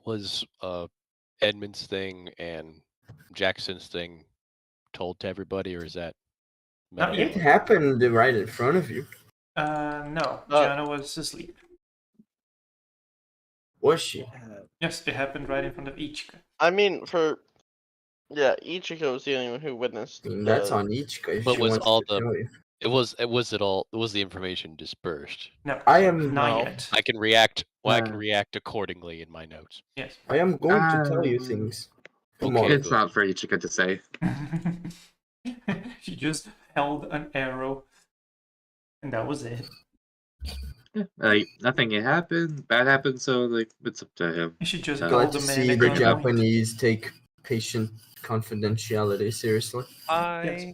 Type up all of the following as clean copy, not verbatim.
Was Edmund's thing and Jackson's thing told to everybody, or is that Not meta? yet. It happened right in front of you. No, Gianna was asleep. Was she? Yes, it happened right in front of Ichika. I mean, Ichiko was the only one who witnessed. I mean, that's on Ichika if But she was wants all to the tell you. was the information dispersed? No, I am not now. yet. I can react. Well, I can react accordingly in my notes. Yes. I am going to tell you things. Tomorrow. Okay. It's not for Ichika to say. She just held an arrow, and that was it. Like nothing happened, bad happened, so like it's up to him. You should just Glad call Glad the to man see at the gunpoint. Japanese take patient confidentiality seriously. Yes.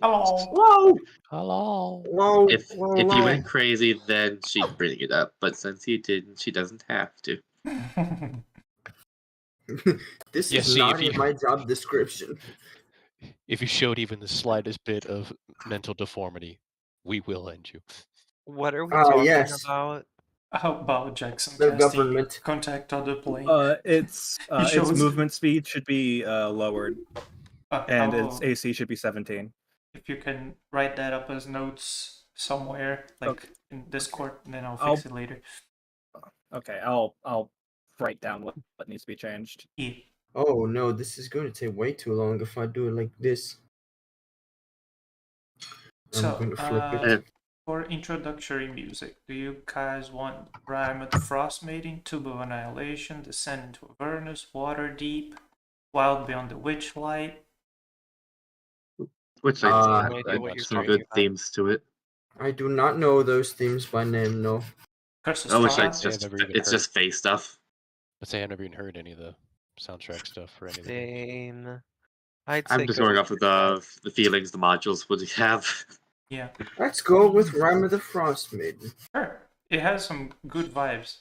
Hello. Whoa! Hello. Whoa! If whoa, if whoa. you went crazy, then she'd bring it up. But since he didn't, she doesn't have to. This Yeah, is see, not if in you- my job description. If you showed even the slightest bit of mental deformity, we will end you. What are we talking yes. about? How about Jackson The casting government. contact other plane? Its shows- movement speed should be lowered, and its how- AC should be 17. If you can write that up as notes somewhere, like Okay. in Discord, and then I'll I'll- fix it later. Okay, I'll write down what needs to be changed. Yeah. Oh no, this is going to take way too long if I do it like this. I'm So, going to flip it. for introductory music, do you guys want Rime of the Frost Maiden, Tube of Annihilation, Descent into Avernus, Waterdeep, Wild Beyond the Witchlight? Which I like have no idea what you're some talking good about. themes to it. I do not know those themes by name, no. Curse of Oh, which Strahd? like just never even it's heard. just face stuff. I'd say I've never even heard any of the soundtrack stuff or anything. Same. I'd I'm say just go going with off of your the feelings the modules would have. Yeah. Let's go with Rime of the Frost Maiden. Sure. It has some good vibes.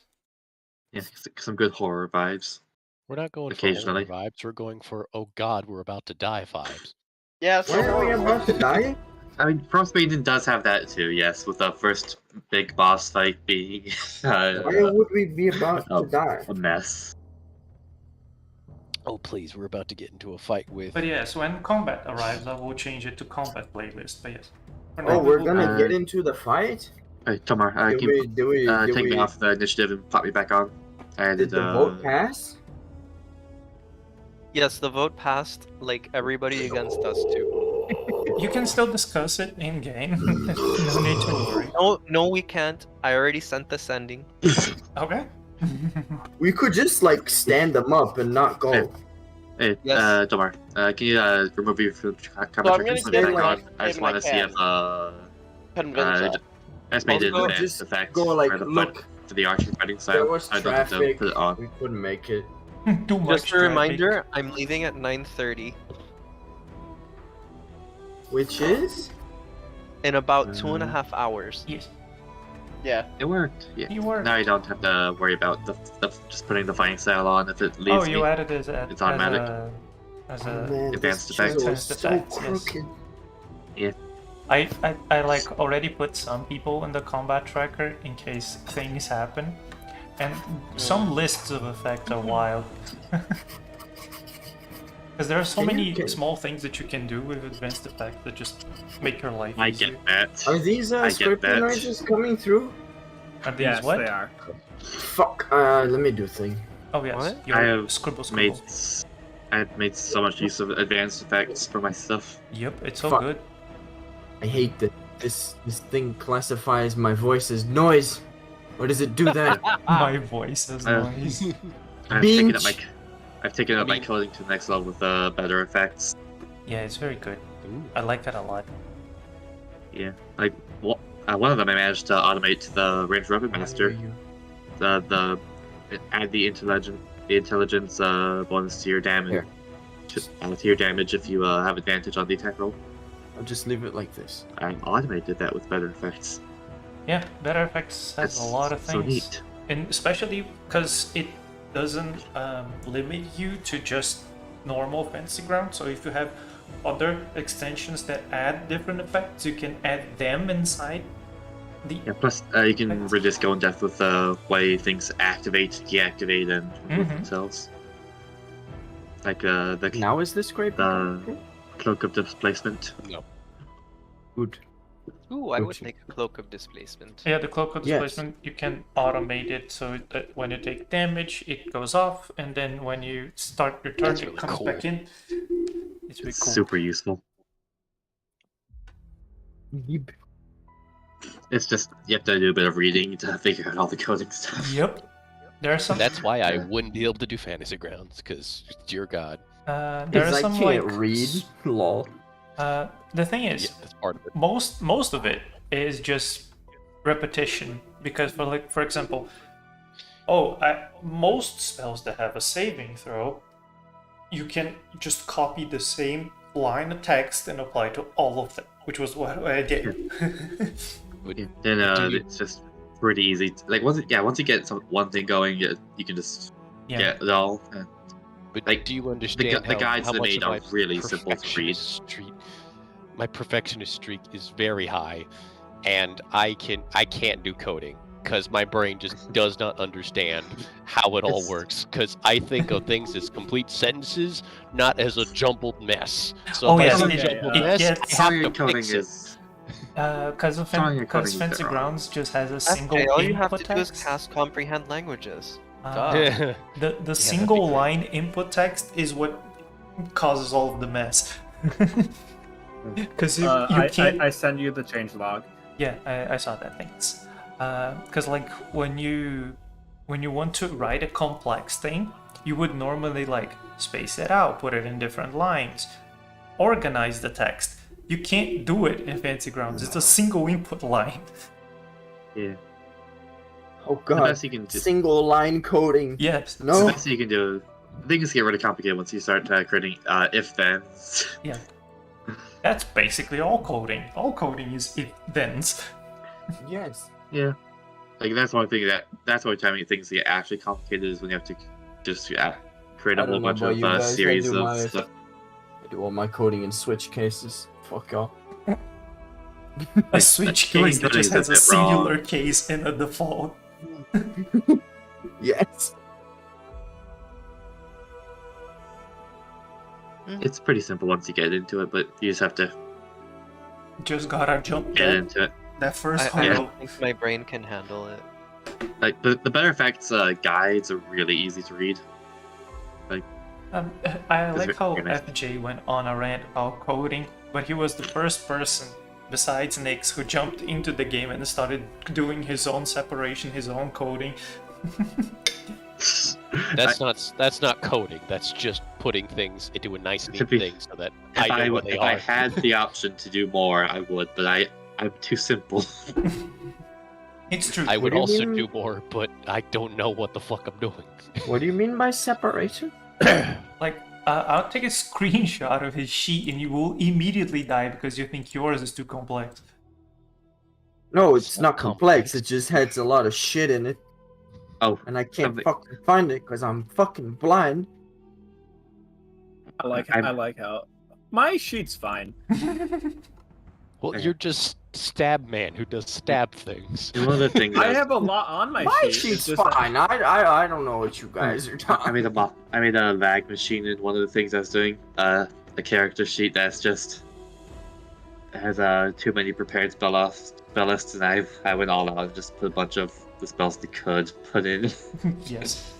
Yeah, some good horror vibes. We're not going Occasionally. for horror vibes. We're going for oh god, we're about to die vibes. Yeah, Why are we about to die? I mean, Frost Maiden does have that too, yes, with the first big boss fight being Why would we be about to die? a mess. Oh please, we're about to get into a fight with. But yes, when combat arrives, I will change it to combat playlist. But yes. For now, Oh, we're we will- gonna get into the fight? Hey, Tomar, Do can we, you do we, do take we, me off the initiative and pop me back on? I did the vote pass? Yes, the vote passed, like everybody against us too. You can still discuss it in game. No need to worry. No, we can't. I already sent the sending. Okay. We could just like stand them up and not go. Hey, Yes. Tomar, can you remove you from I'm commentary? gonna Just get back my- on? I just get my want to see if Convince us. I just made it Also, advanced just effects go like, for the look, for the archer fighting there style. was I don't have to traffic, put it on. we couldn't make it. Too much Just a traffic. reminder, I'm leaving at 9:30. Which is? In about 2.5 hours. Yes. Yeah. It worked. Yeah. You were. Now I don't have to worry about the just putting the fighting style on if it Oh, leaves you me. added it It's automatic. as Oh, a. man, advanced this effect. chisel is Advanced so effect, yes. crooked. I like already put some people in the combat tracker in case things happen, and some lists of effects are wild. Because there are so Can you many get- small things that you can do with advanced effects that just make your life I easier. get that. Are these I get script that. noises coming through? Are these Yes, what? they are. Fuck, let me do thing. Oh yes, What? your I have scribble Made scribble. I have made so much use of advanced effects for my stuff. Yep, it's so Fuck. good. I hate that this thing classifies my voice as noise. Or does it do that? My voice is Uh, noise. Binge. I've taken up my mean- coding to the next level with better effects. Yeah, it's very good. Ooh. I like that a lot. Yeah, like one of them I managed to automate to the Ranger Weapon Master. The add the intelligence bonus to your damage. Here. To your damage if you have advantage on the attack roll. I'll just leave it like this. I automated that with better effects. Yeah, Better Effects has That's a lot of so things. neat. And especially because it doesn't limit you to just normal fantasy ground. So if you have other extensions that add different effects, you can add them inside. Yeah, plus you can really just go in depth with the way things activate, deactivate, and remove Mhm. themselves. Like the Now is this great? cloak of displacement. No. Good. Ooh, I would Gucci. take a cloak of displacement. Yeah, the cloak of Yes. displacement, you can automate it so that when you take damage, it goes off, and then when you start your turn, That's it really comes cool. back in. It's really It's cool. super useful. Yep. It's just you have to do a bit of reading to figure out all the coding stuff. Yep. There are some. That's why I Yeah. wouldn't be able to do Fantasy Grounds, because, dear God. There are Because I some can't like. read. Lol. The thing is, Yeah, that's part of it. most of it is just repetition because for example, most spells that have a saving throw, you can just copy the same line of text and apply to all of them, which was what I did. Would- Then Do you- it's just pretty easy. Like once you get one thing going, you can just Yeah. get it all. But Like, do you understand the guides how they much made of are my really simple to read. My perfectionist streak is very high, and I can't do coding because my brain just does not understand how it all It's- works. Because I think of things as complete sentences, not as a jumbled mess. So Oh, if yes, I see a it- jumbled it mess, gets- I have to Song coding fix it. is Because Song coding is Fancy there. Grounds just has a single FJ, all you have input to do is text. cast comprehend languages. The that'd be single great. line input text is what causes all of the mess. Because you can't. I send you the change log. Yeah, I saw that. Thanks. Because like when you want to write a complex thing, you would normally like space it out, put it in different lines, organize the text. You can't do it in Fancy Grounds. It's a single input line. yeah. Oh The god. best you can do. Single line coding. Yes. The No. best you can do. Things get really complicated once you start creating if-thens. Yeah. That's basically all coding. All coding is if-thens. Yes. Yeah. Like that's one thing that's one time things get actually complicated is when you have to just create a I whole don't know bunch about of you guys, I series do of my- stuff. I do all my coding in switch cases. Fuck off. A switch doing case that coding just is a has a bit singular wrong. case and a default. Yes. It's pretty simple once you get into it, but you just have to Just gotta jump get that, into it. that first I hurdle. don't think my brain can handle it. Like the better effects guides are really easy to read. I like how very nice. FJ went on a rant about coding, but he was the first person besides Nix who jumped into the game and started doing his own separation, his own coding. That's not coding. That's just putting things into a nice, neat To be- thing so that I know what they if are. I had the option to do more, I would, but I'm too simple. It's true. I would What do you also mean? do more, but I don't know what the fuck I'm doing. What do you mean by separation? Like, I'll take a screenshot of his sheet and you will immediately die because you think yours is too complex. No, it's not not complex. It just has a lot of shit in it, Oh, and I can't Something- fucking find it because I'm fucking blind. I like I'm- I like how my sheet's fine. Well, Okay. you're just stab man who does stab things. and one of the things I is- have a lot on my My sheet. it's sheet's just that- fine. I don't know what you guys are I talking. made I made a lag machine, and one of the things I was doing, a character sheet that's just has too many prepared spell lists, and I went all out and just put a bunch of the spells they could put in. Yes.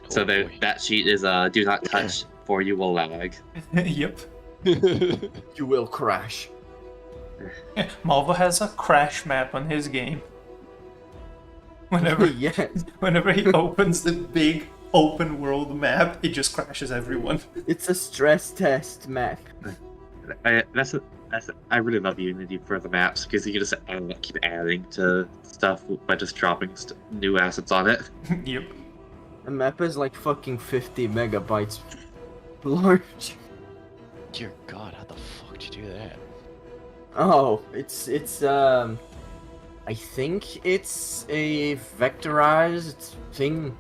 So Oh, boy. that sheet is do not touch, for you will lag. Yep. You will crash. Malvo has a crash map on his game. Whenever Yes, whenever he opens the big open world map, it just crashes everyone. it's a stress test map. I really love Unity for the maps because you can just keep adding to stuff by just dropping new assets on it. Yep. The map is like fucking 50 megabytes large. Dear God, how the fuck did you do that? Oh, it's I think it's a vectorized thing.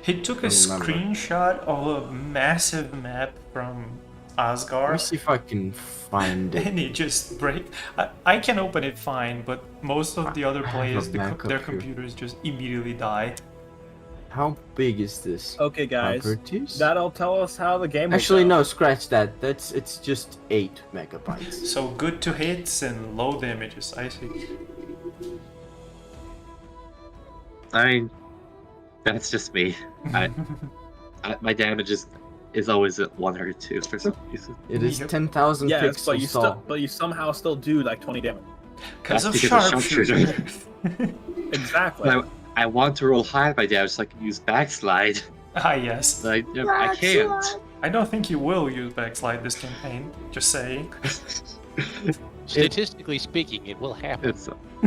He took a I remember. screenshot of a massive map from Let me Asgard, see if I can find it. and it just break. I can open it fine, but most of the other I have a players, backup their here. computers just immediately die. How big is this? Okay, guys. Properties? That'll tell us how the game will Actually, go. no, scratch that. It's just 8 megabytes. So good to hits and low damages. I see. I mean, that's just me. My damage is always at 1 or 2 for some reason. It is Yep. 10,000 Yes, pixels but tall. you somehow still do like 20 damage. Because That's of because of sharpshooter. Exactly. But I want to roll high my damage so I can use backslide. Ah, yes. But I can't. I don't think you will use backslide this campaign. Just saying. Statistically speaking, it will happen.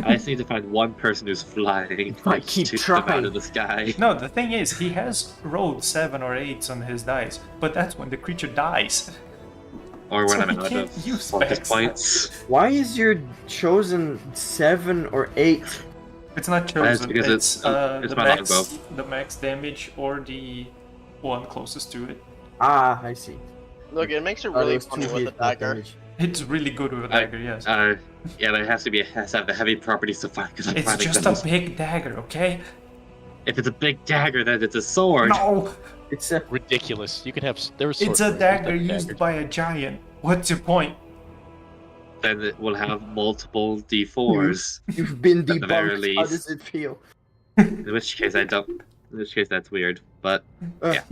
I just need to find one person who's flying. I keep shoot them out trying. of the sky. No, the thing is, he has rolled 7 or 8s on his dice, but that's when the creature dies. Or when So I'm he out can't of use focus backslide. points. Why is your chosen 7 or 8? It's not That's chosen. because It's it's the my max, longbow. the max damage or the one closest to it. Ah, I see. Look, it makes it Oh, really those funny two with the hit dagger. damage. It's really good with a I- dagger, yes. Yeah, but it has to have the heavy properties to find. Because I'm It's finding just those. a big dagger, okay? If it's a big dagger, then it's a sword. No! It's a Ridiculous. You can have. There was It's a sorcerers that dagger have used daggers. by a giant. What's your point? Then it will have multiple D4s. You've been At the very debunked. How least. does it feel? In which case I don't. In which case that's weird. But Yeah.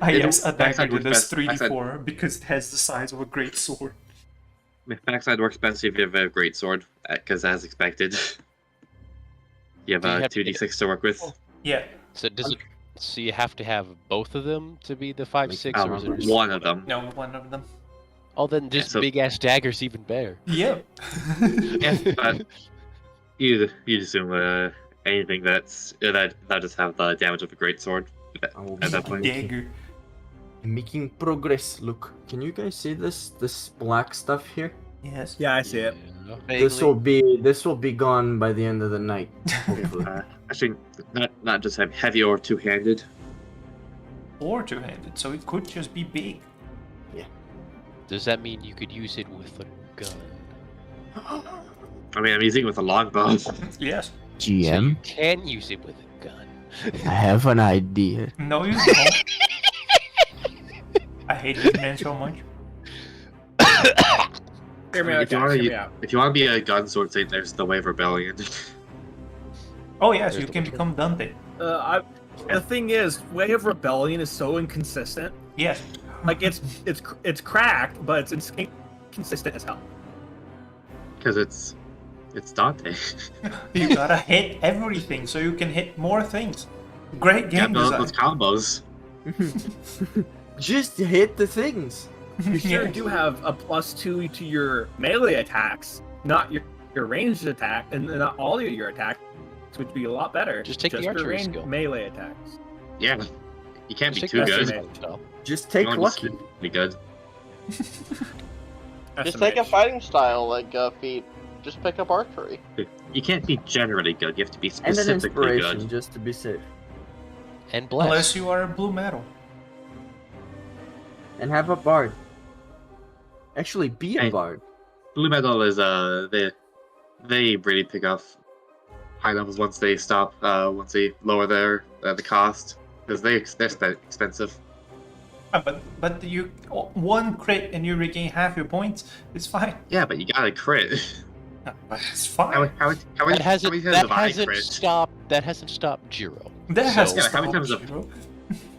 Ah, It yes, a don't- backside dagger works does best- 3d4 because it has the size of a great sword. backside works best if you have a great sword, because as expected, you have Do you a have to 2d6 to work with. Yeah. So does it? So you have to have both of them to be the 5/6, or is it just One of them. No, one of them. Oh, then just so- big ass daggers even better. Yeah. Yeah, but you assume anything that just have the damage of a great sword I will at that be point. Dagger. making progress. Look, can you guys see this black stuff here? Yes. Yeah, I see it. Yeah. This will be gone by the end of the night. Hopefully. Actually, not just have heavy or two-handed. Or two-handed, so it could just be big. Does that mean you could use it with a gun? I mean, I'm using it with a longbow. Yes. So you GM, can use it with a gun. I have an idea. No, you don't. I hate this man so much. Hear me out, if you guys. want Hear me to, out. if you want to be a gun sword saint, there's the Way of Rebellion. Oh yes, There's you the can butcher. become Dante. The thing is, Way of Rebellion is so inconsistent. Yes. Like it's cracked, but it's inconsistent as hell. Because it's Dante. You gotta hit everything so you can hit more things. Great Yeah, game those design. combos. Just hit the things. You sure Yeah. do have a +2 to your melee attacks, not your ranged attack, and not all of your attacks, which would be a lot better. Just take the your archery ranged skill. melee attacks. Yeah, you can't be Just too take good. that good. stuff. Just take You want to lucky. be good. Just take a fighting style like feat. Just pick up archery. You can't be generally good. You have to be And an specifically inspiration, good. just to be safe. And bless. Unless you are a blue metal. And have a bard. Actually, be a Hey. bard. Blue metal is they really pick off high levels once they stop once they lower their the cost because they're expensive. But you one crit and you regain half your points. It's fine. Yeah, but you gotta crit. But it's How fine. many That times hasn't. have That I hasn't crit? stopped. That hasn't stopped Jiro. That has So- to Yeah, how many stop, times have- Jiro.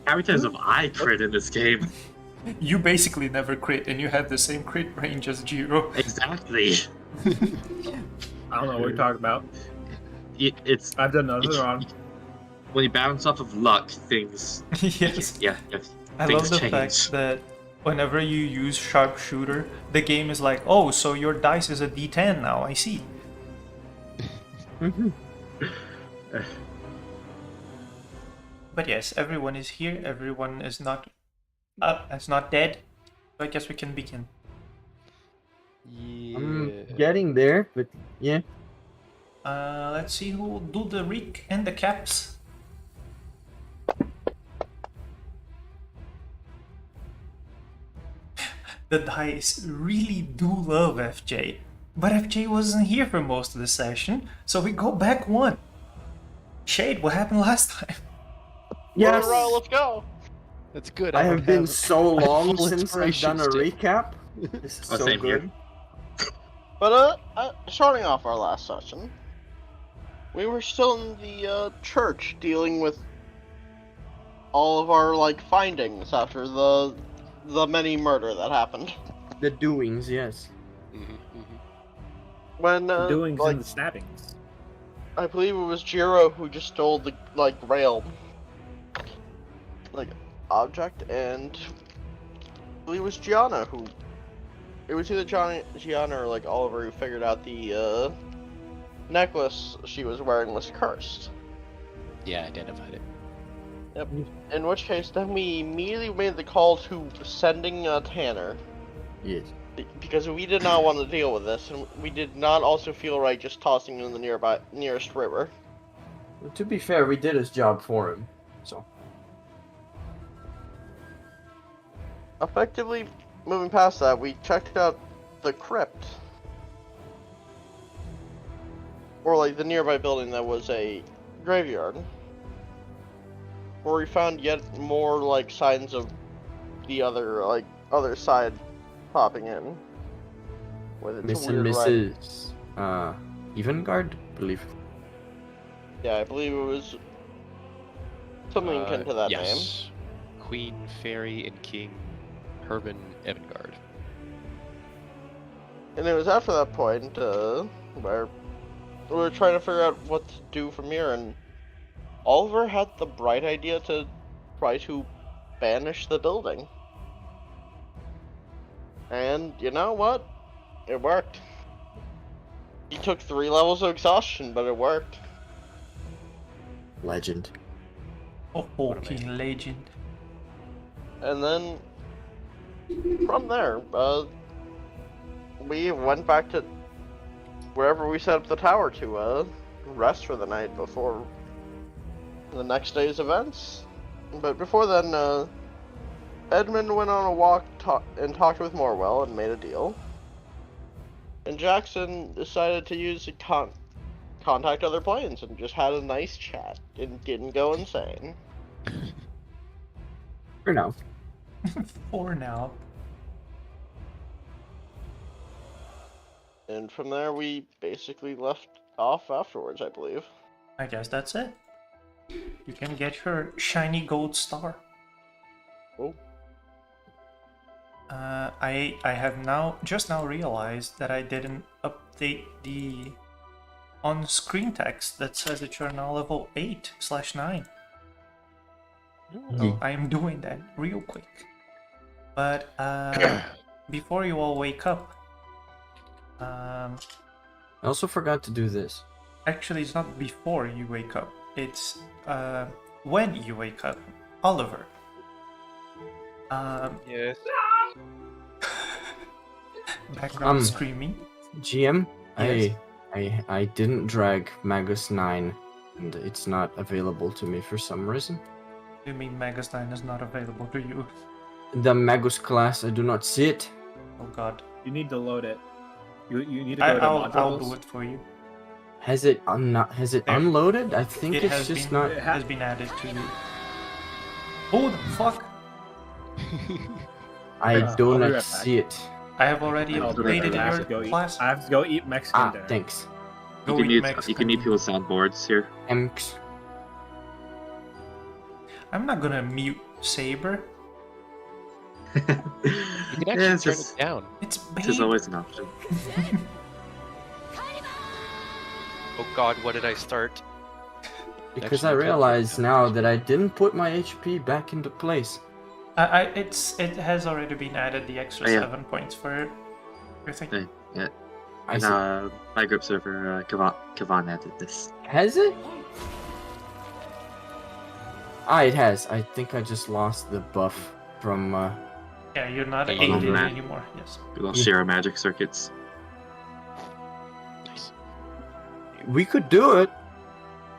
How many times have I crit in this game? You basically never crit, and you have the same crit range as Jiro. Exactly. I don't know what you're talking about. It's I've done nothing wrong. when you bounce off of luck, things. Yes. Yeah. I Things love the change. fact that whenever you use sharpshooter, the game is like, oh, so your dice is a D10 now. I see. But yes, everyone is here. Everyone is not dead. So I guess we can begin. Yeah. I'm getting there, but yeah. Let's see who will do the reek and the caps. the dice really do love FJ. But FJ wasn't here for most of the session, so we go back one. Shade, what happened last time? Yes. Alright, let's go. That's good. I don't have been have- so I have long full since I've done a story still. recap. This is Oh, so same here. good. But starting off our last session, we were still in the church dealing with all of our findings after the many murder that happened. The doings, yes. When The doings and the stabbings. I believe it was Jiro who just stole the rail object, and I believe it was Gianna who. It was either Gianna or Oliver who figured out the necklace she was wearing was cursed. Yeah, identified it. Yep. In which case, then we immediately made the call to sending Tanner. Yes. Because we did not want to deal with this, and we did not also feel right just tossing him in the nearest river. To be fair, we did his job for him, so. Effectively, moving past that, we checked out the crypt. Or the nearby building that was a graveyard. Where we found yet more signs of the other side popping in. With its Miss and weird writing. Mrs. Evangard, I believe. Yeah, I believe it was something akin to that name. Yes. Queen, Fairy, and King Herman Evangard. And it was after that point where we were trying to figure out what to do from here, and Oliver had the bright idea to try to banish the building. And you know what? It worked. He took 3 levels of exhaustion, but it worked. Legend. Oh, fucking legend. And then from there, we went back to wherever we set up the tower to rest for the night before the next day's events. But before then, Edmund went on a walk and talked with Morwell and made a deal. And Jackson decided to use contact other planes and just had a nice chat and didn't go insane. For now. For now. And from there, we basically left off afterwards, I believe. I guess that's it. You can get your shiny gold star. Oh. I have just now realized that I didn't update the on-screen text that says that you're now level 8/9. So I am doing that real quick. But before you all wake up, I also forgot to do this. actually it's not before you wake up, it's when you wake up. Oliver. Yes. Background screaming. GM, Yes. I didn't drag Magus 9, and it's not available to me for some reason. You mean Magus 9 is not available to you? The Magus class, I do not see it. Oh god. You need to load it. You need to go to modules. I'll do it for you. Has it There. unloaded? I think It it's has just been, not. it has been added to you. Oh the fuck! I do I'll be not right back. see it. I have already I'll do it. updated I have to in go your eat. class. I have to go eat Mexican Ah, dinner. thanks. Go You can eat need Mexican. people's soundboards here. Thanks. I'm not gonna mute Saber. You can actually it's turn just, it down. It's There's babe. always an option. Oh god, what did I start? Because Actually, I you could realize turn it now down. that I didn't put my HP back into place. It has already been added, the extra Oh, yeah. 7 points for your thing. Okay. Yeah. I And see. my group server, Kavan added this. Has it? Ah, it has. I think I just lost the buff from. Yeah, you're not Hey, aided Matt. anymore. Yes. We will share our magic circuits. Nice. We could do it.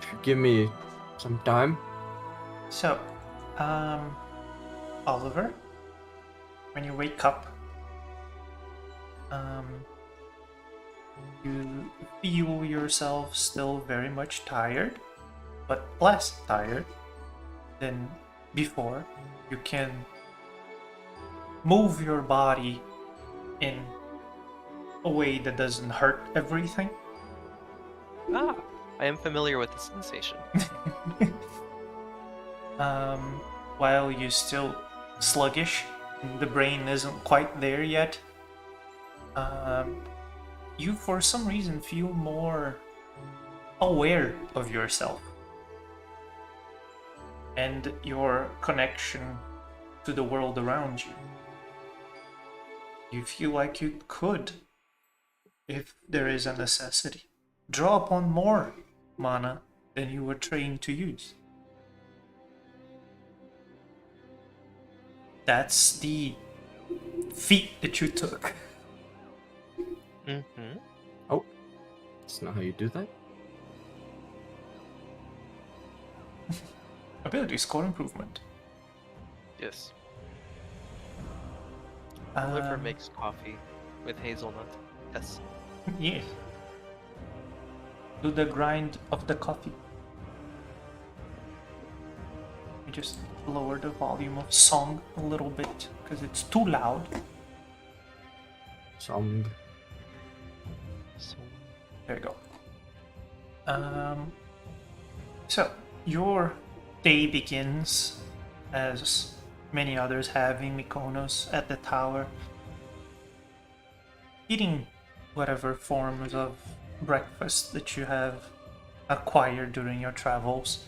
If you give me some time. So, Oliver, when you wake up, You feel yourself still very much tired, but less tired than before. You can move your body in a way that doesn't hurt everything. Ah, I am familiar with the sensation. While you're still sluggish, the brain isn't quite there yet. You, for some reason, feel more aware of yourself and your connection to the world around you. You feel like you could, if there is a necessity, draw upon more mana than you were trained to use. That's the feat that you took. Mm-hmm. Oh, that's not how you do that. Ability score improvement. Yes. Oliver Um, makes coffee with hazelnut. Yes. Yes. Do the grind of the coffee. You just lower the volume of song a little bit because it's too loud. Song. So, There you go. So your day begins, as many others have in Mykonos, at the tower, eating whatever forms of breakfast that you have acquired during your travels,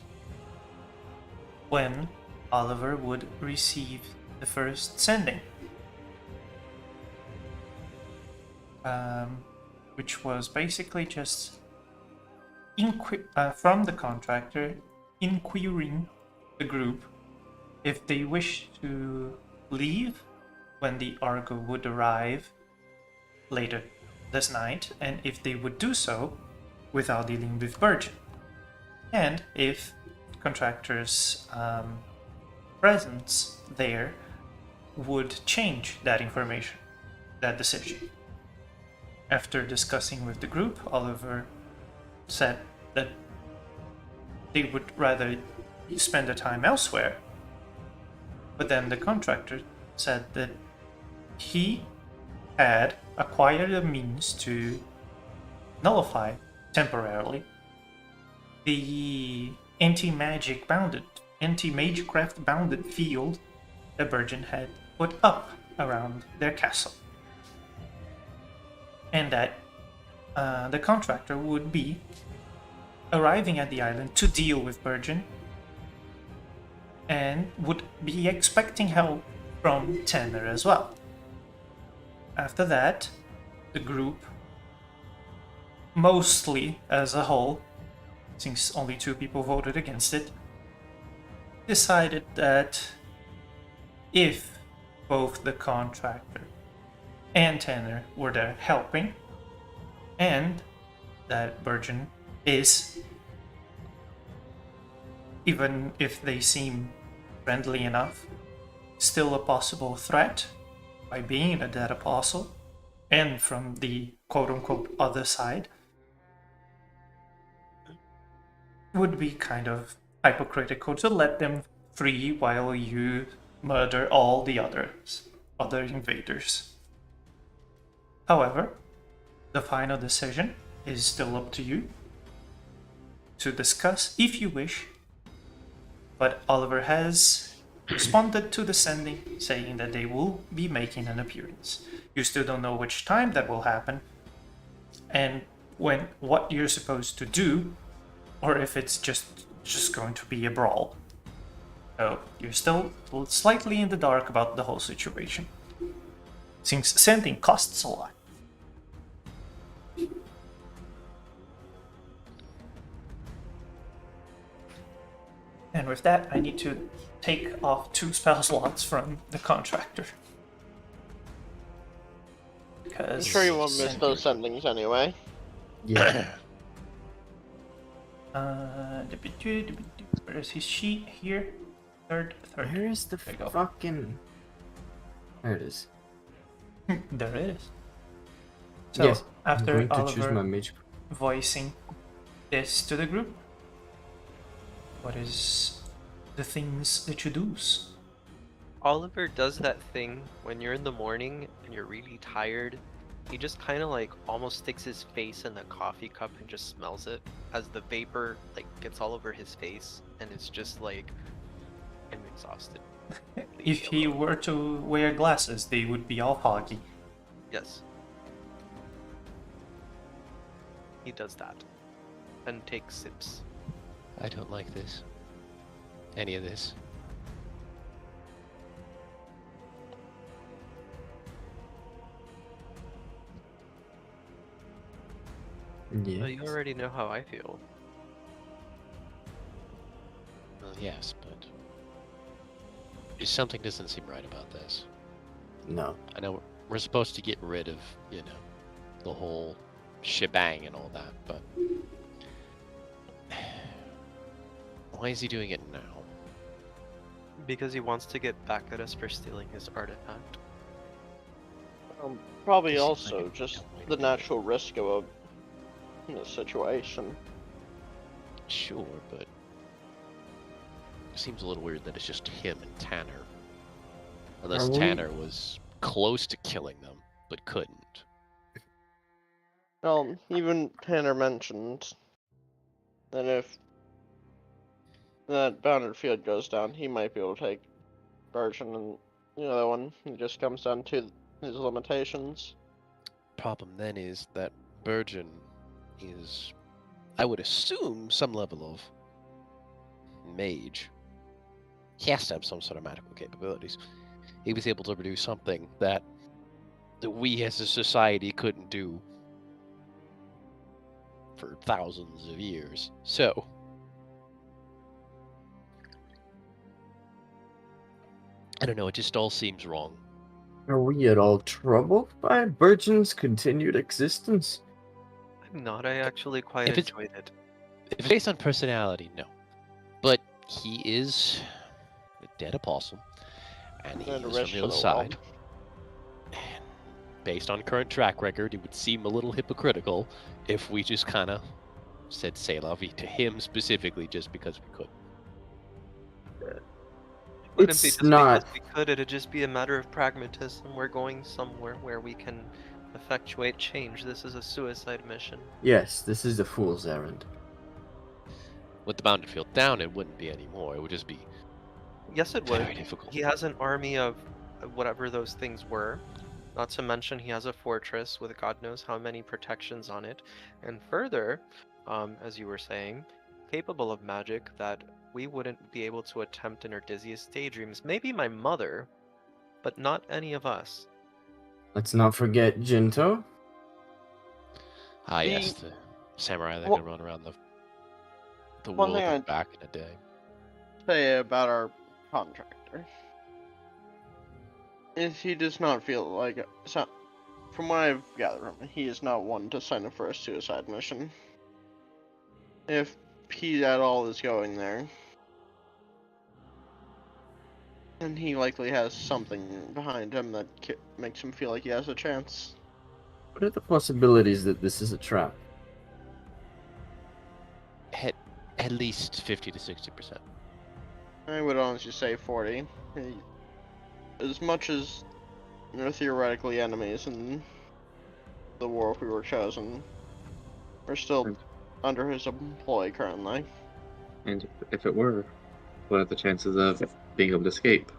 when Oliver would receive the first sending, which was basically just from the contractor inquiring the group if they wish to leave when the Argo would arrive later this night, and if they would do so without dealing with Virgin, and if contractors' presence there would change that information, that decision. After discussing with the group, Oliver said that they would rather spend the time elsewhere, but then the contractor said that he had acquired a means to nullify temporarily the anti-magecraft bounded field the Virgin had put up around their castle, and that the contractor would be arriving at the island to deal with Virgin and would be expecting help from Tanner as well. After that, the group, mostly as a whole, since only 2 people voted against it, decided that if both the contractor and Tanner were there helping, and that Virgin is, even if they seem friendly enough, still a possible threat by being a dead apostle and from the quote-unquote other side, would be kind of hypocritical to let them free while you murder all the other invaders. However, the final decision is still up to you to discuss if you wish, but Oliver has responded to the sending, saying that they will be making an appearance. You still don't know which time that will happen, and what you're supposed to do, or if it's just going to be a brawl. So you're still slightly in the dark about the whole situation, since sending costs a lot. And with that, I need to take off 2 spell slots from the contractor. I'm sure you won't miss those sendings anyway. Yeah. Where is his sheet? Here? Third. Where is the There you go. fucking... There it is. There it is. So, Yes, I'm after going to choose Oliver my mage. voicing this to the group, what is the things that you do? Oliver does that thing when you're in the morning and you're really tired. He just kind of like almost sticks his face in the coffee cup and just smells it as the vapor like gets all over his face, and it's just like, I'm exhausted. Leave If me he alone. were to wear glasses, they would be all foggy. Yes. He does that. And takes sips. I don't like this. Any of this. Yeah. You already know how I feel. Well, yes, but something doesn't seem right about this. No. I know we're supposed to get rid of, the whole shebang and all that, but why is he doing it now? Because he wants to get back at us for stealing his artifact. Probably This seems also like a just dumb way to the do it. natural risk of a situation. Sure, but it seems a little weird that it's just him and Tanner. Unless Are we- Tanner was close to killing them, but couldn't. Well, even Tanner mentioned that if that bounded field goes down, he might be able to take Virgin, and the other one, it just comes down to his limitations. Problem then is that Burgeon is, I would assume, some level of mage. He has to have some sort of magical capabilities. He was able to produce something that we as a society couldn't do for thousands of years. So, I don't know, it just all seems wrong. Are we at all troubled by Virgin's continued existence? I'm not, I actually quite If it's- enjoyed it. If it's based on personality, no. But he is a dead apostle, and he And a is risk from the for other the side. world. And based on current track record, it would seem a little hypocritical if we just kind of said "c'est la vie" to him specifically just because we could. It wouldn't be It's just not. because we could, it'd just be a matter of pragmatism. We're going somewhere where we can effectuate change. This is a suicide mission. Yes, this is a fool's errand. With the bounded field down, it wouldn't be anymore. It would just be Yes, it very would. difficult. He has an army of whatever those things were. Not to mention he has a fortress with God knows how many protections on it. And further, as you were saying, capable of magic that we wouldn't be able to attempt in our dizziest daydreams. Maybe my mother, but not any of us. Let's not forget Jinto. Ah, The- yes, the samurai that Wha- can run around the One world thing and back in a day. Say about our contractor. If he does not feel like from what I've gathered from him, he is not one to sign up for a suicide mission. If he at all is going there, then he likely has something behind him that makes him feel like he has a chance. What are the possibilities that this is a trap? At least 50 to 60%. I would honestly say 40. As much as they're theoretically enemies in the war if we were chosen, we're still under his employ currently. And if it were, what are the chances of being able to escape?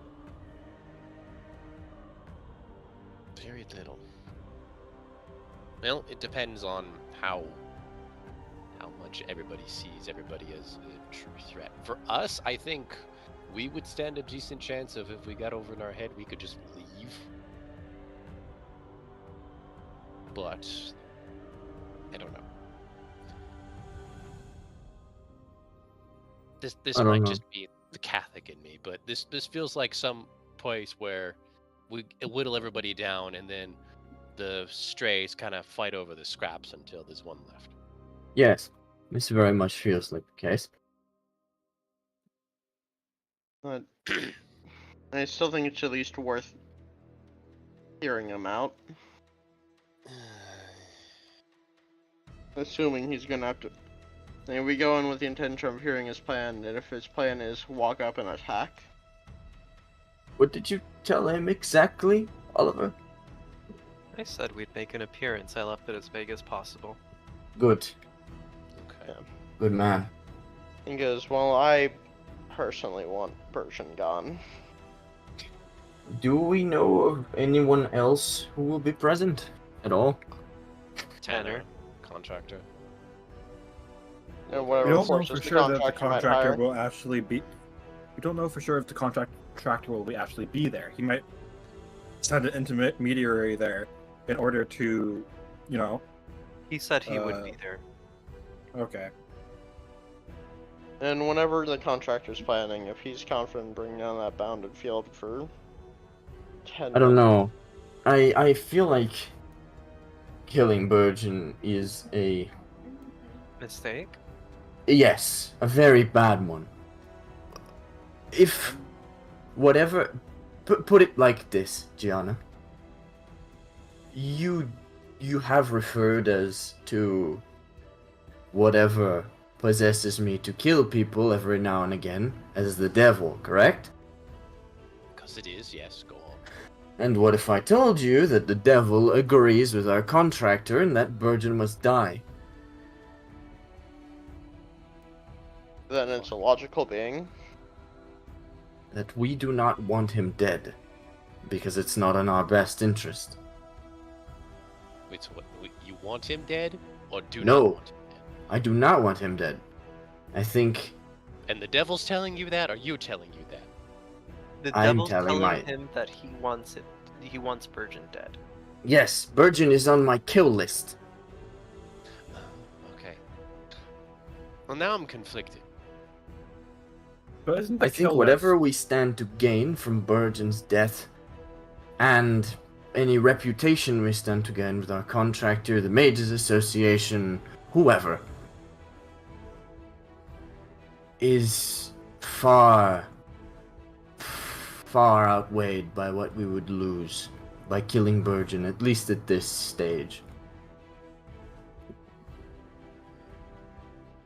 Very little. Well, it depends on how much everybody sees everybody as a true threat. For us, I think we would stand a decent chance of, if we got over in our head, we could just leave. But I don't know. This I don't might know. just be the Catholic in me, but this feels like some place where we whittle everybody down, and then the strays kind of fight over the scraps until there's one left. Yes, this very much feels like the case. But I still think it's at least worth hearing him out. assuming he's gonna have to. And we go in with the intention of hearing his plan, and if his plan is walk up and attack, What did you tell him exactly, Oliver? I said we'd make an appearance. I left it as vague as possible. Good. Okay. Good man. he goes, "Well, I personally want Persian gone." Do we know of anyone else who will be present at all? Tanner. Contractor. And We whatever don't know forces for the sure that the contractor might contractor hire. will actually be. We don't know for sure if the contractor will actually be there. He might send an intermediary there in order to, you know. He said he would be there. Okay. And whenever the contractor's planning, if he's confident in bringing down that bounded field for 10 I don't minutes, know. I feel like killing Burgeon is a Mistake? yes, a very bad one. If whatever put it like this, Gianna. You have referred us to whatever possesses me to kill people every now and again as the devil, correct? Because it is, yes, go on. And what if I told you that the devil agrees with our contractor and that Burgeon must die? then it's a logical being. That we do not want him dead, because it's not in our best interest. Wait, so what? You want him dead, or do No. not want him dead? I do not want him dead. I think And the devil's telling you that, or you telling you that? The I'm devil's telling telling my- him that he wants it. He wants Burgeon dead. yes, Burgeon is on my kill list. Okay. Well, now I'm conflicted. But isn't the I think kill whatever list- we stand to gain from Burgeon's death, and any reputation we stand to gain with our contractor, the Mages Association, whoever, is far outweighed by what we would lose by killing Burgeon, at least at this stage.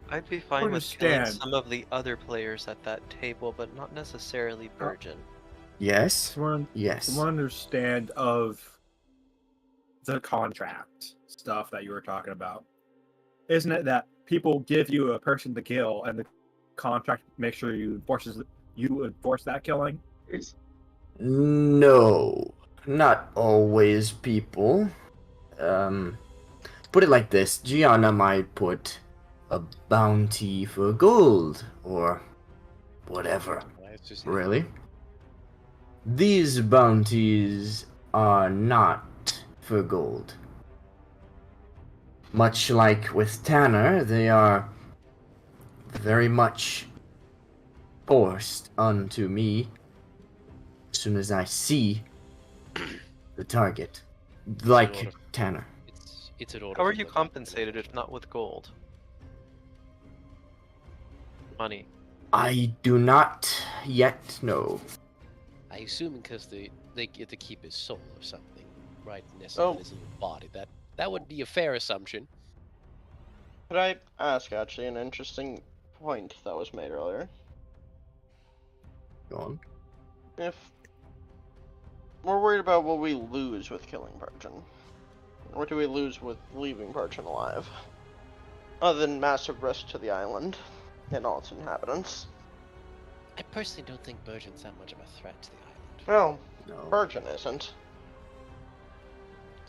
I'd be fine with killing Understand. some of the other players at that table, but not necessarily Burgeon. Yes? Someone Yes. understand of the contract stuff that you were talking about. Isn't it that people give you a person to kill and the contract makes sure you enforce that killing? No, not always, people. Put it like this: Gianna might put a bounty for gold, or whatever. It's just Really? These bounties are not for gold. Much like with Tanner, they are very much forced unto me as soon as I see the target. Like order. Tanner. It's an order. How are from you the- compensated if not with gold? Money. I do not yet know. I assume because they get to keep his soul or something, right? Nestled in his little body. That would be a fair assumption. Could I ask actually an interesting point that was made earlier? Go on. If we're worried about what we lose with killing Burgeon, what do we lose with leaving Burgeon alive? Other than massive risk to the island and all its inhabitants. I personally don't think Burgeon's that much of a threat to the island. Well, No. Burgeon isn't.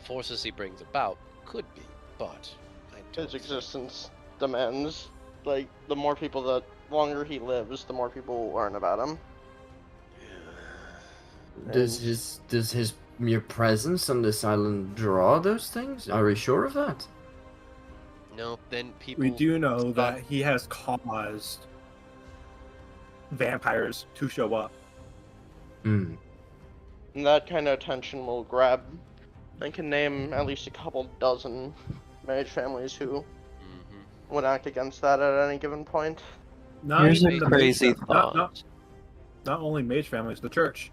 Forces he brings about could be, but I don't His think- existence demands, like, the more people that longer he lives, the more people will learn about him. Does his mere presence on this island draw those things? Are we sure of that? No, then people. We do know start- that he has caused vampires to show up. Hmm. And that kind of attention will grab. I can name at least a couple dozen mage families who Mhm. would act against that at any given point. Not Here's a even the crazy mage thought. not only mage families, the church.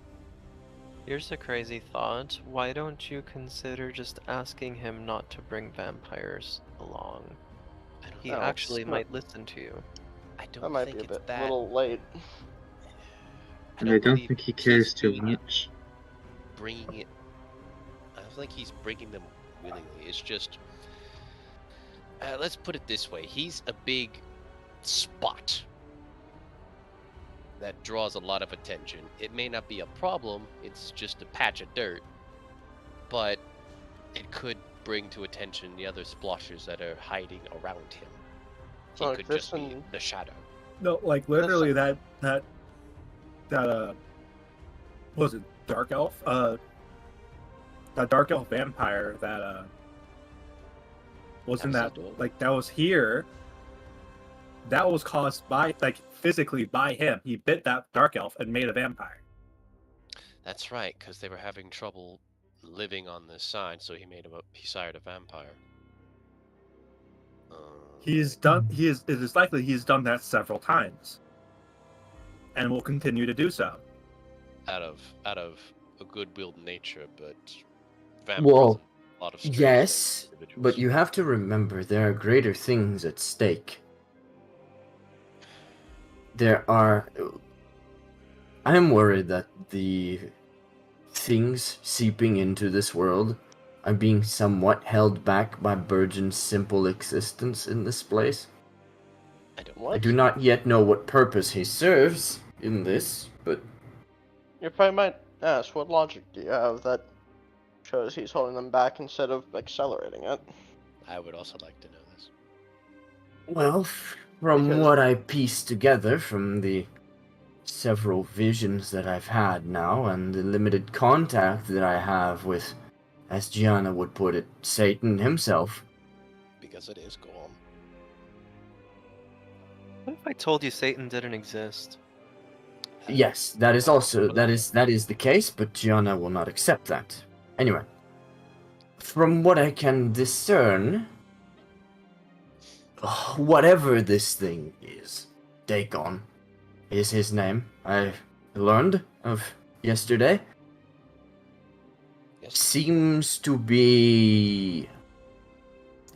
Here's a crazy thought. Why don't you consider just asking him not to bring vampires along? I don't. He No, actually it's might listen to you. I That don't might think be a it's bit that. little late. I And I don't don't believe think he he's cares too doing much. bringing it. I don't think he's bringing them willingly. It's just. Let's put it this way: he's a big spot that draws a lot of attention. It may not be a problem. It's just a patch of dirt, but it could bring to attention the other splotches that are hiding around him. He Look, could this just be and the shadow. No, like literally that was it dark elf? That dark elf vampire that was in That was that his dog. like that was here. That was caused by like physically by him. He bit that dark elf and made a vampire. That's right, because they were having trouble living on this side, so he sired a vampire. It is likely he's done that several times. And will continue to do so. Out of a good-willed nature, but vampires Well, have a lot of strange yes, things, but you have to remember there are greater things at stake. There are. I am worried that the things seeping into this world are being somewhat held back by Burgeon's simple existence in this place. I don't. I What? do not yet know what purpose he serves in this, but If I might ask, what logic do you have that shows he's holding them back instead of accelerating it? I would also like to know this. well, from Because- what I pieced together from the several visions that I've had now and the limited contact that I have with, as Gianna would put it, Satan himself. Because it is. Go on. What if I told you Satan didn't exist? Yes, that is also that is the case, but Gianna will not accept that. Anyway, from what I can discern, whatever this thing is, Dagon is his name. I learned of yesterday. Yes. Seems to be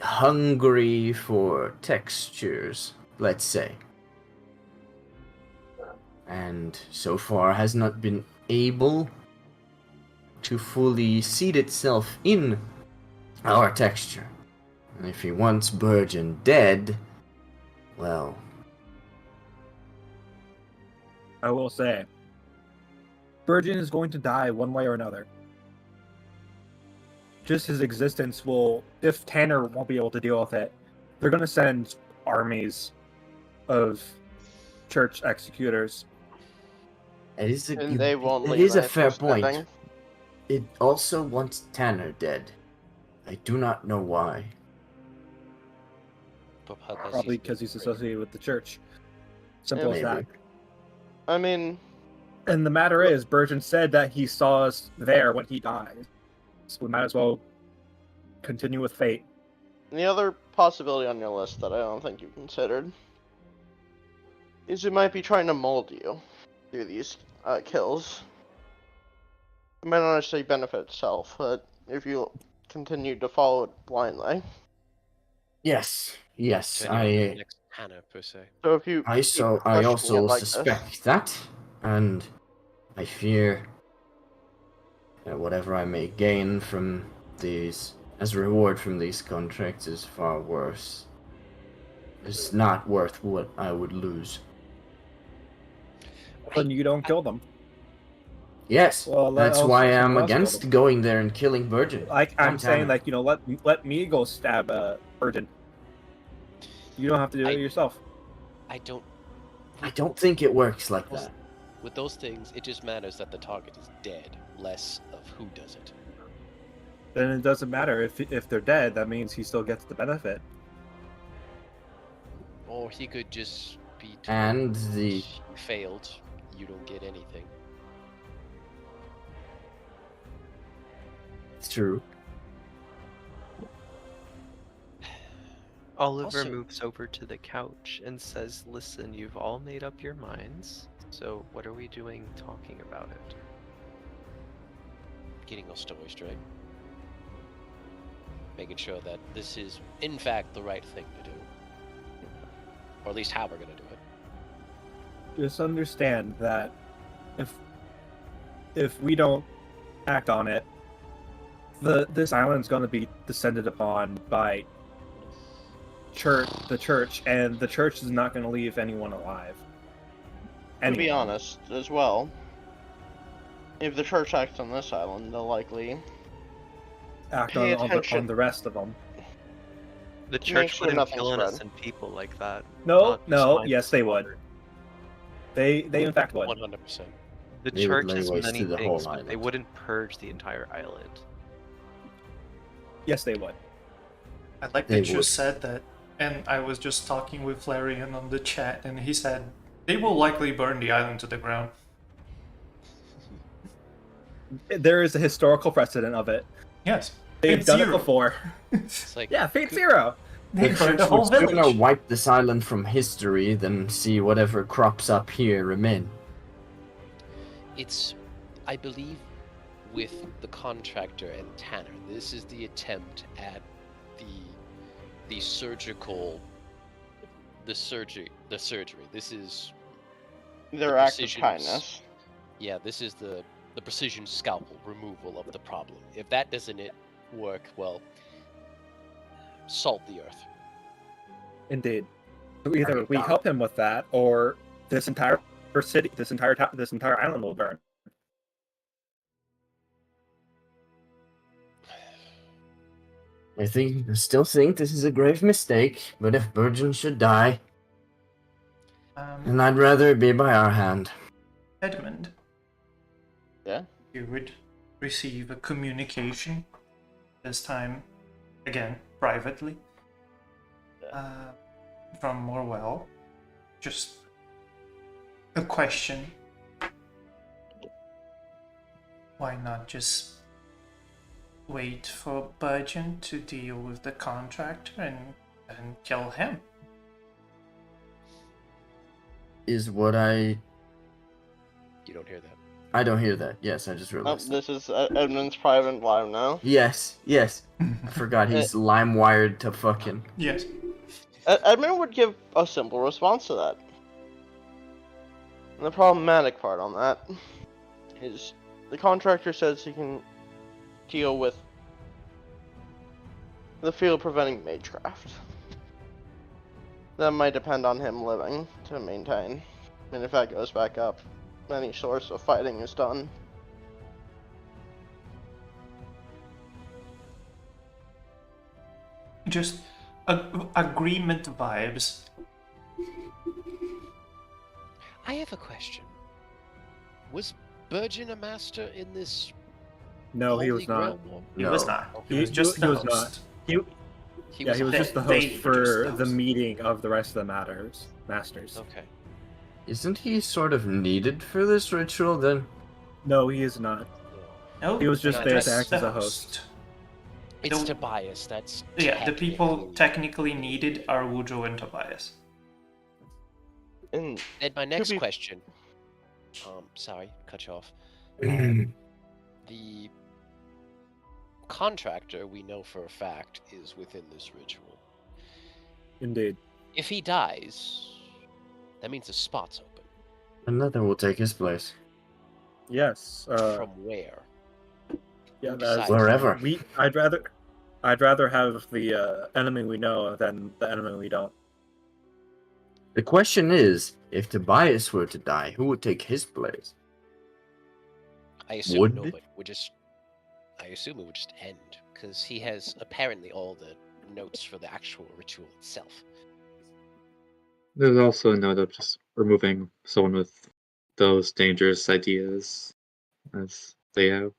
hungry for textures, let's say. And so far has not been able to fully seed itself in our texture. And if he wants Burgeon dead, well, I will say, Virgin is going to die one way or another. Just his existence will, if Tanner won't be able to deal with it, they're going to send armies of church executors. it is a And they won't it leave is a anything fair point. standing. It also wants Tanner dead. I do not know why. Probably because he's associated with the church. Simple as Maybe. that. I mean, And the matter is, Burgeon said that he saw us there when he died. So we might as well continue with fate. the other possibility on your list that I don't think you considered is it might be trying to mold you through these kills. It might not necessarily benefit itself, but if you continue to follow it blindly. Yes, yes, Turning into the next Hannah per se. So if you I keep also questioning it like this, suspect that, and I fear that whatever I may gain from these, as a reward from these contracts, is far worse. It's not worth what I would lose. Then you don't kill them. Yes, Well, that's why I'm someone else kill against them. going there and killing Virgin. I'm saying, Tanner. like, let me go stab Virgin. You don't have to do it yourself. I don't. I don't think it works like that. With those things, it just matters that the target is dead, less of who does it. Then it doesn't matter if they're dead. That means he still gets the benefit. Or he could just be told, And the "You failed. You don't get anything." it's true. Oliver Also- moves over to the couch and says, "Listen, you've all made up your minds. So what are we doing talking about it?" Getting our story straight. Making sure that this is, in fact, the right thing to do. or at least how we're gonna do it. Just understand that if we don't act on it, this island's going to be descended upon by the church, and the church is not going to leave anyone alive. To be Anyone. honest, as well, if the church acts on this island, they'll likely Act pay on attention. the rest of them. The Make church sure wouldn't nothing's kill spread. innocent people like that. No, not no, just yes they mindless would. slaughter. They in fact would. 100%. The They would church lay is waste many to the whole things, but they island. wouldn't purge the entire island. Yes, they would. I like They that you would. said that, and I was just talking with Flarian on the chat, and he said they will likely burn the island to the ground. There is a historical precedent of it. Yes, They've Fate done Zero. it before. It's like, Yeah, Fate Zero. They The burned church the whole would sooner village. wipe this island from history than see whatever crops up here remain. it's, I believe, with the contractor and Tanner, this is the attempt at the surgical, the surgery. This is Their The act of precisions. kindness. Yeah, this is the precision scalpel removal of the problem. If that doesn't work, well, salt the earth. Indeed. So either Right, we got help him with that, or this entire city, this entire island will burn. I still think this is a grave mistake, but if Virgin should die, then I'd rather it be by our hand. Edmund. Yeah? You would receive a communication, this time, again, privately, from Morwell. Just a question. Why not just wait for Burgeon to deal with the contractor and kill him? Is what I don't hear that. I don't hear that. Yes, I just Oh, realized. this is Edmund's private live now. Yes. I forgot he's lime wired to fucking. Yes. Edmund would give a simple response to that. And the problematic part on that is the contractor says he can deal with the field preventing magecraft. That might depend on him living to maintain. And if that goes back up, any source of fighting is done. Just agreement vibes. I have a question. Was Burgeon a master in this? No, he Holy was not. Grail war? He No. was not. He He- was just he the was host. not. He Yeah, he was a- just the they host were for just the the host. meeting of the rest of the masters. Okay. Isn't he sort of needed for this ritual then? No, he is not. No, He was just there to act the as a host. It's The- Tobias. That's Yeah, the people technically- technically needed are Wujo and Tobias. And And my next be- question. Sorry, cut you off. The contractor, we know for a fact, is within this ritual. Indeed. If he dies, that means the spot's open. Another will take his place. Yes. From where? Yeah, who that's decides? Wherever. I'd rather have the enemy we know than the enemy we don't. The question is, if Tobias were to die, who would take his place? I assume Would nobody it? would just. I assume it would just end because he has apparently all the notes for the actual ritual itself. There's also a note of just removing someone with those dangerous ideas as they have.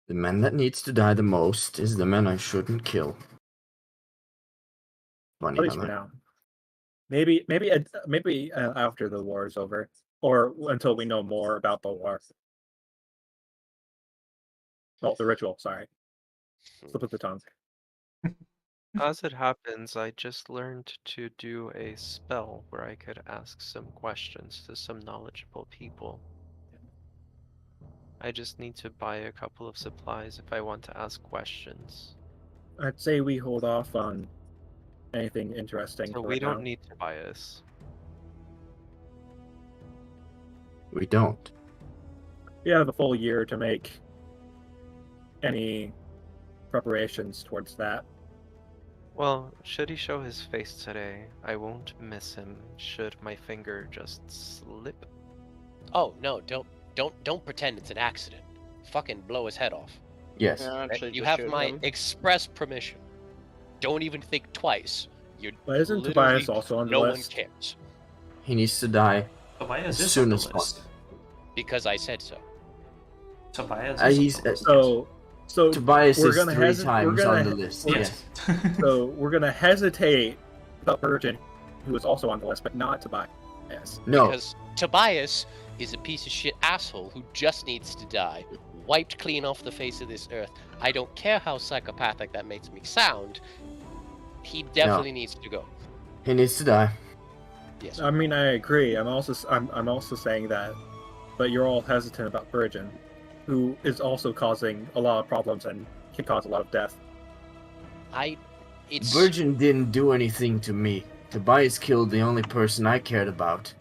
The man that needs to die the most is the man I shouldn't kill. Funny At least how for that- now. Maybe after the war is over, or until we know more about the war. Oh, the ritual. Sorry, slip of the tongue. As it happens, I just learned to do a spell where I could ask some questions to some knowledgeable people. I just need to buy a couple of supplies if I want to ask questions. I'd say we hold off on anything interesting. So for we right don't now. need Tobias. We don't. We have a full year to make any preparations towards that. Well, should he show his face today, I won't miss him should my finger just slip. Oh no, don't pretend it's an accident. Fucking blow his head off. Yes. Yeah, actually, You just have shoot my him. express permission. Don't even think twice. You're But isn't literally, Tobias also on the no list? one cares He needs to die Tobias as is soon on the as list. possible. because I said so. Tobias is He's on the list. So Tobias we're is gonna 3 hesi- we're times gonna on the he- list. we're- Yes. So we're gonna hesitate about Virgin, who is also on the list, but not Tobias. No. Because Tobias is a piece of shit asshole who just needs to die, wiped clean off the face of this earth. I don't care how psychopathic that makes me sound. He definitely needs to go. He needs to die. Yes. I mean, I agree. I'm also saying that, but you're all hesitant about Virgin, who is also causing a lot of problems and can cause a lot of death. It's Virgin didn't do anything to me. Tobias killed the only person I cared about.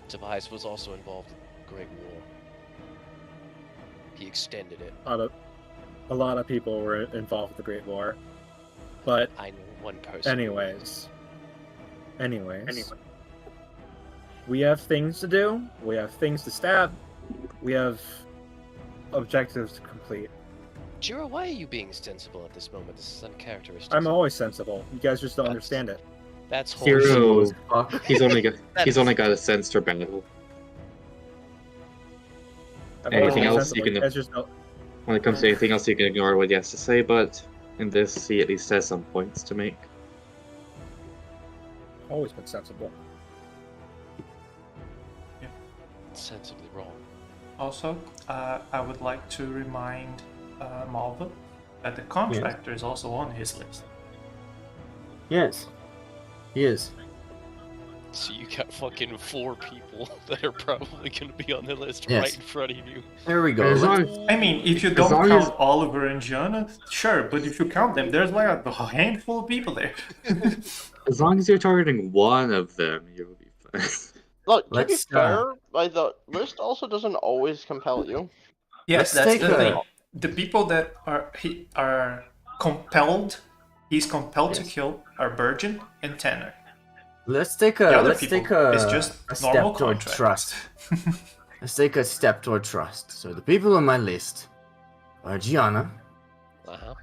Tobias was also involved in the Great War. He extended it. A lot of people were involved with the Great War, but I know one person. anyways, we have things to do. We have things to stab. We have objectives to complete. Jiro, why are you being sensible at this moment? This is uncharacteristic. I'm always sensible. You guys just don't That's- understand it. That's Hero. wholesome. Fuck. He's only got That he's is- only got a sense for battle. I'm Anything always else sensible. you can- guys just don't. When it comes to anything else, you can ignore what he has to say, but in this, he at least has some points to make. Always been sensible. Sensibly wrong. Also, I would like to remind Malva that the contractor is also on his list. Yes. He is. So you got fucking 4 people that are probably going to be on the list Yes. right in front of you. There we go. As long Let's- as- I mean, if you As don't long count as- Oliver and Gianna, sure, but if you count them, there's like a handful of people there. As long as you're targeting one of them, you'll be fine. Look, to Let's, be fair, like the list also doesn't always compel you. Yes, Let's that's take the a- thing. The people that are compelled, he's compelled to Yes. kill, are Virgin and Tanner. Let's take The a other let's people take a, is just a normal step toward contract. trust. Let's take a step toward trust. So the people on my list are Gianna, Uh-huh.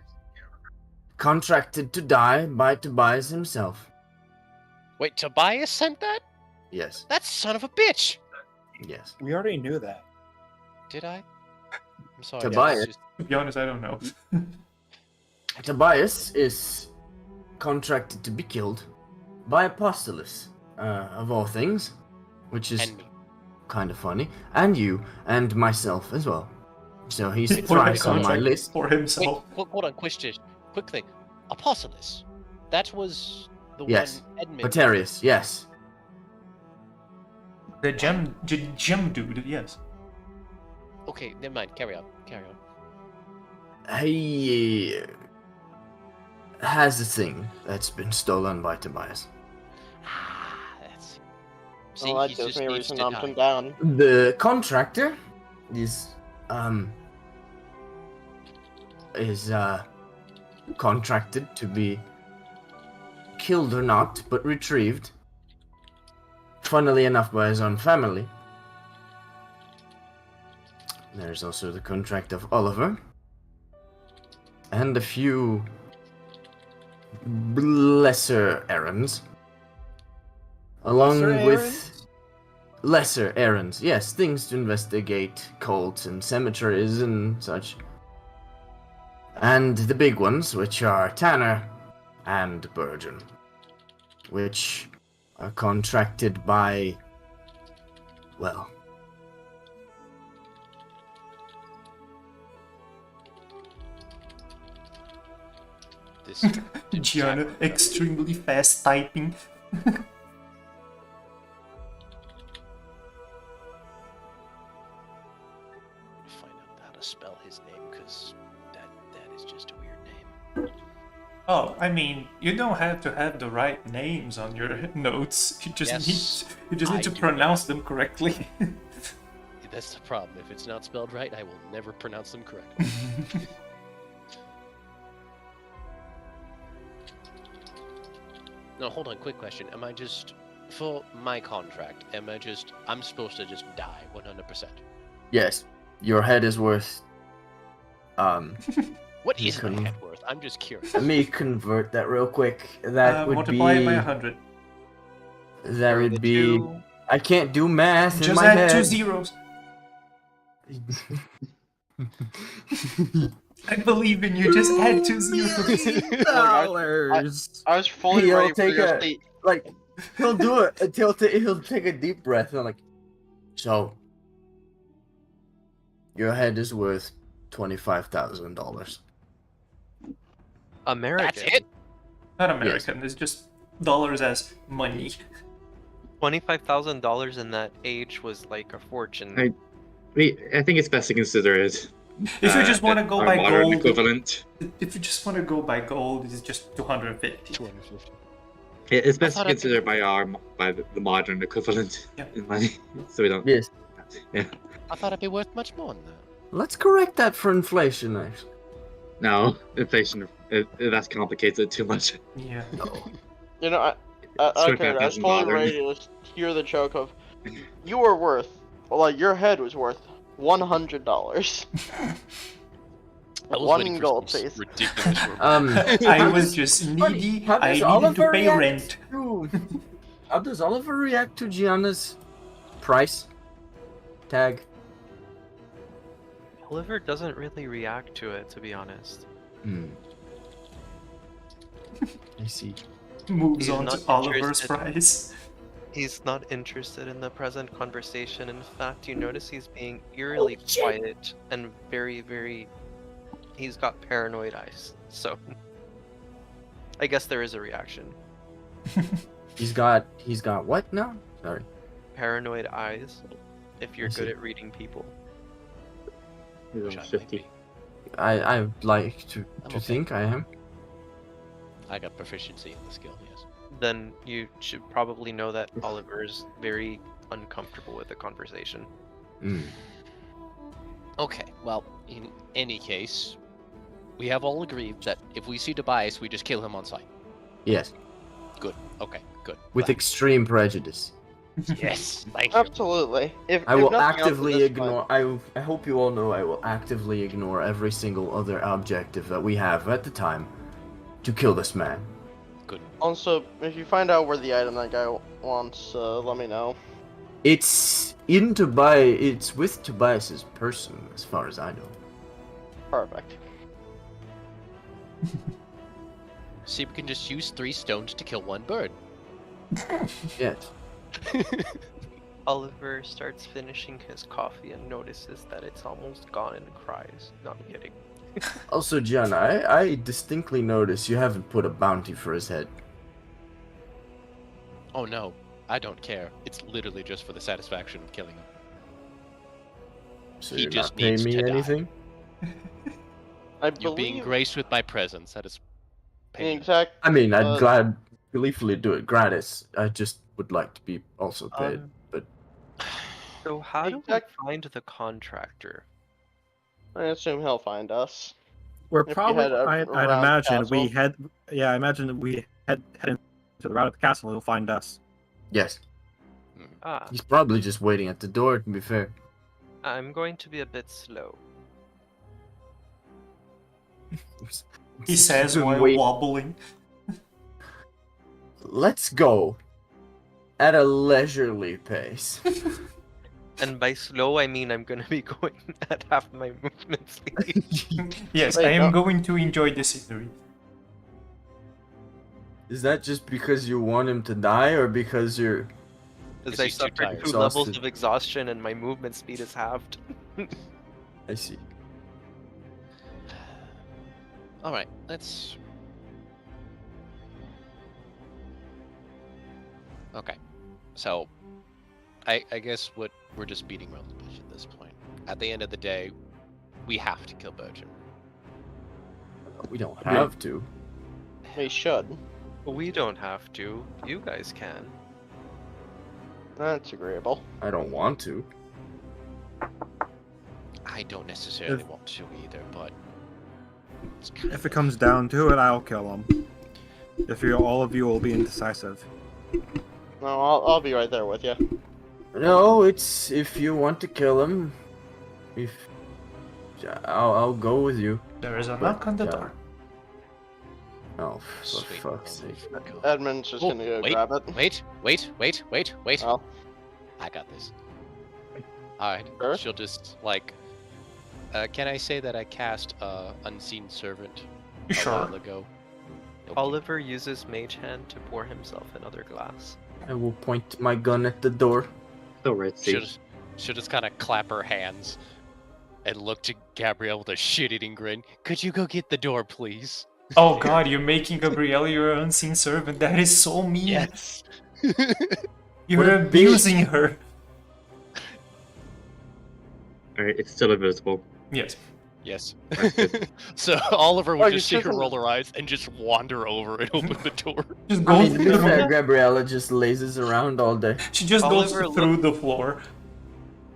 contracted to die by Tobias himself. Wait, Tobias sent that? Yes. That son of a bitch! Yes. We already knew that. Did I? I'm sorry. Tobias. that's just- To be honest, I don't know. Tobias is contracted to be killed by Apostolos, of all things, which is And me. kind of funny, and you, and myself as well. So he's He put a thrice on my contract list. for Wait, himself. hold on, quick thing. Apostolos. That was the Yes. one Edmund. Paterius, yes. The gem dude, yes. Okay, never mind. Carry on. He has a thing that's been stolen by Tobias. Ah, that's. See, Well, that he gives just me a needs to reason to hunt die. him down. The contractor is contracted to be killed or not, but retrieved. Funnily enough, by his own family. There's also the contract of Oliver. And a few lesser errands. Along Lesser with errands? lesser errands, yes, things to investigate cults and cemeteries and such. And the big ones, which are Tanner and Burgeon, which are contracted by, well, This. Gianna, extremely fast typing. Find out how to spell his name, because Oh, I mean, you don't have to have the right names on your notes. You just Yes, need I to do. pronounce them correctly. That's the problem. If it's not spelled right, I will never pronounce them correctly. No, hold on. Quick question. Am I just for my contract? I'm supposed to just die 100%? Yes, your head is worth. What You is my can- head worth? I'm just curious. Let me convert that real quick. That would Multiply it by be. 100. That Throw would the be. two. I can't do math in Just my add head. 2 zeros. I believe in you. Just add 2 zeros. Dollars. I was fully He'll ready for take you to a- say, Like, he'll do it until he'll take a deep breath and like. So, your head is worth $25,000. American. That's it? Not American. It's just dollars as money. $25,000 in that age was like a fortune. I think it's best to consider it. If you just want to go our by modern gold, equivalent. if you just want to go by gold, it's just 250. 250. It's best thought to I consider by the modern equivalent Yeah. in money, so we don't. Yes. Yeah. I thought it'd be worth much more than that. Let's correct that for inflation, actually. No, inflation. That complicates it too much. Yeah. you know, okay, I was 25,000 fully modern. ready to hear the joke of, you were worth, well, your head was worth $100. I was One waiting for gold some piece. ridiculous. I was just needy. How I does needed Oliver to pay react rent. How does Oliver react to Gianna's price tag? Oliver doesn't really react to it, to be honest. I see. Moves He's on to not Oliver's interested. price. He's not interested in the present conversation. In fact, you notice he's being eerily quiet and very, very. He's got paranoid eyes. So, I guess there is a reaction. He's got what now? Sorry. Paranoid eyes. If you're I good see. at reading people. He's Which I almost might 50. be. I'd like to okay. think I am. I got proficiency in the skill, yes. Then you should probably know that Oliver is very uncomfortable with the conversation. Okay, well, in any case, we have all agreed that if we see Tobias, we just kill him on sight. Yes, Good. Okay, good. with Glad. extreme prejudice. Yes, thank you. Absolutely. If I if will nothing else at actively this ignore. I hope you all know I will actively ignore every single other objective that we have at the time to kill this man. Good. Also, if you find out where the item that guy wants, let me know. It's in Tobias. It's with Tobias's person, as far as I know. Perfect. See, we can just use 3 stones to kill 1 bird. Yes. Oliver starts finishing his coffee and notices that it's almost gone and cries. No, I'm kidding. Also, Gianna, I distinctly notice you haven't put a bounty for his head. Oh no, I don't care. It's literally just for the satisfaction of killing him. So He you're just not paying needs me to die. anything? I You're being believe graced with my presence. That is the payment. exact. I mean, I'd Uh, gleefully do it gratis. I just would like to be also paid. But So how do we Exact- find the contractor? I assume he'll find us. We're If you probably. head I'd around the imagine we castle. head. Yeah, I imagine we head into the route of the castle. He'll find us. yes, Ah, he's probably just waiting at the door. To be fair. I'm going to be a bit slow. He says Been while wait- wobbling. Let's go at a leisurely pace. And by slow, I mean I'm gonna be going at half my movement speed. Yes, Wait, I am no. going to enjoy the scenery. Is that just because you want him to die, or because you're? As Because I he's too suffered tired. 2 levels Exhausted. of exhaustion and my movement speed is halved. I see. All right, let's. Okay, so I guess we're just beating around the bush at this point. At the end of the day, we have to kill Bergen. We don't have to. We should. We don't have to. You guys can. That's agreeable. I don't want to. I don't necessarily want to either, but it's kind If it comes down to it, I'll kill him. If you, all of you will be indecisive. No, I'll be right there with you. No, it's if you want to kill him. If I'll go with you. There is a knock on the door. Oh, for Sweet. fuck's sake! Edmund's just gonna go wait, grab it. wait. Oh, I got this. Alright, Sure. she'll just, like... can I say that I cast Unseen Servant a Sure. while ago? Okay. Oliver uses Mage Hand to pour himself another glass. I will point my gun at the door. So ritzy. She'll just kind of clap her hands and look to Gabrielle with a shit-eating grin. Could you go get the door, please? Oh god, you're making Gabrielle your unseen servant. That is so mean. Yes. You're What a abusing her. Alright, it's still invisible. Yes. Yes. That's good. So Oliver would Oh, just you see her shouldn't- roll her eyes and just wander over and open the door. Just I go mean, to be fair, through. Gabriella just lazes around all day. She just Oliver, goes through the floor.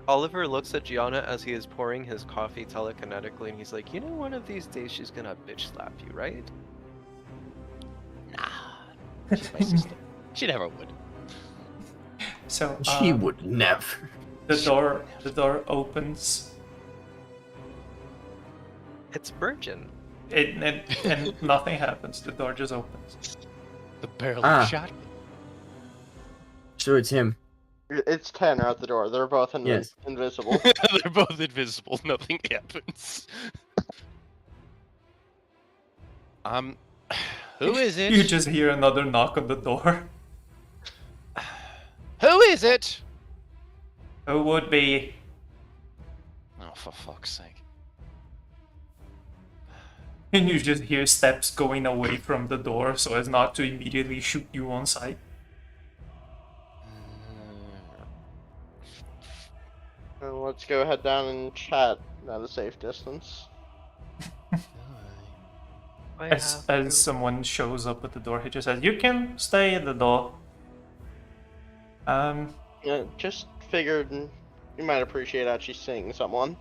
Oliver looks at Gianna as he is pouring his coffee telekinetically, and he's like, "You know, one of these days she's gonna bitch slap you, right?" Nah. She's my sister. She never would. So She would never. the door opens. It's Virgin. And nothing happens. The door just opens. The barrel Ah. shot. So it's him. it's Tanner at the door. They're both Yes. invisible. They're both invisible. Nothing happens. Who is it? You just hear another knock on the door. Who is it? Who would be? Oh, for fuck's sake. And you just hear steps going away from the door so as not to immediately shoot you on sight. Let's go head down and chat at a safe distance. I As have as someone shows up at the door, he just says, "You can stay at the door." Yeah, just figured you might appreciate actually seeing someone.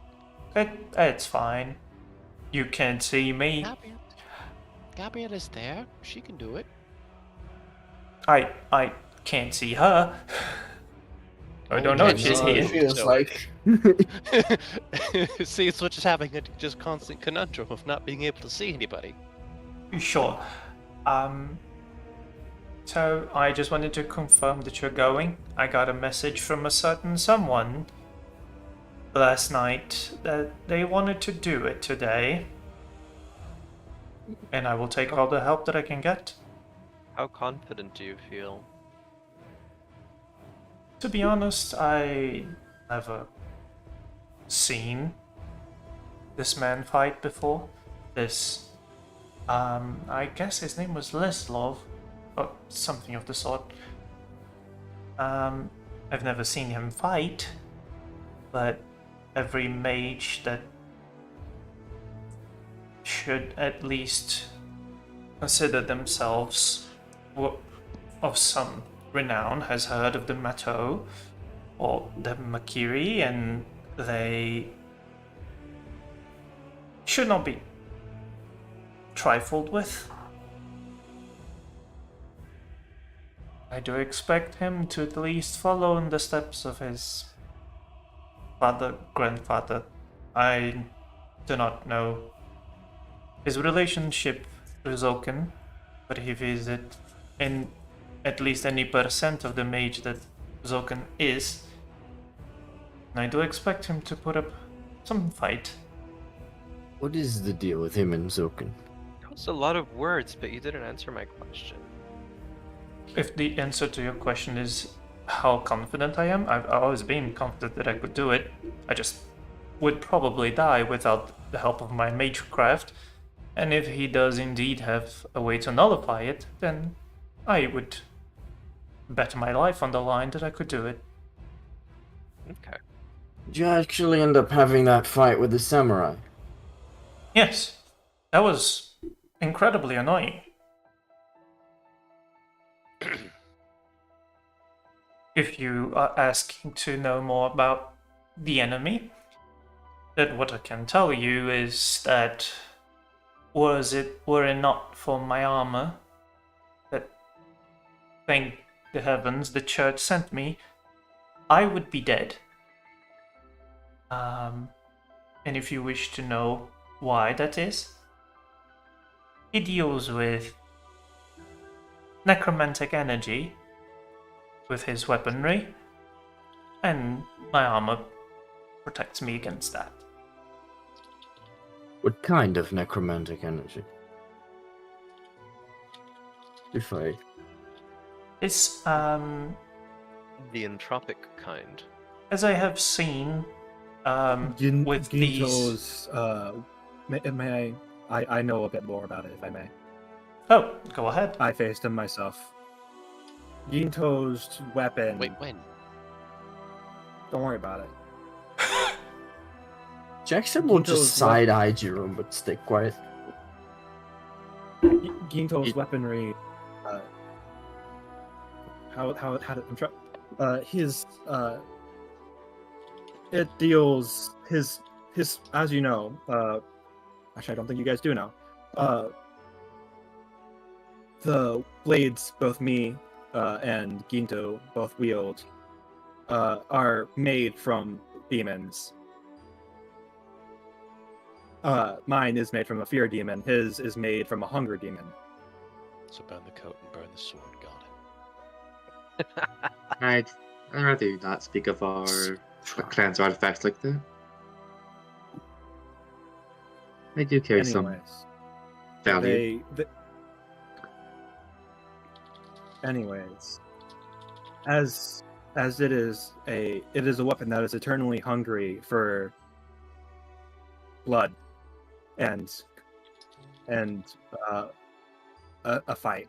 It's fine. You can't see me. Gabrielle is there. She can do it. I can't see her. I don't know if she's Oh, here. Feels So- like. See, it's what just having a just constant conundrum of not being able to see anybody. Sure. So I just wanted to confirm that you're going. I got a message from a certain someone last night that they wanted to do it today. And I will take all the help that I can get. How confident do you feel? To be honest, I never seen this man fight before. This, I guess his name was Leslov, or something of the sort. I've never seen him fight, but every mage that should at least consider themselves of some renown has heard of the Mato or the Makiri, and they should not be trifled with. I do expect him to at least follow in the steps of his grandfather. I do not know his relationship with Zoken, but if he's in at least any percent of the mage that Zoken is, I do expect him to put up some fight. What is the deal with him and Zoken? That was a lot of words, but you didn't answer my question. If the answer to your question is how confident I am, I've always been confident that I could do it. I just would probably die without the help of my magecraft. And if he does indeed have a way to nullify it, then I would bet my life on the line that I could do it. Okay. Did you actually end up having that fight with the samurai? Yes, that was incredibly annoying. if you are asking to know more about the enemy, then what I can tell you is that were it not for my armor that, thank the heavens, the church sent me, I would be dead. And if you wish to know why that is, he deals with necromantic energy with his weaponry, and my armor protects me against that. What kind of necromantic energy? If I It's, The entropic kind. as I have seen, with these... Ginto's, may I know a bit more about it, if I may. Oh, go ahead. I faced him myself. Ginto's weapon. Wait, when? Don't worry about it. Jackson will Ginto's just side-eye Jerome, but stay quiet. Ginto's weaponry. It deals his as you know. Actually, I don't think you guys do know. The blades both me and Ginto both wield are made from demons. Mine is made from a fear demon. His is made from a hunger demon. So burn the coat and burn the sword, got it. I'd rather you not speak of our clans artifacts like that. I do carry some Anyways, value. Anyways, as it is a weapon that is eternally hungry for blood and a fight.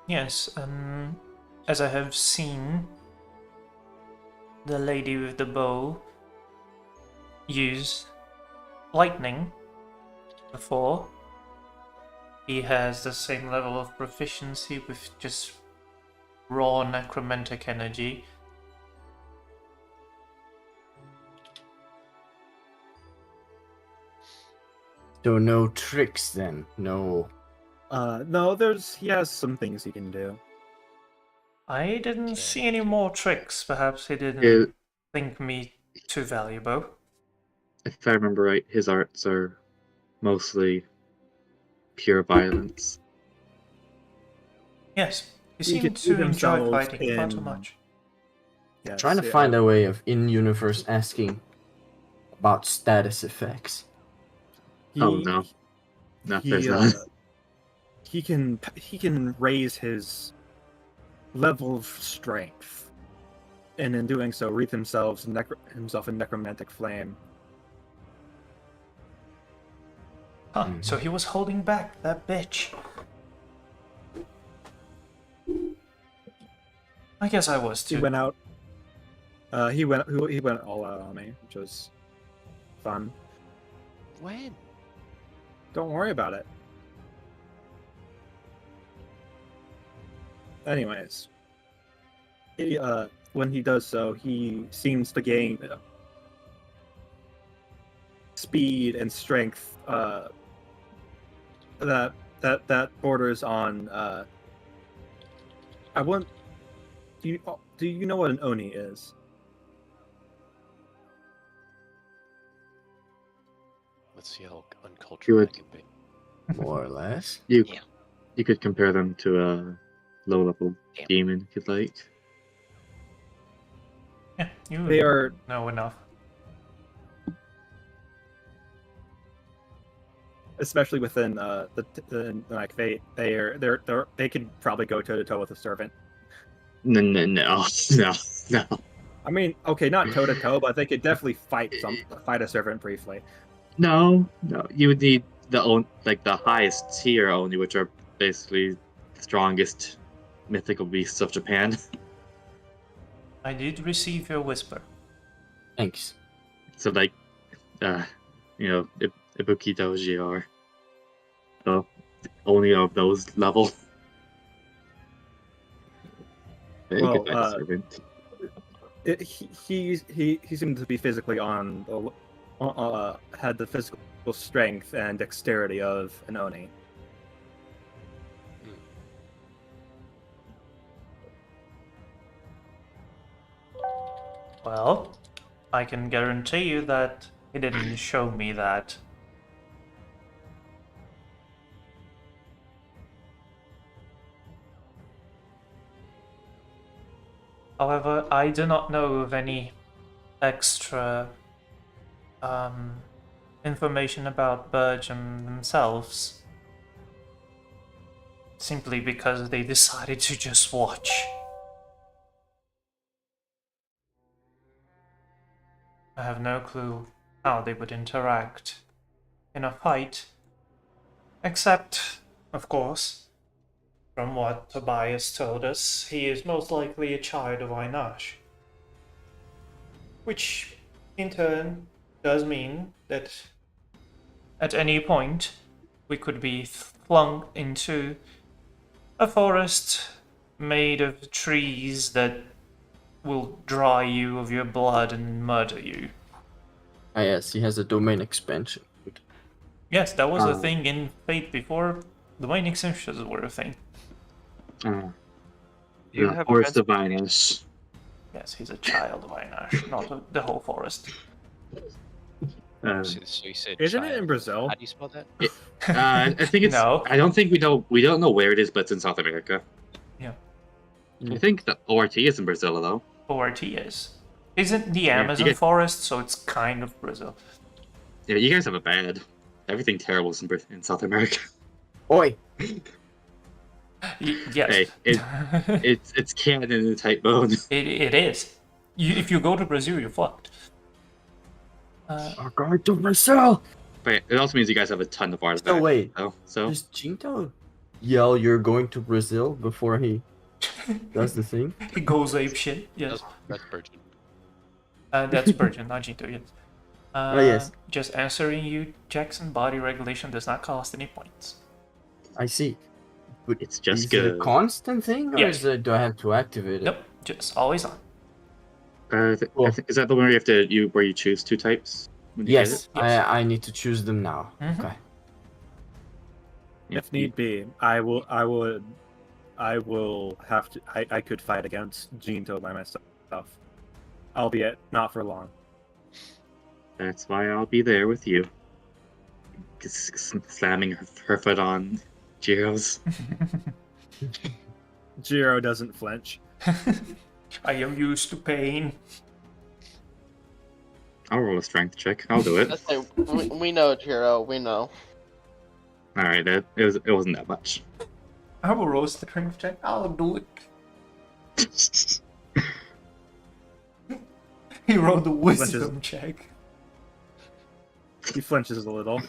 Yes, as I have seen the lady with the bow use lightning before, he has the same level of proficiency with just raw necromantic energy. So no tricks then, no. No, he has some things he can do. I didn't Okay. see any more tricks. Perhaps he didn't Yeah. think me too valuable. If I remember right, his arts are mostly pure violence. Yes, he He seemed could to see enjoy themselves fighting far too in- much. Yes, Trying to yeah. find a way of in-universe asking about status effects. Oh, no. No, there's he, not. he can raise his level of strength, and in doing so, wreath himself in necromantic flame. Huh, Mhm. so he was holding back, that bitch. I guess I was He too. went out. He went all out on me, which was fun. When? Don't worry about it. Anyways, when he does so, he seems to gain speed and strength that borders on. I want. Do you know what an oni is? Let's see how You uncultured would- I can be. More or less. You Yeah. you could compare them to a low-level Yeah. demon if you'd like. Yeah, you They are know enough. especially within the like they could probably go toe to toe with a servant. No, no. I mean, okay, not toe to toe, but they could definitely fight a servant briefly. No. You would need the highest tier only, which are basically the strongest mythical beasts of Japan. I did receive your whisper. Thanks. So Ibuki Doji or So only of those levels. Very Well, good night, servant. He seemed to be physically on the had the physical strength and dexterity of an Oni. Well, I can guarantee you that he didn't show me that. However, I do not know of any extra information about Bergen themselves, simply because they decided to just watch. I have no clue how they would interact in a fight, except, of course, from what Tobias told us, he is most likely a child of Einash. Which, in turn, does mean that at any point we could be flung into a forest made of trees that will dry you of your blood and murder you. Ah, yes, he has a domain expansion. Yes, that was a Oh. thing in Fate before the main extensions were a thing. Do you have Forest of Vinish. Yes, he's a child of Einash, not the whole forest. So you said Isn't it child. in Brazil? How do you spell that? I think it's. No. I don't think we know. We don't know where it is, but it's in South America. Yeah. I think the ORT is in Brazil, though. ORT is. Isn't the you Amazon get- forest, so it's kind of Brazil. Yeah, you guys have it bad. Everything terrible is in South America. Oi! Yes. Hey, it's canon in the type mode. It is. If you go to Brazil, you're fucked. I'm going to Brazil! But it also means you guys have a ton of artifacts. So wait, though, so does Jinto yell you're going to Brazil before he does the thing? He goes ape shit. Yes. That's Virgin. That's Virgin, not Jinto, yes. Yes. Just answering you, Jackson, body regulation does not cost any points. I see. But it's just is good. it a constant thing, or Yes. do I have to activate it? Nope, just always on. Cool. Is that the one where where you choose two types? When you get Yes, it? Yes. I need to choose them now. Mhm. Okay. If need be, I will have to. I could fight against Jinto by myself, albeit not for long. That's why I'll be there with you. Just slamming her foot on Jiro's. Jiro doesn't flinch. I am used to pain. I'll roll a strength check. I'll do it. Let's say we know, Jiro. We know. All right, it wasn't that much. I will roll the strength check. I'll do it. He rolled a wisdom check. He flinches a little.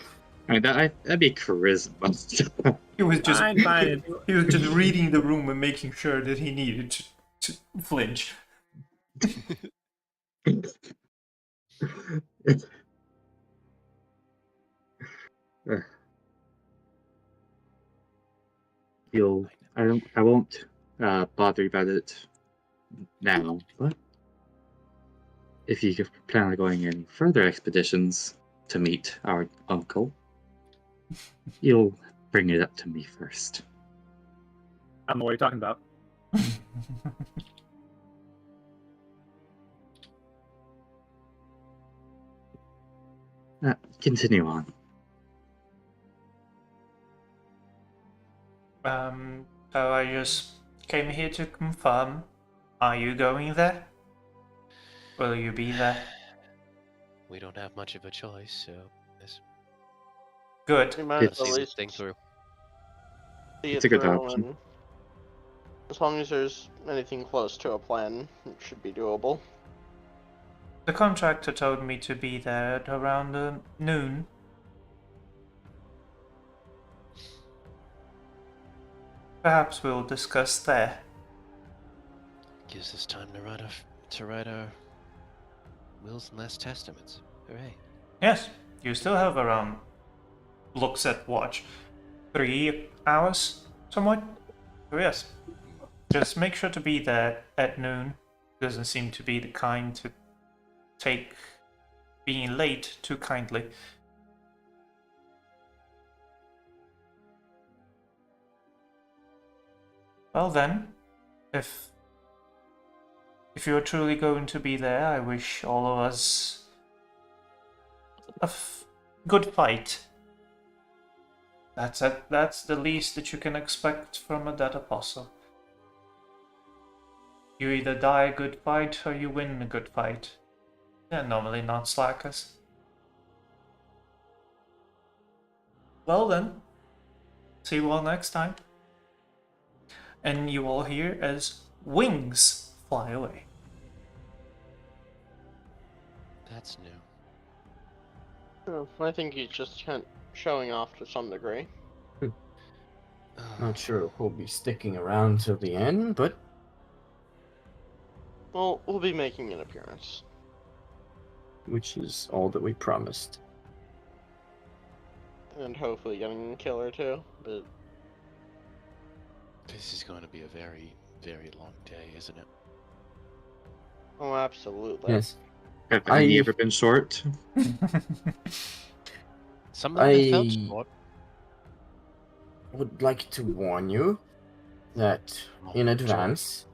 I mean, that'd be charisma. He was just Fine. he was just reading the room and making sure that he needed to flinch. I won't bother you about it now, but if you plan on going any further expeditions to meet our uncle, you'll bring it up to me first. I don't know what you're talking about. Continue on. So I just came here to confirm. Are you going there? Will you be there? We don't have much of a choice, so let's Good. We might at see this least thing through. see It's it a good through, option. and as long as there's anything close to a plan, it should be doable. The contractor told me to be there at around noon. Perhaps we'll discuss there. Gives us time to write our wills and last testaments. Hooray! Yes, you still have around. Looks at watch. 3 hours, somewhat. So yes, just make sure to be there at noon. Doesn't seem to be the kind to take being late too kindly. Well then, if you're truly going to be there, I wish all of us a good fight. That's the least that you can expect from a dead apostle. You either die a good fight or you win a good fight. They're normally not slackers. Well then, see you all next time. And you all hear as wings fly away. That's new. I think he's just kind of showing off to some degree. Not sure if we'll be sticking around till the end, but Well, we'll be making an appearance. which is all that we promised. And hopefully getting a kill or two, but This is going to be a very, very long day, isn't it? oh, absolutely. Yes. Have any I- ever been short? Some of them have felt I- short. Would like to warn you that Oh, in joy. advance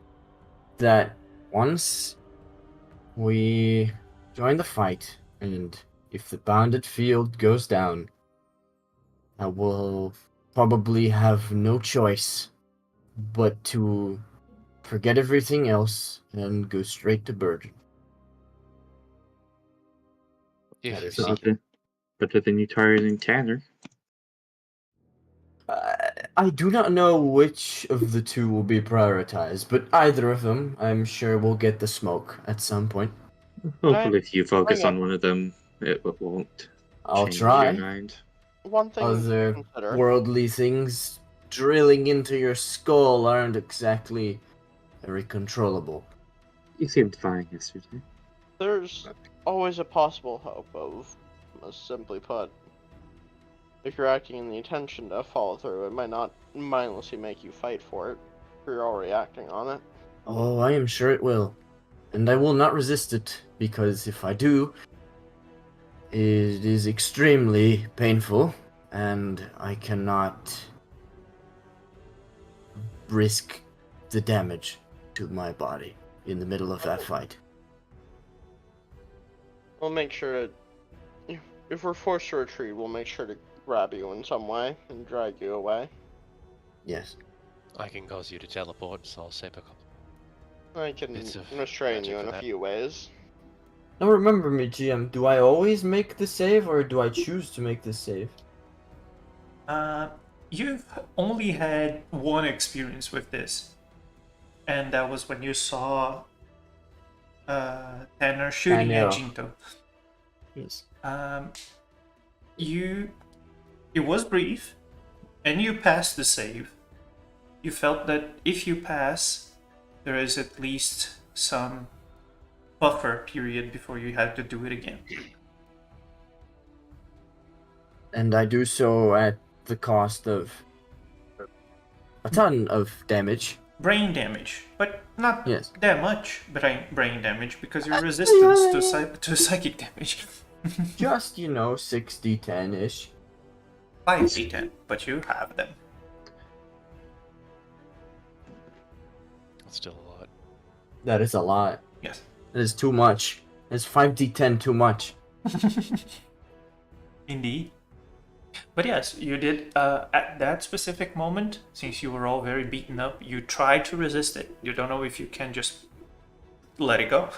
that once we join the fight and if the bounded field goes down, I will probably have no choice but to forget everything else and go straight to Virgin. If That you is see not- Better than you targeting Tanner. I do not know which of the two will be prioritized, but either of them, I'm sure, will get the smoke at some point. Hopefully, if you focus bring on one of them, it won't I'll change try. your mind. One thing Other to consider. worldly things drilling into your skull aren't exactly very controllable. You seemed fine yesterday. There's always a possible hope of, simply put, if you're acting in the intention to follow through, it might not mindlessly make you fight for it, if you're already acting on it. Oh, I am sure it will. And I will not resist it, because if I do, it is extremely painful, and I cannot risk the damage to my body in the middle of that fight. We'll make sure to, if we're forced to retreat, we'll make sure to grab you in some way and drag you away. Yes. I can cause you to teleport, so I'll save a couple. I can Bits of restrain magic you for in a that. few ways. Now remember me, GM, do I always make the save, or do I choose to make the save? You've only had one experience with this, and that was when you saw Tanner shooting at know. Jinto. Yes. It was brief, and you passed the save. You felt that if you pass, there is at least some buffer period before you have to do it again. And I do so at the cost of a ton of damage. Brain damage, but not Yes. that much brain damage because you're resistant to psychic damage. Just, 6d10-ish. 5d10, but you have them. That's still a lot. That is a lot. Yes. That is too much. That's 5d10 too much. Indeed. But yes, you did, at that specific moment, since you were all very beaten up, you tried to resist it. You don't know if you can just let it go.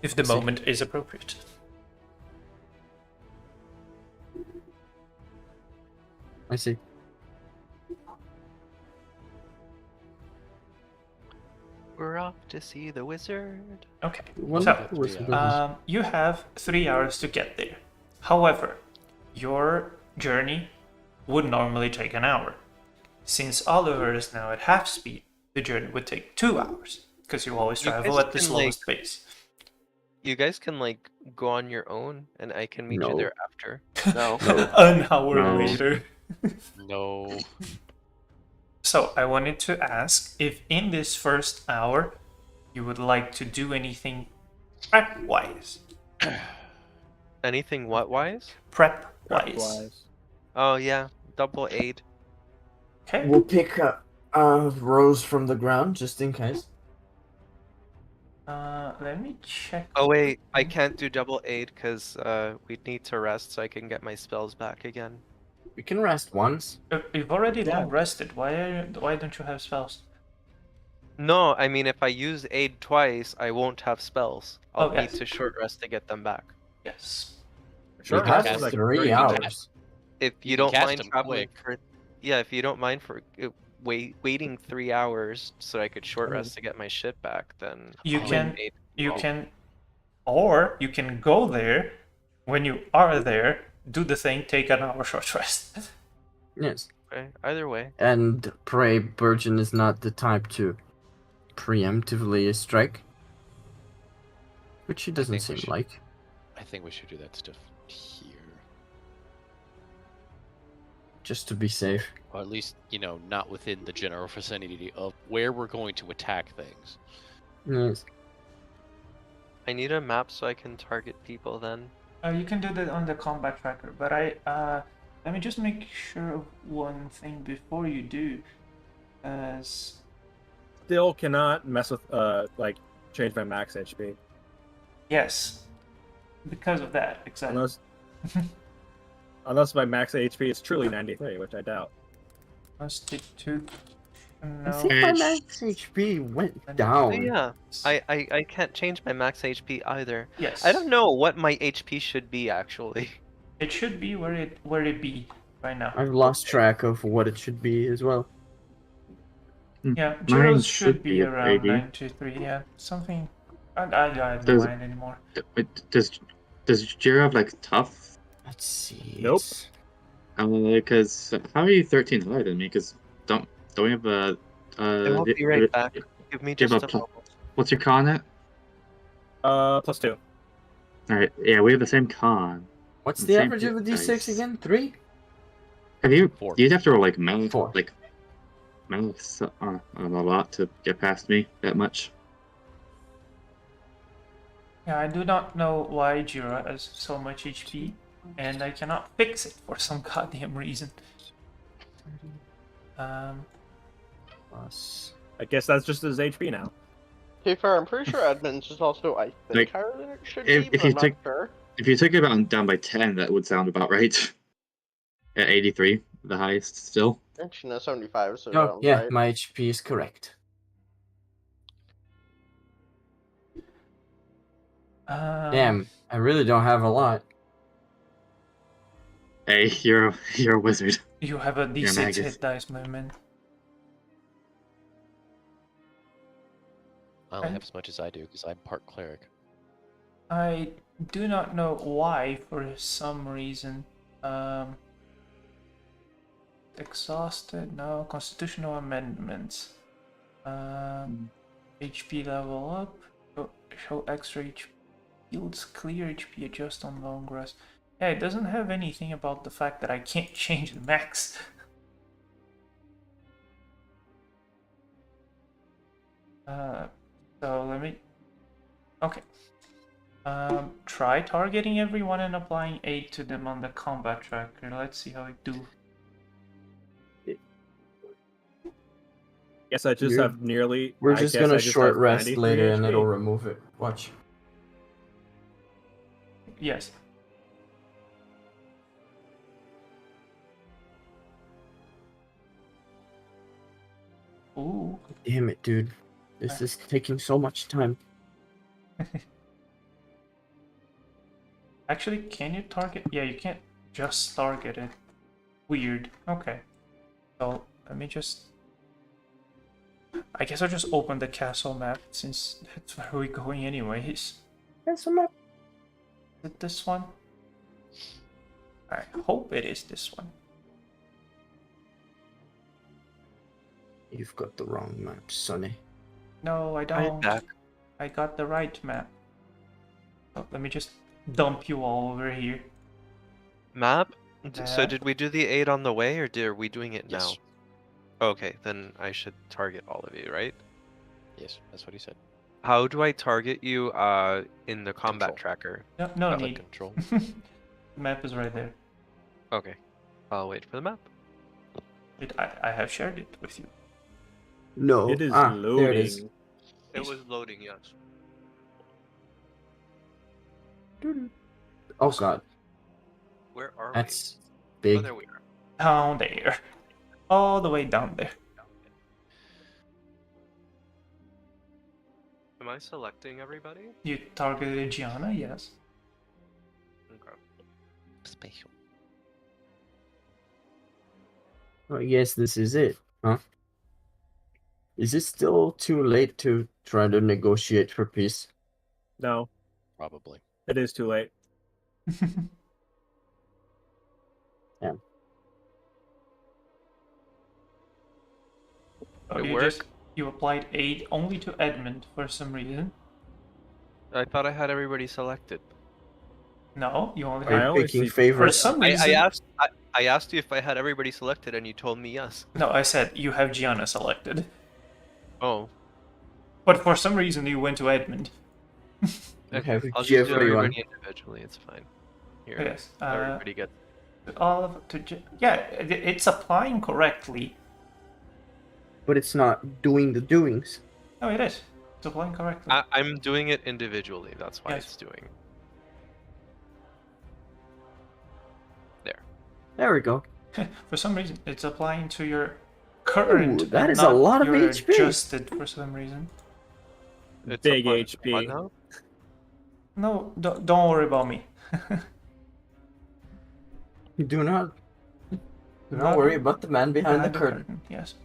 If the moment is appropriate. I see. We're off to see the wizard. Okay. Wonderful. So, you have 3 hours to get there. However, your journey would normally take an hour. Since Oliver is now at half speed, the journey would take 2 hours, because you always You travel guys at the can, slowest pace. You guys can go on your own, and I can meet you No. there after. No. No. An hour No. later. No. So I wanted to ask if in this first hour you would like to do anything prep-wise. Anything what wise? Prep-wise. Wise. Oh yeah, double aid. Okay. We'll pick up rose from the ground just in case. Let me check. Oh wait, I can't do double aid because we'd need to rest so I can get my spells back again. We can rest once. You've already Yeah. long rested. Why don't you have spells? No, I mean if I use aid twice, I won't have spells. I'll Oh, need yes. to short rest to get them back. Yes. Sure, we have rest is like 3 30 hours. minutes. If You you can don't cast mind them traveling quick. for, yeah, if you don't mind for waiting 3 hours so I could short rest to get my shit back, then You I'll can- make aid. You Oh, can, or you can go there. When you are there, do the thing, take an hour short rest. Yes. okay, either way. And pray Burgeon is not the type to preemptively strike. Which he doesn't think we seem should- like. I think we should do that stuff here. Just to be safe. Or at least, not within the general vicinity of where we're going to attack things. Yes. I need a map so I can target people then. You can do that on the combat tracker, but let me just make sure of one thing before you do, as Still cannot mess with like change my max HP yes, because of that exactly. unless my max HP is truly 93, which I doubt. Let's stick to I no. think my max HP went Oh, down. yeah, I can't change my max HP either. Yes. I don't know what my HP should be actually. It should be where it be right now. I've lost track of what it should be as well. Yeah, Mine Jiro's should should be be at around 80. 93. Yeah, something. I don't Does- mind anymore. Does Jiro have like tough? Let's see. Nope. Because how are you 13 higher than me? Because don't we have a? I will be right back. Give me do you just have a a pl- moment. What's your con at? +2. All right, yeah, we have the same con. What's And the same average of a hit d6 dice. again? 3? Have you? 4. You'd have to roll like metal, 4. a lot to get past me that much. Yeah, I do not know why Jiro has so much HP, and I cannot fix it for some goddamn reason. Plus. I guess that's just his HP now. To be fair, I'm pretty sure Edmonds is also, I think, Like, higher than it should if- be, if but you I'm not take- sure. If you took it down by 10, that would sound about right. At 83, the highest still. Actually, no, 75, so Oh, sounds yeah, right. my HP is correct. Damn, I really don't have a lot. Hey, you're a wizard. You have a D6 Magus. hit dice, my man. I only have as much as I do because I'm part cleric. I do not know why, for some reason. Exhausted? No. Constitutional amendments. HP level up. Show extra HP. Yields clear HP adjust on long rest. Yeah, it doesn't have anything about the fact that I can't change the max. So let me. Okay. Try targeting everyone and applying aid to them on the combat tracker. Let's see how it do. Guess I just You're- have nearly. We're I just guess gonna I just short have rest 93 later and HP. it'll remove it. Watch. Yes. Ooh. Damn it, dude. This is taking so much time. Actually, can you target? Yeah, you can't just target it. Weird. Okay. So let me just. I guess I'll just open the castle map since that's where we're going anyways. That's a map. Is it this one? I hope it is this one. You've got the wrong map, Sonny. No, I I'm don't. back. I got the right map. Oh, let me just dump you all over here. Map So That. did we do the 8 on the way, or are we doing it Yes. now? Okay, then I should target all of you, right? Yes, that's what he said. How do I target you in the combat Control. tracker? No Click need. control. The map is right there. Okay, I'll wait for the map. I have shared it with you. No. It is There loading. it is. It was loading, yes. Oh god, Where are that's we? Oh, big. there we are. Down there. All the way down there. Am I selecting everybody? You targeted Gianna, yes. Okay. Special. I guess this is it, huh? Is it still too late to try to negotiate for peace? No, Probably. it is too late. Oh, It you work? you applied aid only to Edmund for some reason. I thought I had everybody selected. No, you only Are you I only picking see- for favorites? some I reason. asked you if I had everybody selected, and you told me yes. No, I said you have Gianna selected. Oh, But for some reason you went to Edmund. okay. have I'll just do everyone. everybody individually. It's fine. Here, Yes. everybody gets. All of yeah, it's applying correctly. But it's not doing the doings. No, it is. It's applying correctly. I'm doing it individually. That's why Yes. it's doing. There we go. For some reason, it's applying to your current. Ooh, that and is a not lot of your HP. adjusted for some reason. It's Big applying- HP. What now? No, don't worry about me. Do not worry about the man behind the curtain. Yes.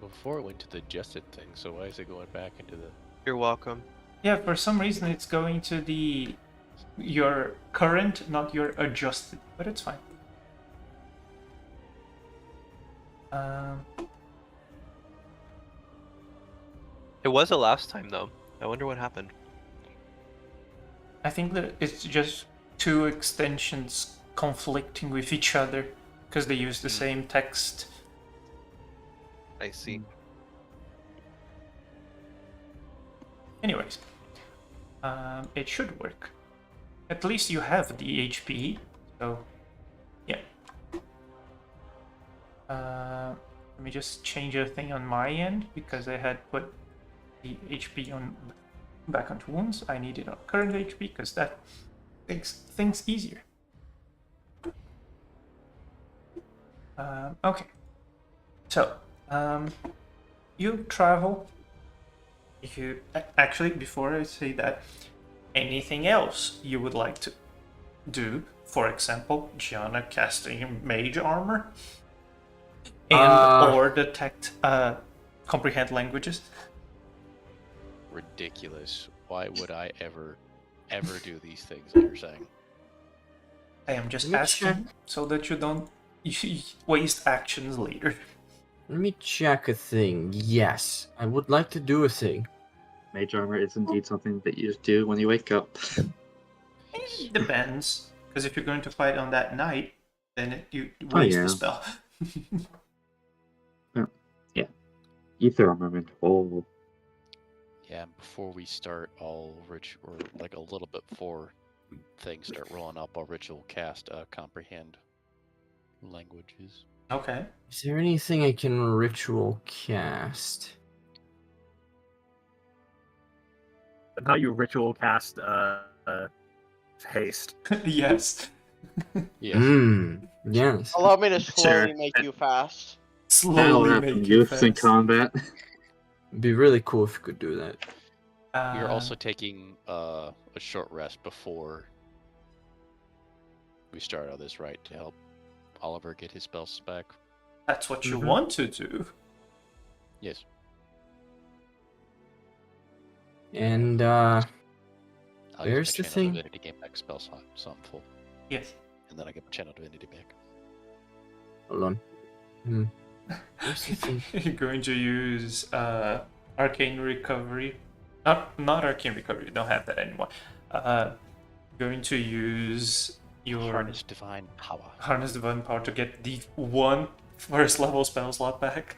Before it went to the adjusted thing, so why is it going back into the... You're welcome. Yeah, for some reason it's going to your current, not your adjusted, but it's fine. It was the last time though. I wonder what happened. I think that it's just two extensions conflicting with each other because they use the same text. I see. Anyways, it should work. At least you have the HP, so yeah. Let me just change a thing on my end because I had put the HP on back onto wounds. I need it on current HP because that makes things easier. Okay, so you travel. If you actually, before I say that, anything else you would like to do? For example, Gianna casting mage armor, and or detect comprehend languages. Ridiculous. Why would I ever do these things that you're saying? I am just Let me asking check. so that you don't waste actions later. Let me check a thing. Yes, I would like to do a thing. Mage armor is indeed something that you do when you wake up. It depends, because if you're going to fight on that night, then you waste yeah. the spell. Ether armament. Oh, Yeah, before we start, or like a little bit before things start rolling up, I'll ritual cast comprehend languages. Okay. Is there anything I can ritual cast? But now you ritual cast haste. Yes. Yes. Yes. Allow me to slowly Sure. make you fast. Slowly That'll make happen. you Youths in fast. combat. It'd be really cool if you could do that. You're also taking a short rest before we start all this, right? To help Oliver get his spells back. That's what you Mhm. want to do. Yes. And I'll Where's use the my channel thing? divinity game back spell slot, so I'm full, Yes. and then I get my channel divinity back. hold on. Where's the thing? You're going to use arcane recovery. Not arcane recovery. You don't have that anymore. Going to use your Harness divine power. harness divine power to get the one first level spell slot back.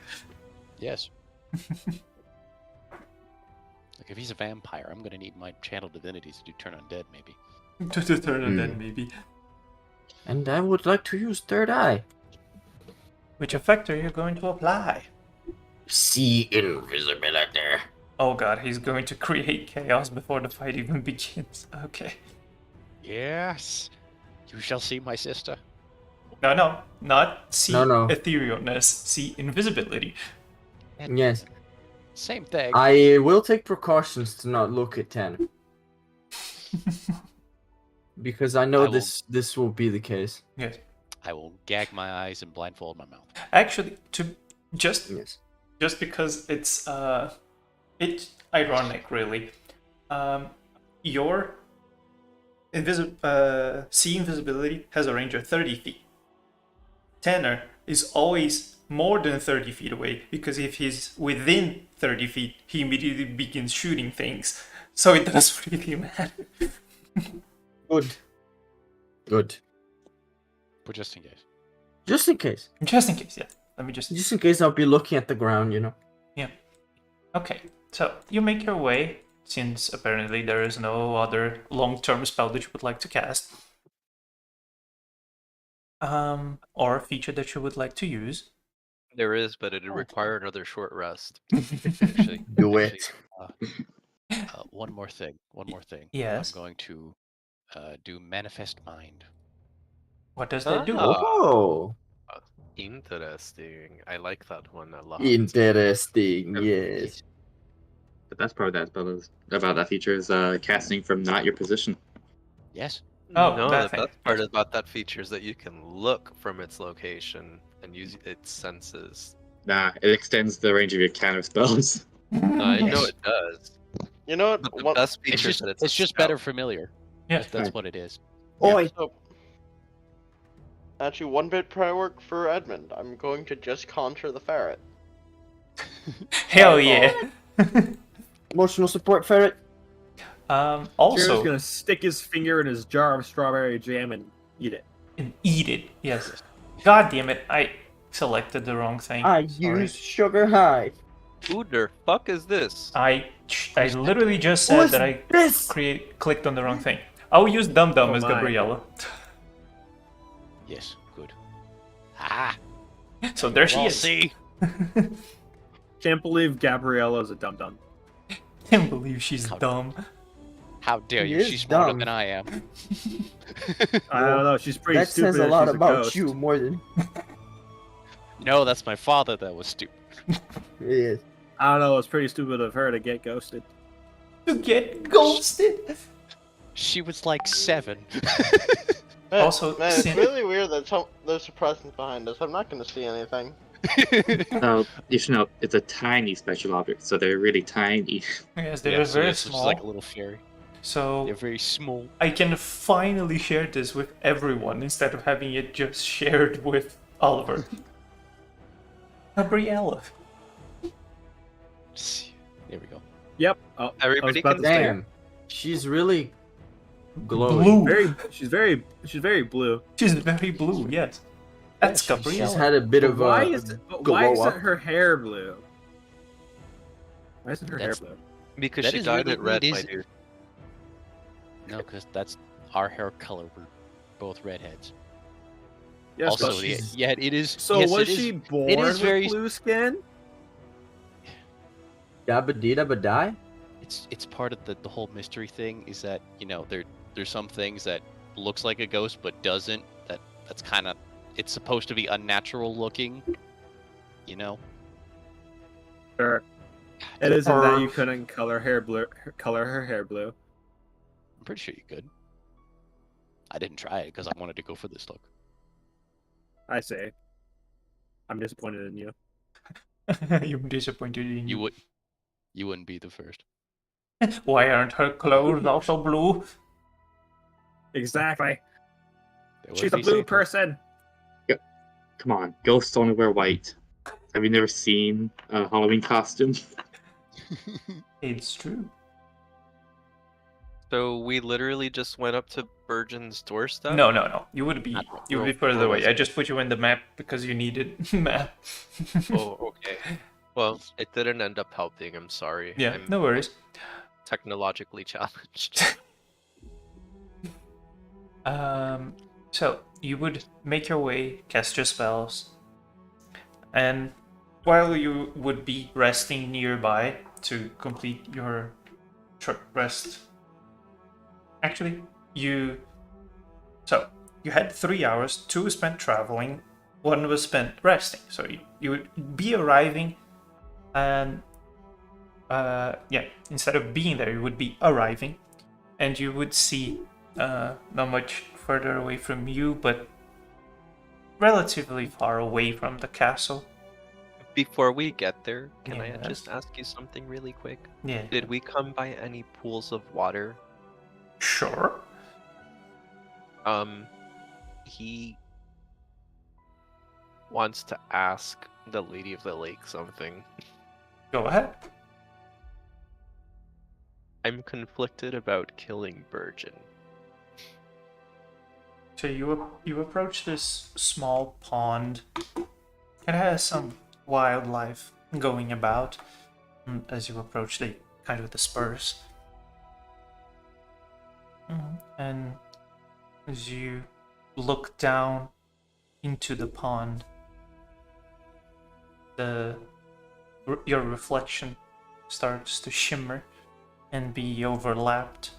Yes. Like if he's a vampire, I'm gonna need my channel divinities to do turn undead, maybe. To turn and then maybe. And I would like to use third eye. Which effect are you going to apply? See invisibility. Oh god, he's going to create chaos before the fight even begins. Okay. Yes. You shall see my sister. No, not see No. etherealness, see invisibility. Yes. Same thing. I will take precautions to not look at Tanner. Because I know I will- this will be the case. Yes. I will gag my eyes and blindfold my mouth. Actually, to just Yes. because it's ironic really. Your see invisibility has a range of 30 feet. Tanner is always more than 30 feet away because if he's within 30 feet, he immediately begins shooting things. So it doesn't really matter. Good. But just in case. Just in case. Just in case, yeah. Let me just. Just in case I'll be looking at the ground, you know. Okay, so you make your way, since apparently there is no other long-term spell that you would like to cast. Or a feature that you would like to use. There is, but it'd require another short rest. Actually, Do actually, it. one more thing. Yes. I'm going to do manifest mind. What does that do? Oh, Interesting. I like that one a lot. interesting. Yes. The best part of that spell is about that feature is casting from not your position. Yes. Oh, no, that the thing. best part about that feature is that you can look from its location and use its senses. Nah, it extends the range of your counter spells. I know Yes. it does. You know But the what? best It's feature is just that it's a just spell. better familiar. Yeah. That's what it is. Oi. So, actually, one bit prior work for Edmund. I'm going to just conjure the ferret. Hell That's yeah! Emotional support ferret. Jared's Also, gonna stick his finger in his jar of strawberry jam and eat it. and eat it. Yes. God damn it! I selected the wrong thing. I Sorry. use sugar high. Who the fuck is this? I literally just said What's that I this? clicked on the wrong thing. I'll use Dum Dum Oh as my. Gabriella. Yes. Good. Ah. So there she We'll is. see. Can't believe Gabriella's a dum dum. Can't believe she's How- dumb. How dare He you? is She's smarter dumb. than I am. I don't know. She's pretty That stupid. says a if lot she's about ghost. you more than No, that's my father that was stupid. yes. I don't know. It's pretty stupid of her to get ghosted. To get ghosted. She was like 7. Man, Also, man, it's sin- really weird that there's a presence behind us. I'm not going to see anything. So you should know it's a tiny spectral object, so they're really tiny. Yes, they're Yeah, so very yes, she's small. like a little fairy. So They're very small. I can finally share this with everyone instead of having it just shared with Oliver. Gabriella. There we go. Yep. Oh, I was Everybody about can to say, Damn. She's really glowing. Blue. she's very blue. She's very blue, yes. That's She's Gabriella. had a bit But of why a is why glow isn't up. her hair blue? Why isn't her hair That's- blue? Because That she is dyed really it red, neat, my is it? dude. No, because that's our hair color. We're both redheads. Yes, also, but yeah, she's... yeah, it is. So yes, was it is- she born is with very- blue skin? Dabba dee dabba die? It's part of the whole mystery thing. Is that there's some things that looks like a ghost but doesn't. That's kind of it's supposed to be unnatural looking. You know. Sure. It isn't that you couldn't color her hair blue. I'm pretty sure you could. I didn't try it because I wanted to go for this look. I say. I'm disappointed in you. I'm disappointed in you. You wouldn't be the first. Why aren't her clothes also blue? Exactly. There She's would a be blue Satan. person. Come on, ghosts only wear white. Have you never seen a Halloween costume? It's true. So we literally just went up to Virgin's doorstep? No. You would be Where further away. was I it? just put you in the map because you needed map. Oh, okay. Well, it didn't end up helping. I'm sorry. Yeah, I'm no worries. technologically challenged. So you would make your way, cast your spells, and while you would be resting nearby to complete your short rest, actually, you had 3 hours. 2 was spent traveling, 1 was spent resting. So you would be arriving, and instead of being there, you would be arriving, and you would see not much further away from you, but relatively far away from the castle. Before we get there, can I Yes. just ask you something really quick? Yeah. Did we come by any pools of water? Sure. He wants to ask the Lady of the Lake something. Go ahead. I'm conflicted about killing Virgin. So you approach this small pond. It has some wildlife going about. And as you approach, they kind of disperse. And as you look down into the pond, your reflection starts to shimmer and be overlapped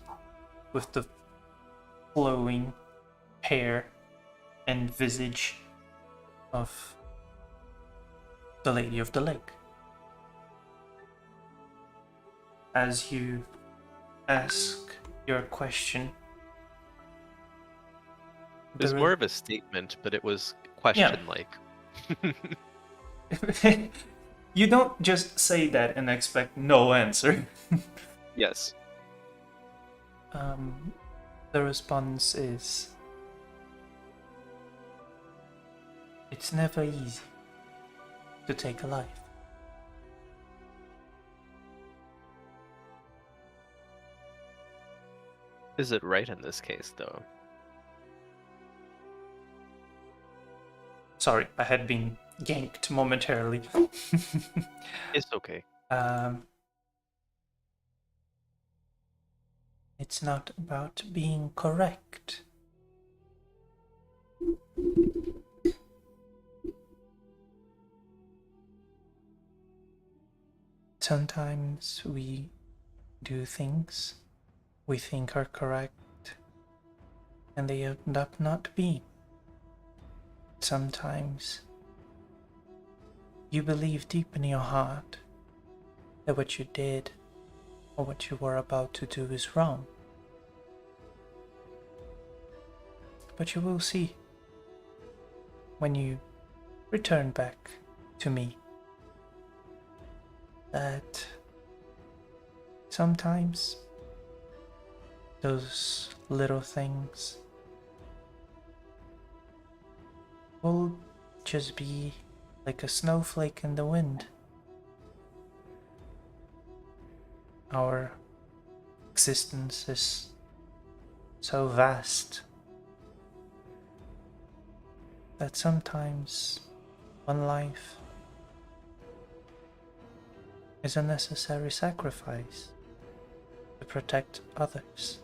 with the flowing hair and visage of the Lady of the Lake. As you ask your question, It was there more of a statement, but it was question-like. You don't just say that and expect no answer. Yes. The response is, it's never easy to take a life. Is it right in this case, though? Sorry, I had been yanked momentarily. It's okay. It's not about being correct. Sometimes we do things we think are correct, and they end up not being. Sometimes you believe deep in your heart that what you did or what you were about to do is wrong. But you will see when you return back to me that sometimes those little things will just be like a snowflake in the wind. Our existence is so vast that sometimes one life is a necessary sacrifice to protect others.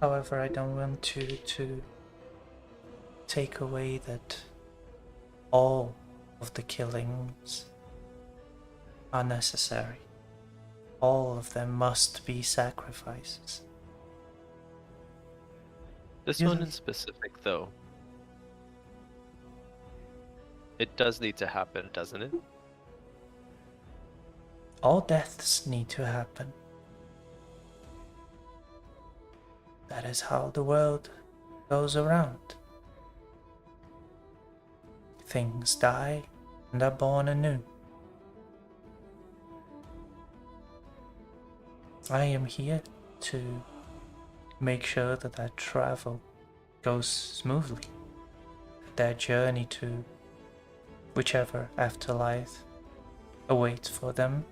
However, I don't want to take away that all of the killings are necessary. All of them must be sacrifices. This Yes. one in specific, though. It does need to happen, doesn't it? All deaths need to happen. That is how the world goes around. Things die and are born anew. I am here to make sure that that travel goes smoothly. That journey to whichever afterlife awaits for them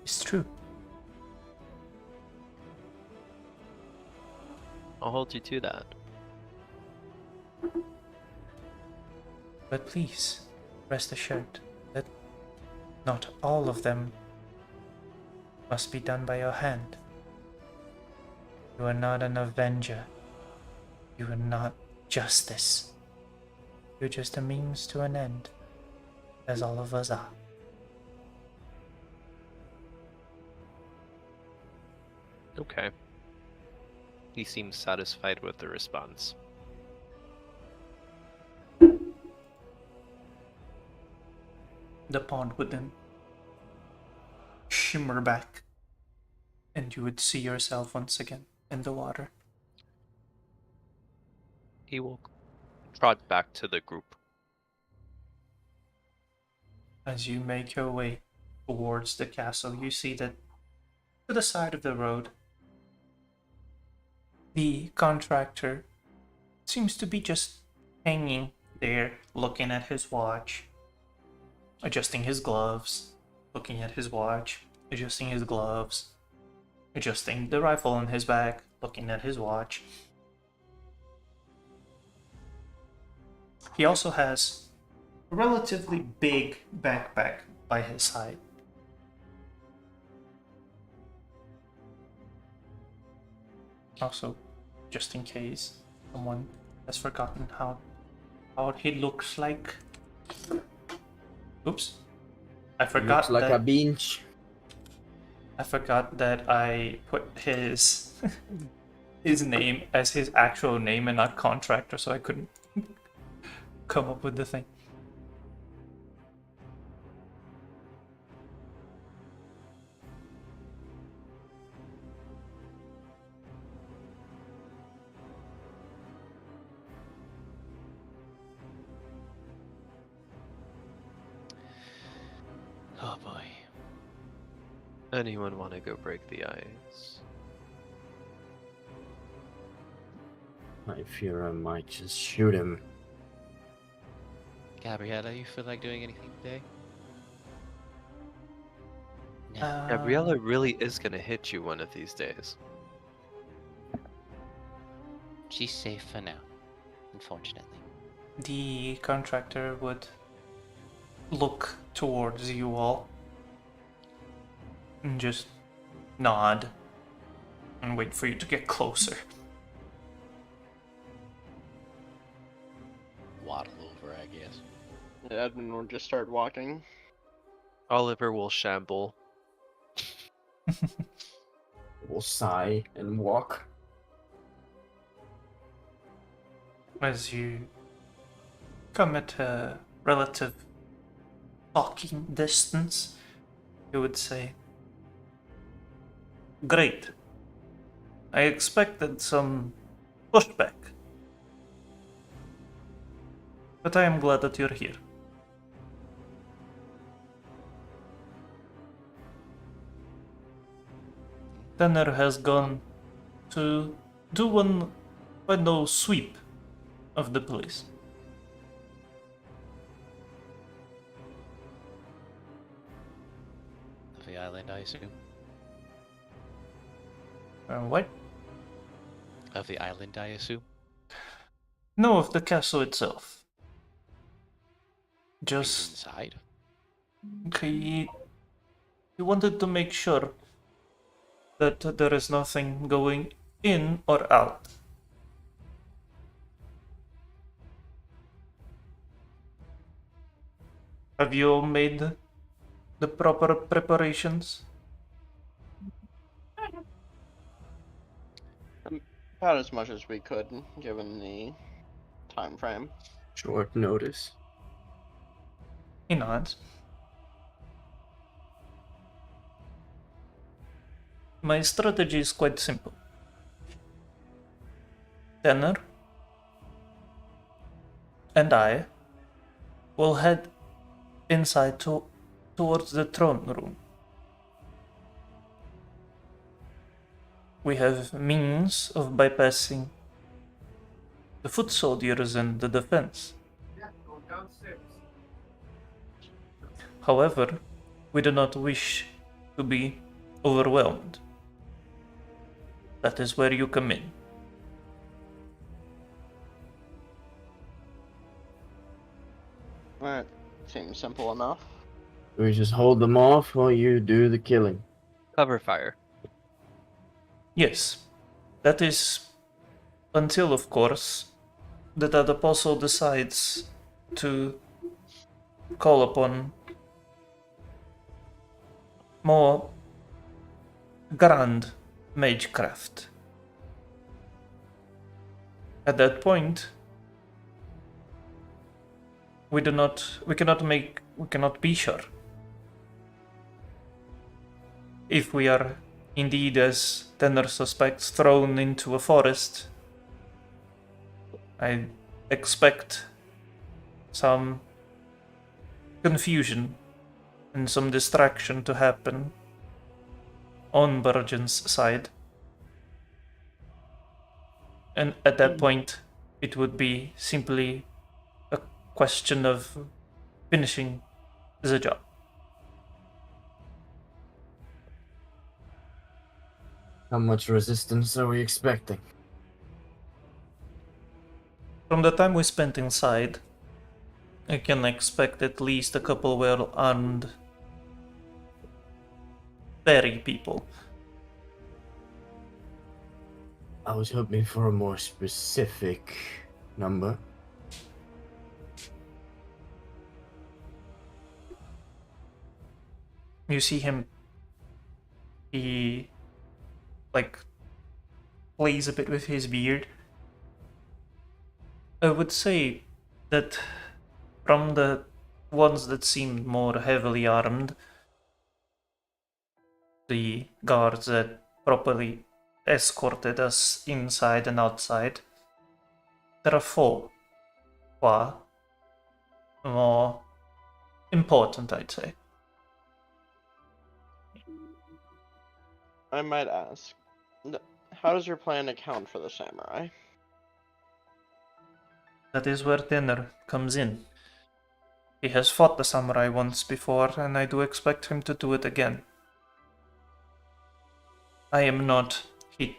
is true. I'll hold you to that. But please, rest assured that not all of them must be done by your hand. You are not an avenger. You are not justice. You're just a means to an end, as all of us are. Okay. He seems satisfied with the response. The pond would then shimmer back, and you would see yourself once again in the water. He will trot back to the group. As you make your way towards the castle, you see that to the side of the road, the contractor seems to be just hanging there, looking at his watch, adjusting his gloves, looking at his watch, adjusting his gloves, adjusting the rifle on his back, looking at his watch. He also has a relatively big backpack by his side. Also, just in case someone has forgotten how he looks like. Oops. I forgot Looks like that a bench. I forgot that I put his his name as his actual name and not contractor, so I couldn't come up with the thing. Oh boy. Anyone want to go break the ice? I fear I might just shoot him. Gabriella, you feel like doing anything today? No. Gabriella really is gonna hit you one of these days. She's safe for now, unfortunately. The contractor would look towards you all and just nod and wait for you to get closer. Waddle over, I guess. Edmund will just start walking. Oliver will shamble. Will sigh and walk. As you come at a relative talking distance, you would say, "Great. I expected some pushback, but I am glad that you're here." Tanner has gone to do one final sweep of the place. Of the island, I assume. What? Of the island, I assume. No, of the castle itself. He's Just inside. he wanted to make sure that there is nothing going in or out. Have you all made the proper preparations? About as much as we could, given the time frame. Short notice. He nods. My strategy is quite simple. Tanner and I will head inside towards the throne room. We have means of bypassing the foot soldiers and the defense. However, we do not wish to be overwhelmed. That is where you come in. That seems simple enough. We just hold them off while you do the killing. Cover fire. Yes, that is until, of course, that apostle decides to call upon more grand magecraft. At that point, we cannot be sure if we are indeed, as Tenor suspects, thrown into a forest. I expect some confusion and some distraction to happen on Burgeon's side. And at that point, it would be simply a question of finishing the job. How much resistance are we expecting? From the time we spent inside, I can expect at least a couple well-armed fairy people. I was hoping for a more specific number. You see him, he plays a bit with his beard. I would say that from the ones that seemed more heavily armed, the guards that properly escorted us inside and outside, there are four far more important, I'd say. I might ask, how does your plan account for the samurai? That is where Tenor comes in. He has fought the samurai once before, and I do expect him to do it again. I am not. He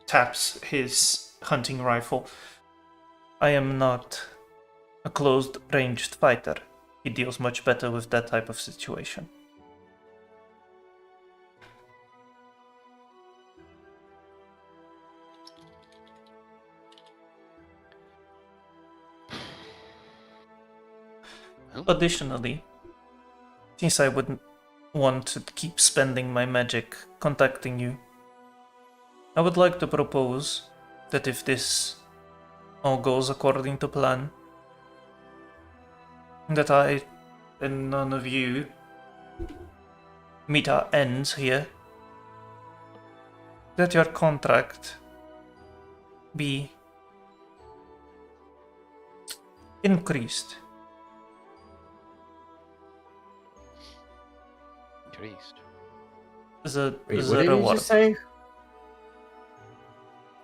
taps his hunting rifle. I am not a closed-ranged fighter. He deals much better with that type of situation. Additionally, since I wouldn't want to keep spending my magic contacting you, I would like to propose that if this all goes according to plan, that I and none of you meet our ends here, that your contract be increased. Increased. Wait, The what did you reward. just say?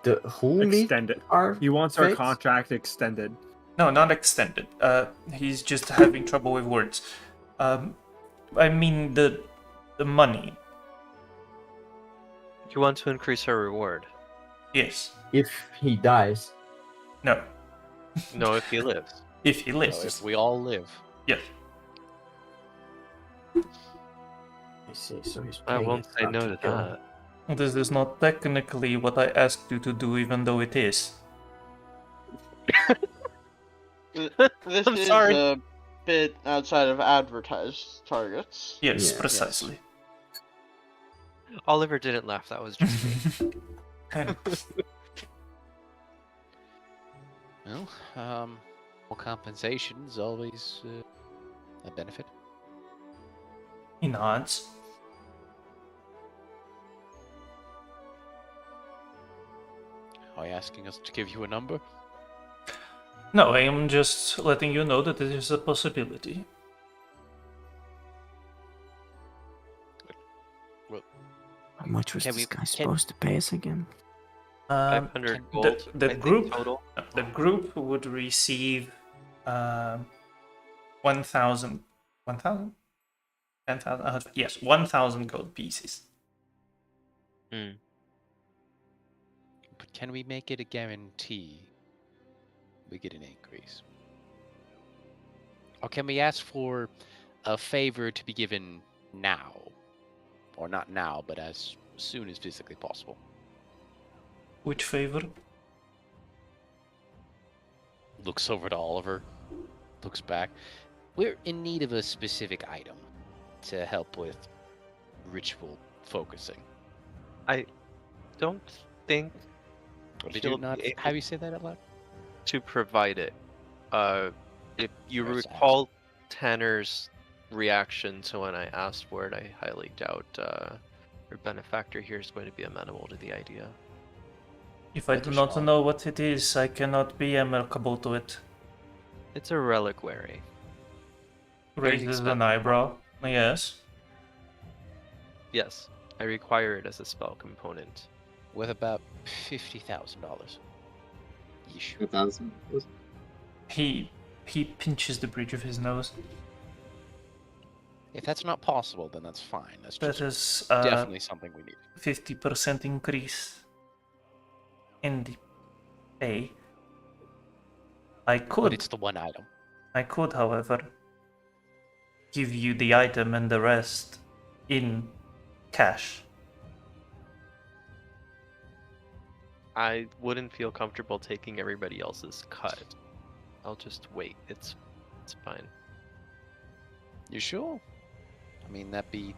Who meet Extended. our He wants our fates? contract extended. No, not extended. He's just having trouble with words. I mean the money. You want to increase her reward? Yes. If he dies. No. No, if he lives. If he So lives. if we all live, Yes. I see, so he's I paying won't it say out no to kill him. that. This is not technically what I asked you to do, even though it is. This I'm is sorry. a bit outside of advertised targets. Yes, Yes. precisely. Oliver didn't laugh. That was just me. well, more compensation is always a benefit. He nods. Are you asking us to give you a number? No, I am just letting you know that it is a possibility. How much was Can this we- guy can- supposed to pay us again? 500 can- gold. The I think, group total. the group would receive 1,000 10,000 yes, 1,000 gold pieces. Hmm. But can we make it a guarantee we get an increase? Or can we ask for a favor to be given now? Or not now, but as soon as physically possible. Which favor? Looks over to Oliver. Looks back. We're in need of a specific item to help with ritual focusing. I don't think Did he'll you not be able have you say that out loud? to provide it. If you Yes, recall Tanner's reaction to when I asked for it, I highly doubt your benefactor here is going to be amenable to the idea. If I What do is not wrong? know what it is, I cannot be amicable to it. It's a reliquary. Very Raises an expensive. eyebrow. Yes. Yes, I require it as a spell component. With about $50,000. Yeesh. 1,000. He pinches the bridge of his nose. If that's not possible, then that's fine. That's That just is definitely something we need. 50% increase in the pay. But Could, it's the one item. however, give you the item and the rest in cash. I wouldn't feel comfortable taking everybody else's cut. I'll just wait. It's fine. You sure? I mean, that'd be...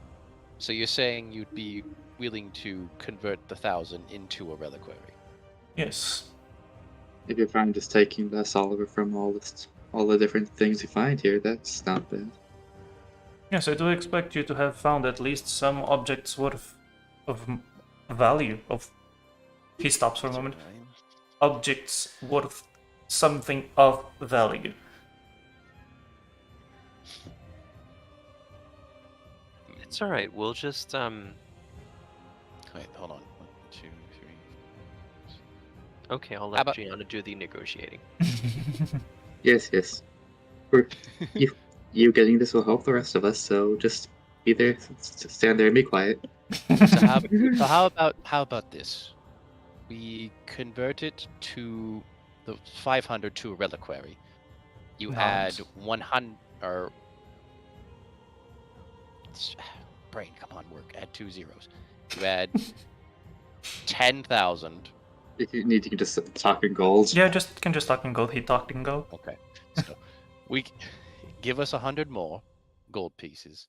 So you're saying you'd be willing to convert the 1,000 into a reliquary? Yes. If you're fine just taking less Oliver from all the different things you find here, that's not bad. Yes, I do expect you to have found at least some objects worth of value. He stops for a moment. Objects worth something of value. It's all right. We'll just Wait, hold on. 1, 2, 3. Okay, I'll How let about- Gianna do the negotiating. Yes. You getting this will help the rest of us, so just be there, stand there and be quiet. How about this? We convert it to the 500 to a reliquary. You Nice. add 100 or brain, come on, work. Add 2 zeros. You add 10,000. If you need, you can just talk in gold. Yeah, can just talk in gold. He talked in gold. Okay, so give us 100 more gold pieces.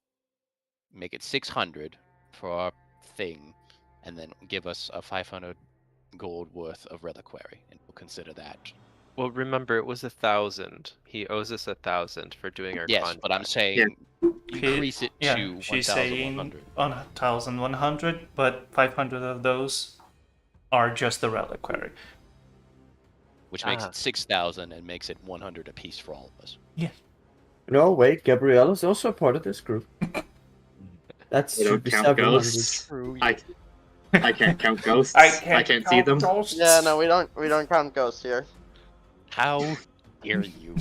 Make it 600 for our thing, and then give us a 500 gold worth of reliquary, and we'll consider that. Well, remember it was 1,000. He owes us 1,000 for doing our Yes, contract. but I'm saying increase it Yeah, to she's saying 1,100. 1,100, but 500 of those are just the reliquary. Which makes Ah. it 6,000 and makes it 100 apiece for all of us. No, wait, Gabriella's also a part of this group. That's We should don't be count several hundred. ghosts. True. I can't count ghosts. I can't see them. Yeah, no, we don't count ghosts here. How dare you?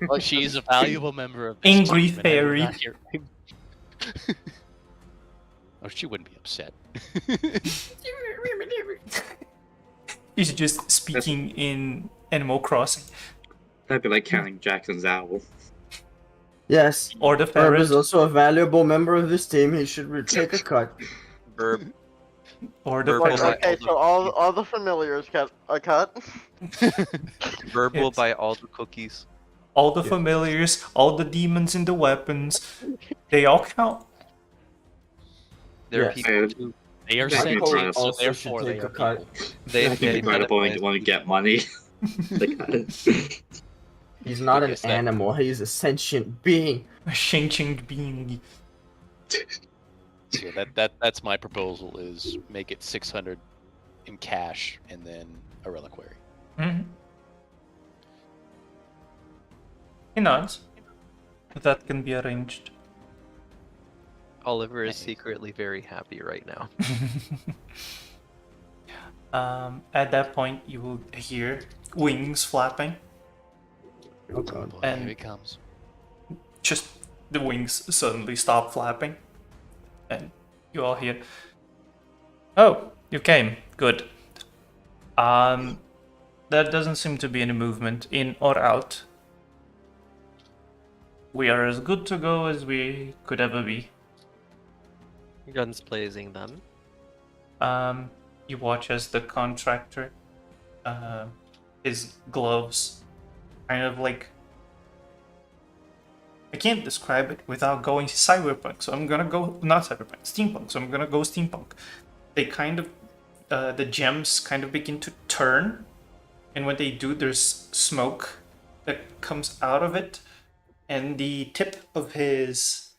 Like, She's a valuable member of this Angry team, and I will fairy. not hear- Oh, she wouldn't be upset. He's just speaking in Animal Crossing. That'd be like counting Jackson's owl. Yes, Or the Herb ferret. is also a valuable member of this team. He should take a cut. Verb. Or the Verbal ferret. by Okay, so all the familiars get a cut. Verbal Yes. by all the cookies. All the familiars, all the demons and the weapons, they all count. There are Yes. people who They are That sentient, means so also therefore should they take are a cut. people. they I think incredible and want to get money. He's not an Yes, that- animal. He's a sentient being. A changing being. So that's my proposal: is make it 600 in cash and then a reliquary. Mhm. He nods. That can be arranged. Oliver is Nice. secretly very happy right now. At that point, you will hear wings flapping. Oh god. Boy, And- here he comes. Just the wings suddenly stop flapping. And you all hear, "Oh, you came. Good." There doesn't seem to be any movement in or out. We are as good to go as we could ever be. Guns blazing then. You watch as the contractor, his gloves, kind of like, I can't describe it without going cyberpunk, so I'm gonna go, not cyberpunk, steampunk, so I'm gonna go steampunk. They kind of, the gems kind of begin to turn, and when they do, there's smoke that comes out of it, and the tip of his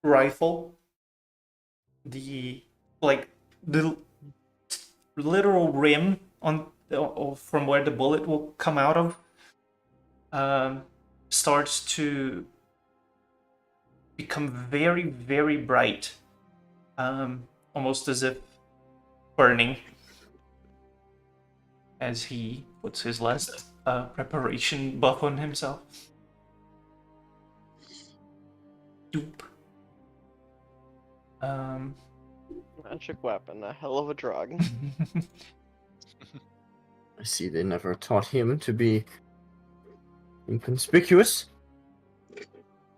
rifle, the literal rim on from where the bullet will come out of, starts to become very, very bright, almost as if burning, as he puts his last preparation buff on himself. Doop. Magic weapon, a hell of a drug. I see they never taught him to be inconspicuous.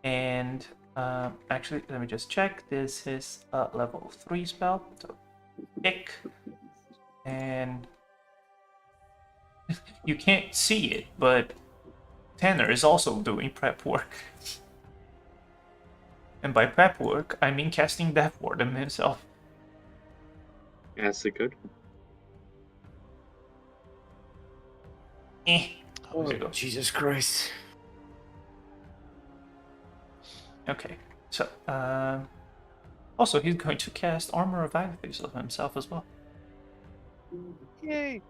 And actually, let me just check. This is a level 3 spell. So pick. And you can't see it, but Tanner is also doing prep work. And by prep work, I mean casting Death Warden himself. Yes, it could. There you go. Jesus Christ. Okay, so also he's going to cast Armor of Agnes of himself as well. Yay!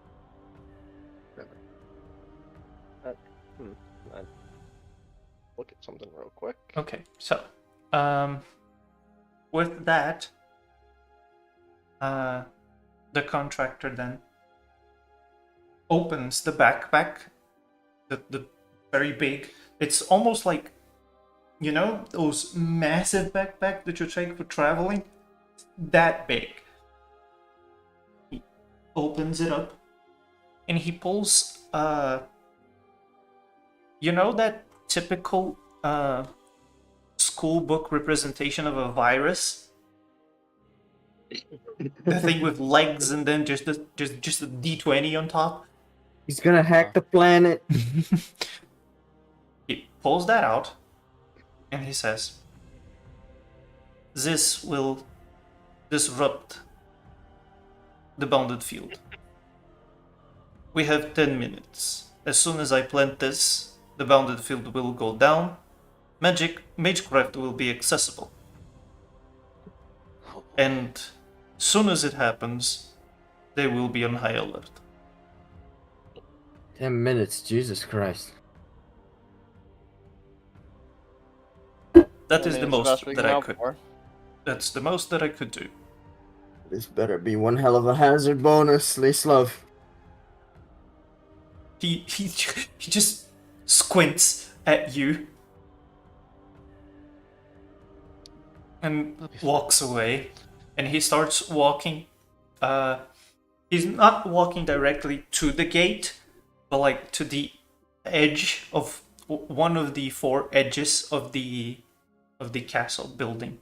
I'd look at something real quick. Okay, so with that, the contractor then opens the backpack, the very big. It's almost like, you know, those massive backpacks that you take for traveling? That big. He opens it up and he pulls, you know, that typical school book representation of a virus? The thing with legs and then just a D20 on top? He's gonna hack the planet. He pulls that out and he says, "This will disrupt the bounded field. We have 10 minutes. As soon as I plant this, the bounded field will go down. Magecraft will be accessible. And soon as it happens, they will be on high alert." 10 minutes, Jesus Christ. That is the most that I could. For. That's the most that I could do. This better be one hell of a hazard bonus, Lislav. He just squints at you and walks away. And he starts walking. He's not walking directly to the gate, but like to the edge of one of the 4 edges of the castle building.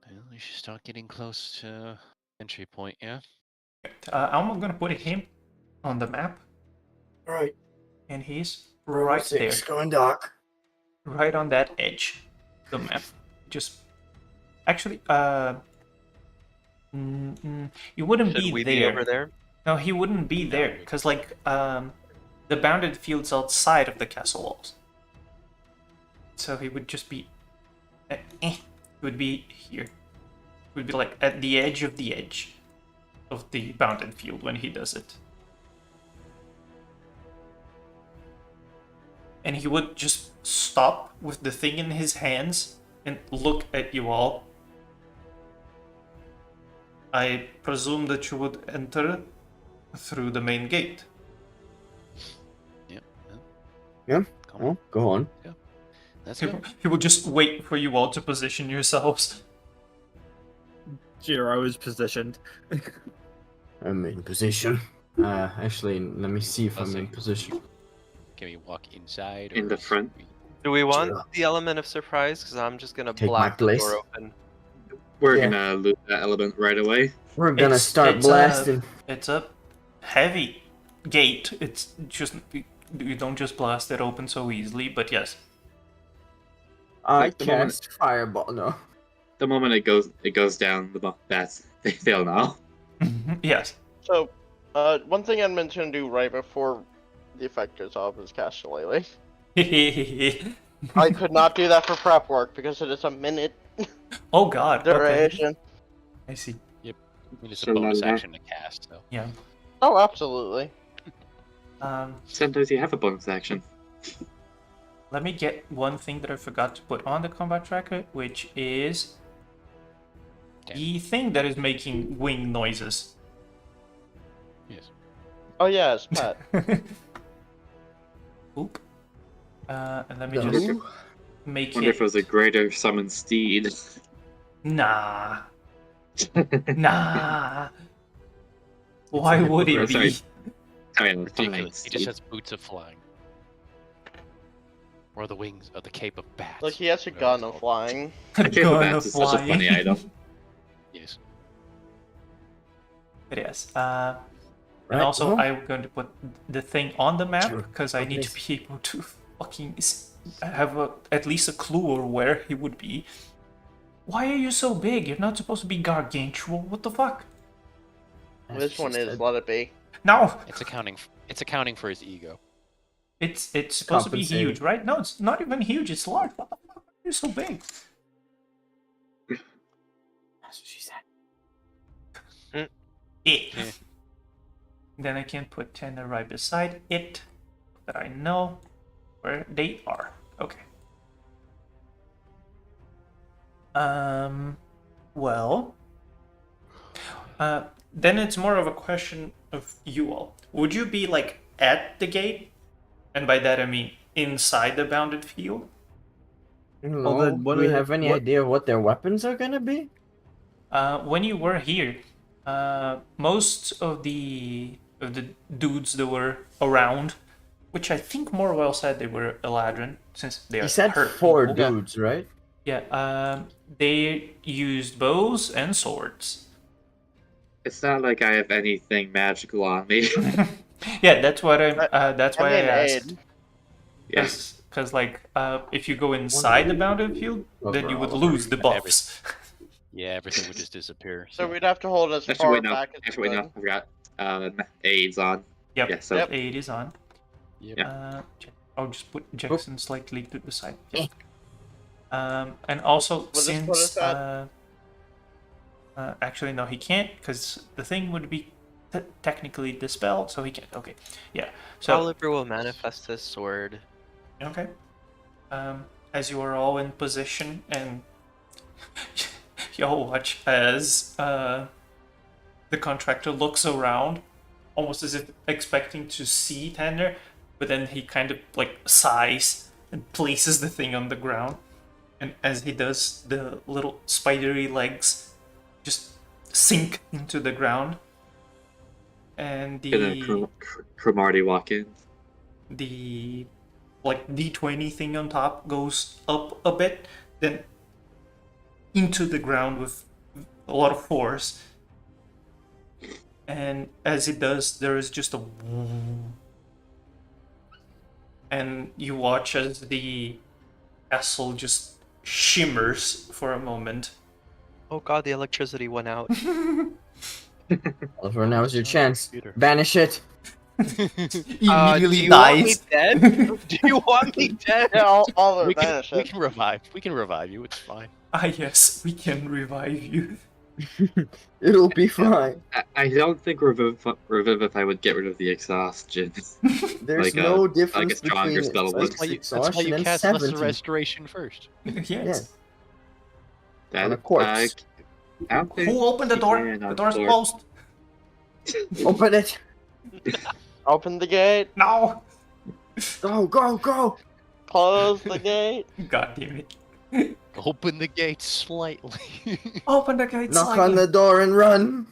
Well, we should start getting close to entry point, yeah? I'm gonna put him on the map, Right. and he's right there, Going dark. right on that edge of the map. Just actually, you wouldn't Should be we there. be over there? No, he wouldn't be there because like the bounded field's outside of the castle walls, so he would just be. He would be here. He would be like at the edge of the bounded field when he does it. And he would just stop with the thing in his hands and look at you all. I presume that you would enter through the main gate. Yep. Yeah. Come Well, go on. Let's go. He would just wait for you all to position yourselves. Jiro is positioned. I'm in position. Actually, let me see if I'm in position. Can we walk inside? In or the is front. we- Do we want Sure. the element of surprise? Because I'm just gonna Take my blast the door place. open. We're Yeah. gonna lose that element right away. We're gonna start blasting. It's a heavy gate. It's just you don't just blast it open so easily. But yes, I the moment- cast fireball. No. The moment it goes down, they fail now. yes. So, one thing Edmund's gonna do right before the effect goes off is cast Shillelagh. I could not do that for prep work because it is a minute Oh God. Okay. duration. I see. I mean, it's a So bonus then that- action to cast, so. Yeah. Oh, absolutely. Sometimes you have a bonus action. Let me get one thing that I forgot to put on the combat tracker, which is the thing that is making wing noises. Yes. Oh yeah, it's pet. Oop. And let me No. just make Wonder if it it. was a greater summon steed. Nah. Nah. Why would it Sorry. be? I mean, Ridiculous. He just has boots of flying. Or the wings of the cape of bats. Like he has a whatever gun it's of called. flying. The cape of Gonna bats is such a funny fly. item. Yes. It is. Right, And also, well, I'm going to put the thing on the map Sure. because I need to Please. be able to fucking have at least a clue of where he would be. Why are you so big? You're not supposed to be gargantuan. What the fuck? that's This what one she is said. let it be. No, It's accounting for his ego. it's supposed to be Compensating. huge, right? No, it's not even huge. It's large. What the fuck? Why are you so big? That's what she said. It. Yeah. Then I can put Tanner right beside it, that I know where they are. Okay. Well. Then it's more of a question of you all. Would you be like at the gate? And by that I mean inside the bounded field? No, then what do we are- have any what- idea what their weapons are gonna be? When you were here, most of the dudes that were around, which I think more well said they were Eladrin, since they are He said hurt 4 people. dudes, right? Yeah, they used bows and swords. It's not like I have anything magical on me. Yeah, that's what that's why I mean, asked. aid. Yes. Because like, if you go inside the bounded field, then you would lose the buffs. Yeah, everything would just disappear. So we'd have to hold as Actually, far wait, no. back as Actually, we wait, no. could. I forgot. AIDS on. Yep. Yeah, so Yep. 8 is on. Yep. Yeah. I'll just put Jackson slightly to the side. Yeah. And also this put us since at? actually no, he can't because the thing would be technically dispelled, so he can't. Okay, yeah. So Oliver will manifest his sword. okay. As you are all in position and y'all watch as the contractor looks around, almost as if expecting to see Tanner, but then he kind of like sighs and places the thing on the ground. And as he does, the little spidery legs just sink into the ground. And Gonna Cromarty walk in. the like D20 thing on top goes up a bit, then into the ground with a lot of force. And as it does, there is just a and you watch as the castle just shimmers for a moment. Oh god, the electricity went out. Oliver, now is your chance. Computer. Banish it. Immediately do you want me dies. dead? Do you want me dead? Yeah, all of We it can, vanish we it. can revive. We can revive you. It's fine. Ah yes, we can revive you. It'll be fine. I don't think Revivify would get rid of the exhaustion. There's Like no a difference stronger between spell would. That's why you exhaustion and cast Lesser 70. Restoration first. Yes. Yes. That, On a corpse. I don't think Who opened the he door? can The on door's floor. closed. Open it. Open the gate. No. Go, go, go. Close the gate. God damn it. Open the gate slightly. Open the gate Knock slightly. on the door and run.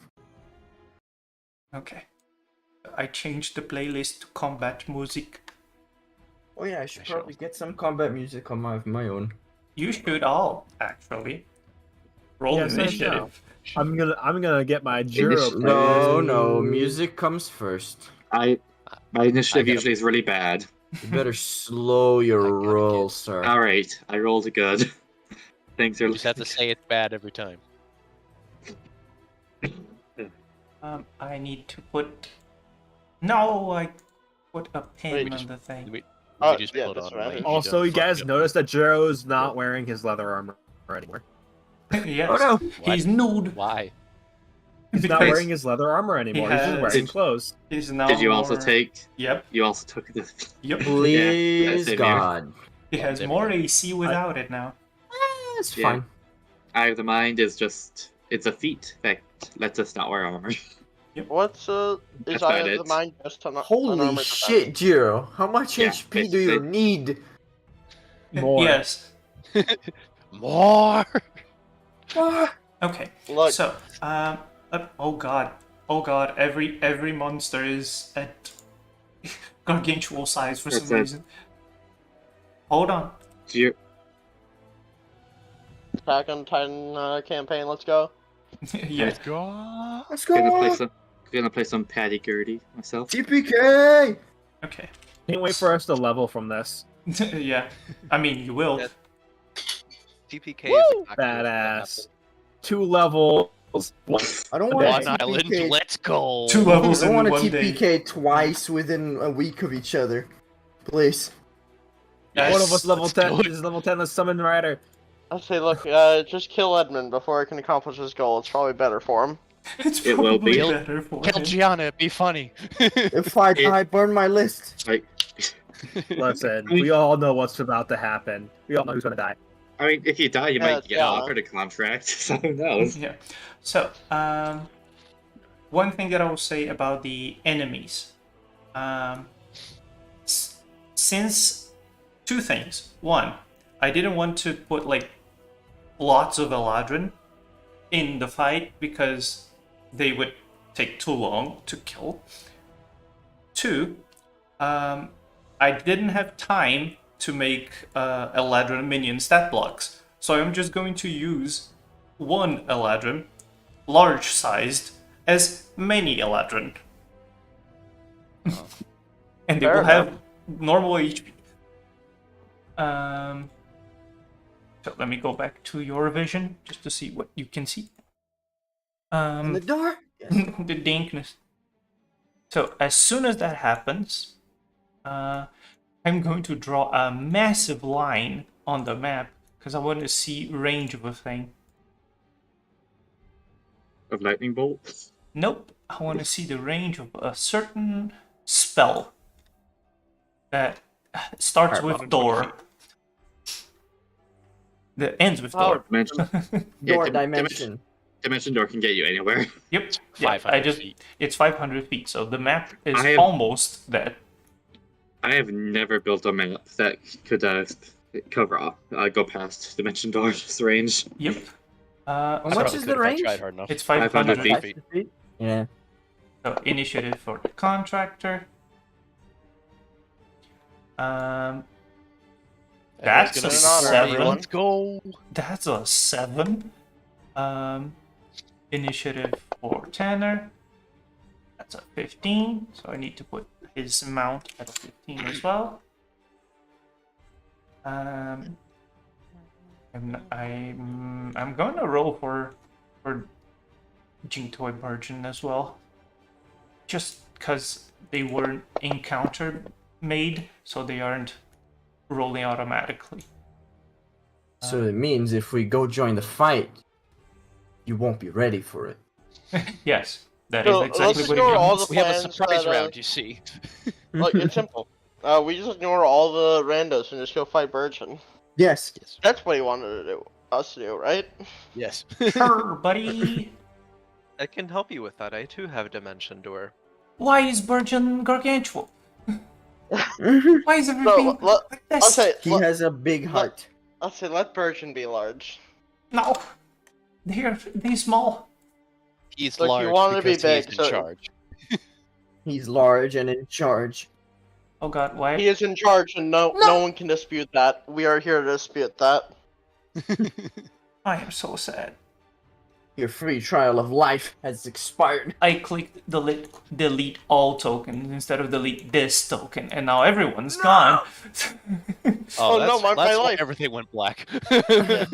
Okay. I changed the playlist to combat music. Oh yeah, I should I should probably also- get some combat music on my own. You should all actually roll Yes, I know. initiative. I'm gonna get my Juro Initiative. No, music comes first. My initiative gotta- usually is really bad. You better slow your I gotta roll, get- sir. All right, I rolled a good. Things are. You just have to say it's bad every time. I need to put. No, I put a pin Wait, on just- the thing. We just yeah, put that's on right. range, you Also, don't you guys fuck up. notice that Juro's not wearing his leather armor anymore. Yes, Oh no! What? he's nude. Why? He's not Because wearing his leather armor anymore. He's just has- wearing clothes. He's now Did you also more- take? Yep, You also took the. yep. Please, same here. God. He has same more here. AC without it now. It's Yeah. fine. Eye of the mind is just. It's a feat that lets us not wear armor. What's is That's Eye about of the it. Mind just an Holy armor shit, Jiro! How much Yeah, HP do you basically. need? More. Yes. More. Okay. Look, So, oh god, every monster is at gargantuan size for some That's it. reason. Hold on. Do you? Attack on Titan campaign. Let's go. Yeah. Go. Let's Gonna play some Patty Gurdy myself. TPK! Okay. Can't wait for us to level from this. Yeah. I mean, you will. Yeah. TPK Woo! is exactly what's gonna Badass. 2 levels. I don't One want to One island. TPK. Let's go. 2 I levels don't in want to one day. TPK twice within a week of each other. Please. Yes. One of us level let's 10. do it. This is level 10. Let's summon Rider. I say, look, just kill Edmund before he can accomplish his goal. It's probably better for him. It's It will probably be. better for Kill him. Gianna. It'd be funny. If I It- die, burn my list. Like, Listen, we all know what's about to happen. We all know who's gonna die. I mean, if you die, you Yeah, might get yeah. offered a contract. So who knows? Yeah. So, one thing that I will say about the enemies, since 2 things. One, I didn't want to put like lots of Eladrin in the fight because they would take too long to kill. 2, I didn't have time to make Eladrin minion stat blocks, so I'm just going to use 1 Eladrin, large sized, as many Eladrin. And they Fair will have enough. normal HP. So let me go back to your vision just to see what you can see. In the door? Yes. The dankness. So as soon as that happens, I'm going to draw a massive line on the map because I want to see range of a thing. Of lightning bolt. Nope, I want to see the range of a certain spell that starts with Alright, door. That ends with Oh. door. Dimension, Yeah, Door dim- dimension. dimension door can get you anywhere. Yep. Yeah, 500 I just feet. it's 500 feet, so the map is I have- almost that. I have never built a map that could cover off, go past dimension door's range. Yep. How I much probably is could the if I range? tried hard enough. It's 500 500 feet. feet. Yeah. So initiative for the contractor. That's Everyone's a gonna be 7. Let's go. That's a 7. Initiative for Tanner. That's a 15. So I need to put his mount at a 15 as well. I'm going to roll for Jintoy Virgin as well. Just because they weren't encounter made, so they aren't rolling automatically. So it means if we go join the fight, you won't be ready for it. Yes, that is So, exactly let's what it ignore all means. the We have a plans surprise that, round, you see. Look, it's simple. We just ignore all the randos and just go fight Virgin. Yes. Yes. That's what he wanted to do. Us to do, right? Yes. Sure, buddy. I can help you with that. I too have Dimension Door. Why is Virgin gargantuan? he Why is everything No, like this? I'll say, has a big heart. I'll say, let Virgin be large. No, they're small. He's Look, you large wanted to be because he's big, in so- charge. He's large and in charge. Oh god, why? He is in charge, and no one can dispute that. We are here to dispute that. I am so sad. Your free trial of life has expired. I clicked delete all tokens instead of delete this token, and now everyone's gone. Oh, no, that's my why life. everything went black. I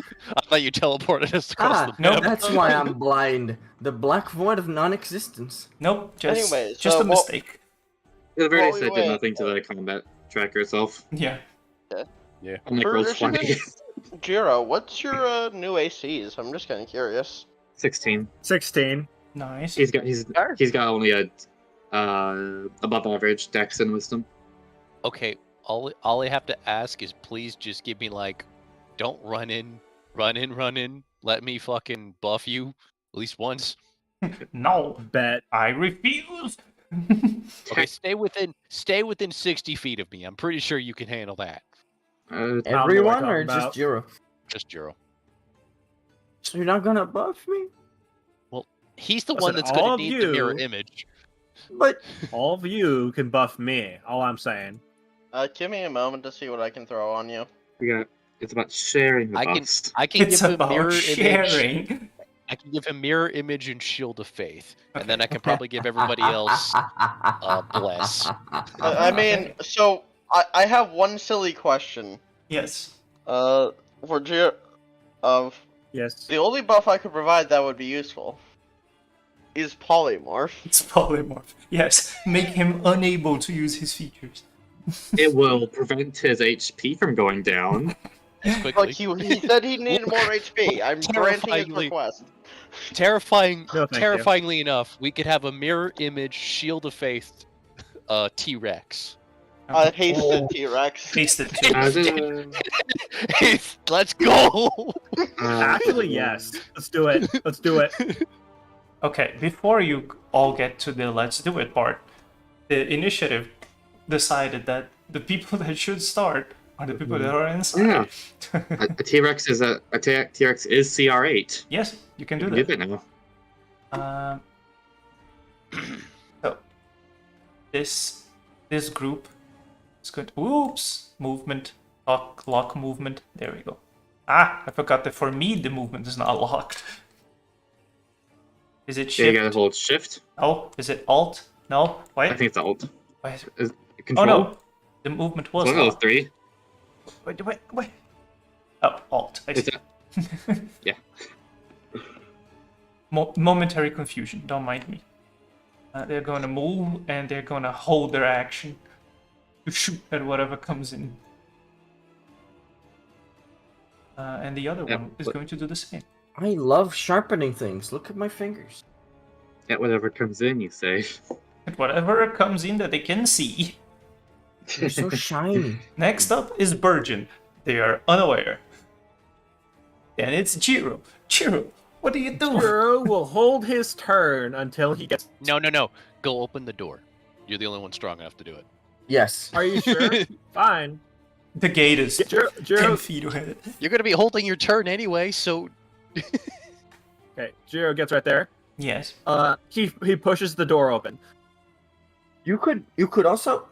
thought you teleported us across the nope. map. That's why I'm blind. The black void of non-existence. Nope, just Anyways, just a well- mistake. The very Well, said wait. did nothing to the combat tracker itself. Yeah. Unlike For roll instance, 20. Jiro, what's your new ACs? I'm just kind of curious. 16. 16. Nice. He's got only a above average dex and wisdom. Okay, all I have to ask is please just give me like, don't run in. Let me fucking buff you at least once. No, Bet. I refuse. Okay, stay within 60 feet of me. I'm pretty sure you can handle that. Everyone talking or about. just Jiro? Just Jiro. So you're not gonna buff me? He's the Listen, one that's all gonna of need the mirror you- image. But All of you can buff me. All I'm saying. Give me a moment to see what I can throw on you. It's about sharing the I can buffs. give It's him about mirror image. sharing. I can give him mirror image and shield of faith, and then I can probably give everybody else bless. I mean, so I have one silly question. Yes. For Jiro, Yes. the only buff I could provide that would be useful is polymorph. It's polymorph. Yes. Make him unable to use his features. It will prevent his HP from going down. Quickly. Like he said he needed more HP. I'm granting his Terrifyingly- request. No, thank you. Terrifyingly enough, we could have a mirror image shield of faith T-Rex. I hasted T-Rex. Pasted too. Let's go. Actually, yes. Let's do it. Let's do it. Okay, before you all get to the let's do it part, the initiative decided that the people that should start are the people that are inside. Yeah. A T-Rex is T-Rex is CR8. Yes, you can You do can that. do that now. So this group is good. Oops, movement, lock movement. There we go. Ah, I forgot that for me the movement is not locked. Is it Yeah, you shift? gotta hold shift. Oh, is it alt? No, I wait. think it's alt. Why is it... Is Oh control? no, the movement was One of those locked. three. Wait. Oh, alt. I Is see. that, yeah. Momentary confusion. Don't mind me. They're going to move and they're going to hold their action to shoot at whatever comes in. And the other Yeah, one is but- going to do the same. I love sharpening things. Look at my fingers. Yeah, whatever comes in, you say. And whatever comes in that they can see. They're so shiny. Next up is Burgeon. They are unaware. And it's Jiro. Jiro, what do you do? Jiro will hold his turn until he gets. No. Go open the door. You're the only one strong enough to do it. Yes. Are you sure? Fine. The gate is Jiro, 10 feet ahead. You're gonna be holding your turn anyway, so Okay, Jiro gets right there. Yes. He pushes the door open. You could also.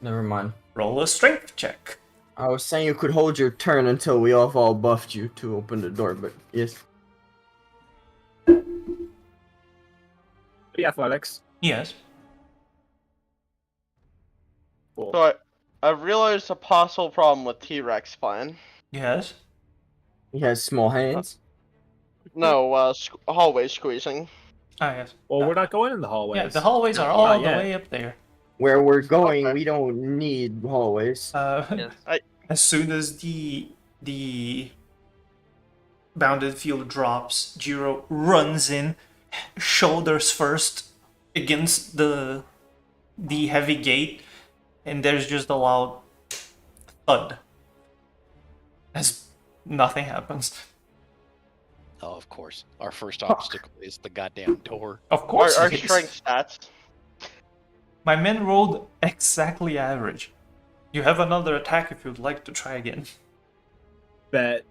Never mind. Roll a strength check. I was saying you could hold your turn until we all buffed you to open the door, but yes. The athletics. Yes. Cool. So I've realized a possible problem with T-Rex plan. Yes. He has small hands. No, hallway squeezing. Ah, yes. Well, we're not going in the hallways. Yeah, the hallways are all Not the yet. way up there. Where we're going, Okay. we don't need hallways. Yes. As soon as the bounded field drops, Jiro runs in, shoulders first against the heavy gate, and there's just a loud thud as nothing happens. oh, of course, our first obstacle is the goddamn door. Of course, Our it is. strength stats. My men rolled exactly average. You have another attack if you'd like to try again. Bet.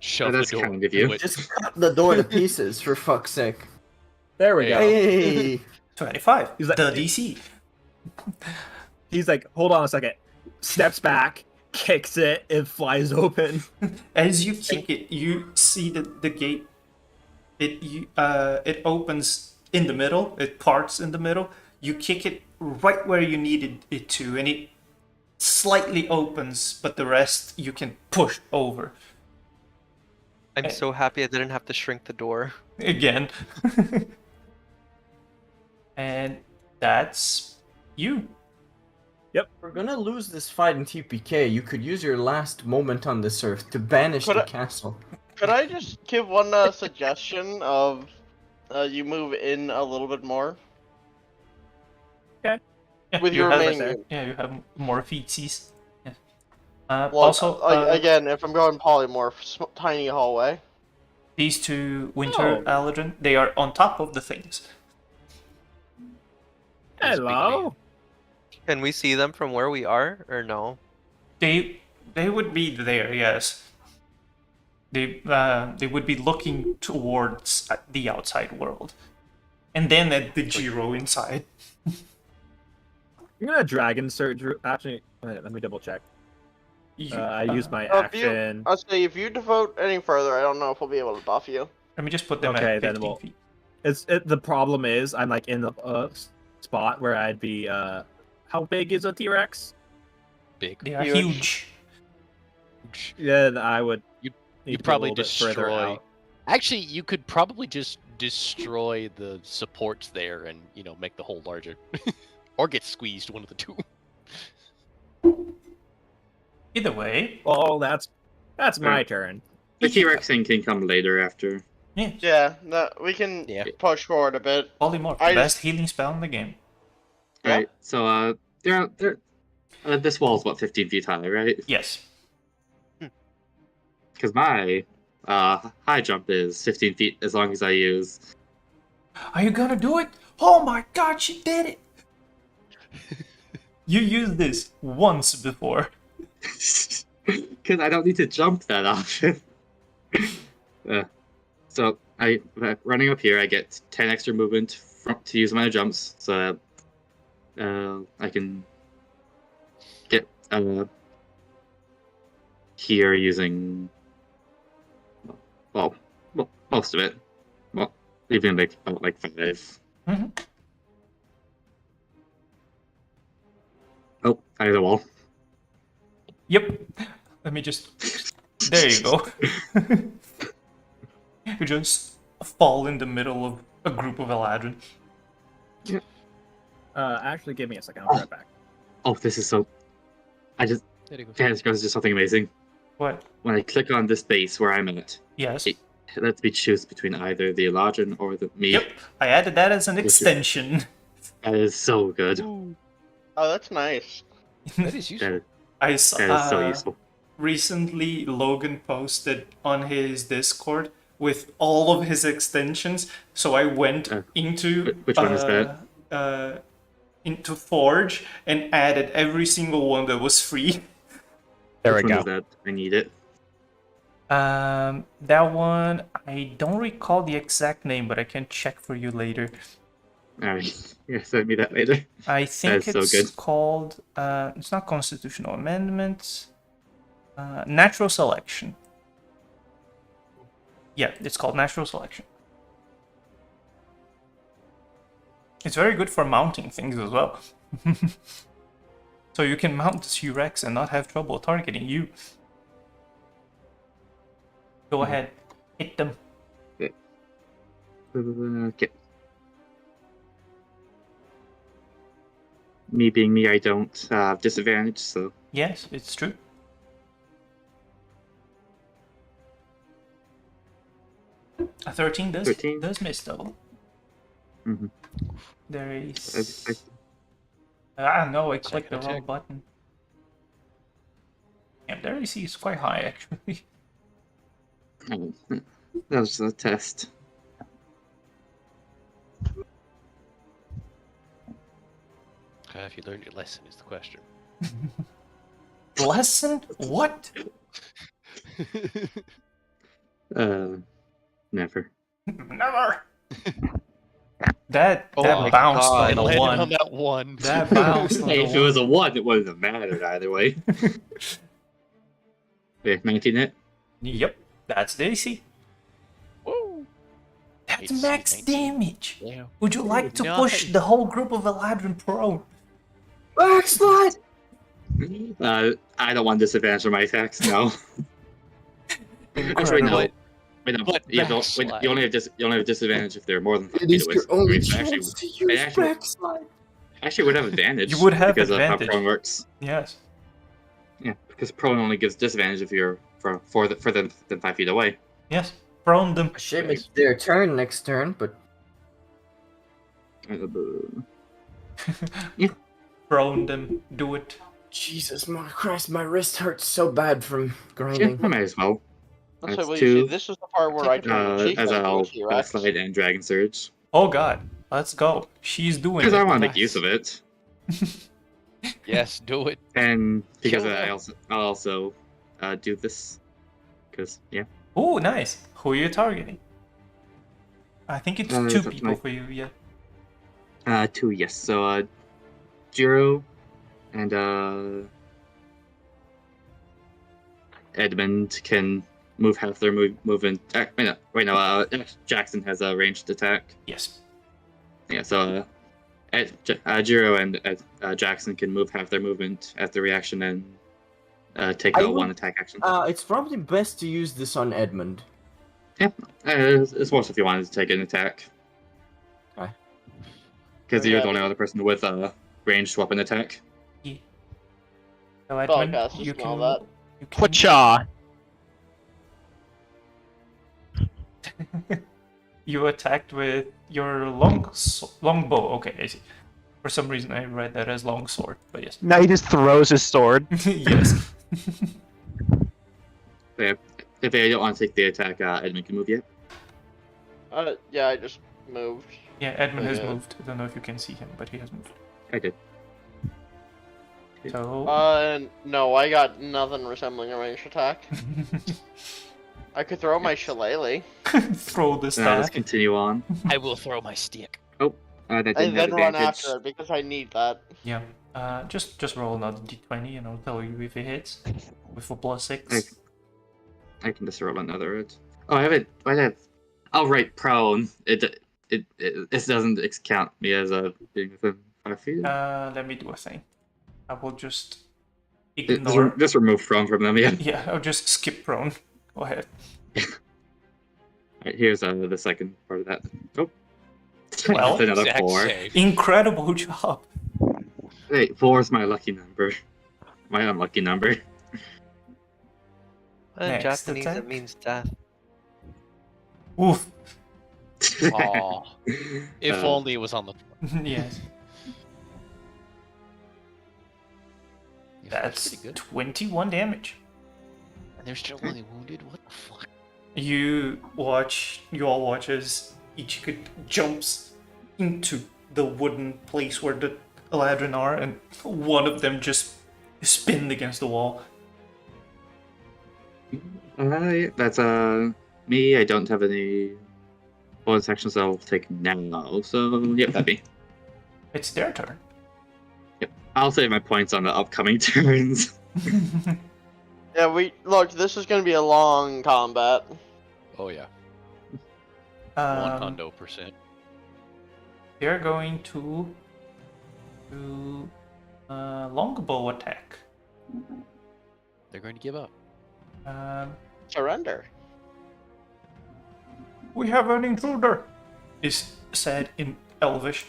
Shove that's the door. kind of you. Do it. Just cut the door to pieces, for fuck's sake. There we go. Hey! 25. He's like- the DC. He's like, hold on a second. Steps back, kicks it, it flies open. As you kick it, you see the gate. It opens in the middle. It parts in the middle. You kick it right where you needed it to, and it slightly opens, but the rest you can push over I'm so happy I didn't have to shrink the door. again. And that's you. We're gonna lose this fight in TPK. You could use your last moment on this earth to banish Could the I- castle. Could I just give one suggestion of you move in a little bit more? Yeah, With you your have, remaining unit. yeah, you have more feetsies. Yeah. Well, Also, again, if I'm going polymorph, tiny hallway. these two winter Oh. Aladrin, they are on top of the things. Hello. Can we see them from where we are, or no? They would be there, yes. They would be looking towards the outside world, and then at the Giro inside. I'm gonna dragon surge. Actually, wait, let me double check. I used my If you- action. I'll say if you devote any further, I don't know if we'll be able to buff you. Let me just put them Okay, at then 15 we'll- feet. The problem is I'm like in the spot where I'd be. How big is a T-Rex? Big. They are Huge. huge. Then I would. You'd- need You'd to be a probably little bit further destroy. out. Actually, you could probably just destroy the supports there and make the hole larger, or get squeezed. One of the two. Either way, Well, that's my turn. The T-Rex thing can come later after. yeah. Yeah, we can Yeah. push forward a bit. Polymorph, I the best healing spell in the game. Yeah. Right. So this wall's about 15 feet high, right? Yes. Because my high jump is 15 feet as long as I use. Are you gonna do it? Oh my god, she did it! You used this once before. Because I don't need to jump that often. So running up here, I get 10 extra movement to use my jumps, so I can get here using well most of it. Well, even like about like 5. Mhm. Oh, I hit a wall. Yep. Let me just. There you go. You just fall in the middle of a group of Eladrin. Actually, give me a second. I'll be right back. Oh, this is so. I just There you go. Candace Gross is just something amazing. What? When I click on this base where I'm at, Yes. it lets me choose between either the Eladrin or me. Yep. I added that as an Which is- extension. That is so good. Oh, that's nice. That is useful. That, I that saw. is so useful. Recently, Logan posted on his Discord with all of his extensions. So I went into which one is that? Into Forge and added every single one that was free. There we Which one go. is that? I need it. That one I don't recall the exact name, but I can check for you later. Alright. Yeah, send me that later. I think is so it's good. called. It's not constitutional amendments. Natural selection. Yeah, it's called natural selection. It's very good for mounting things as well. So you can mount the T-Rex and not have trouble targeting you. Go ahead, hit them. Okay. Me being me, I don't have disadvantage, so Yes, it's true. A 13 does 13. does miss though. Mhm. There I, is. No, I clicked the Second wrong attack. button. Yeah, their AC is quite high actually. that was a test. If you learned your lesson is the question. Lesson? What? Never. Never. That Oh that my bounced God. on It the landed one. on that one. That bounced on Hey, the if it was one. a 1, it wouldn't have mattered either way. Okay, 19 hit. Yep, that's the AC. Woo! That's AC max 19. damage. Yeah. Would you like to push Nice. the whole group of Eladrin prone? Backslide! I don't want disadvantage on my attacks, no. Actually, no. Incredible. Wait, no. But You, don't, wait, backslide. you only have disadvantage if they're more than 5 It feet is away. your only So chance to I use actually, backslide. actually would have advantage. You would have because advantage. of how prone works. Yes. Yeah, because prone only gives disadvantage if you're further than 5 feet away. Yes. Prone them. Shame it's their turn next turn, but Prone them. Do it. Jesus Christ, my wrist hurts so bad from Yeah, grinding. I might as well. Let's That's say, well, you two. see, this is the part where I turn the chief As into a I'll T-Rex. backslide and dragon surge. Oh god. Let's go. She's doing Because it. I want to make guys. use of it. Yes, do it. And because Kill them. I'll also do this. Because, yeah. Oh, nice. Who are you targeting? I think it's two that's people my- for you, yeah. 2, yes. So, Jiro and Edmund can move half their movement. Wait, no. Jackson has a ranged attack. Yes. Yeah, so Jiro and Jackson can move half their movement at the reaction and take I a would- 1 attack action. It's probably best to use this on Edmund. It's worse if you wanted to take an attack. Okay. Because Oh, you're yeah, the only but- other person with a ranged weapon attack. So Edmund, guys, just you know can. that. You can Pacha. you attacked with your longbow. Okay, I see. For some reason, I read that as longsword, but yes. Now he just throws his sword. Yes. If they don't want to take the attack, Edmund can move yet. Yeah, I just moved. Yeah, Edmund has Yeah. moved. I don't know if you can see him, but he has moved. I did. So. No, I got nothing resembling a ranged attack. I could throw my shillelagh. Throw the Now staff. let's continue on. I will throw my stick. That didn't And have then run advantage. after it because I need that. Yeah. Just roll another d20 and I'll tell you if it hits. With a +6. I can just roll another. Oh, I have it. I'll write prone. It doesn't count me as a being within 5 feet. Let me do a thing. I will just ignore. Just remove prone from them. Yeah. Yeah, I'll just skip prone. Go ahead. Alright, here's the second part of that. Oh. Well, That's another Exact 4. same. Incredible job. Wait, 4 is my lucky number. My unlucky number. In Next Japanese, attack. it means death. Oof. Aw. If only it was on the. Yes. Yeah, That's pretty good. 21 damage. And they're still only wounded. What the fuck? You all watch as Ichika jumps into the wooden place where the Eladrin are, and one of them just spinned against the wall. That's me. I don't have any bonus actions I'll take now. So yep, that'd be. It's their turn. I'll save my points on the upcoming turns. Yeah, look. This is gonna be a long combat. Oh yeah. Um, 100%. they're going to do longbow attack. They're going to give up. Surrender. We have an intruder, is said in Elvish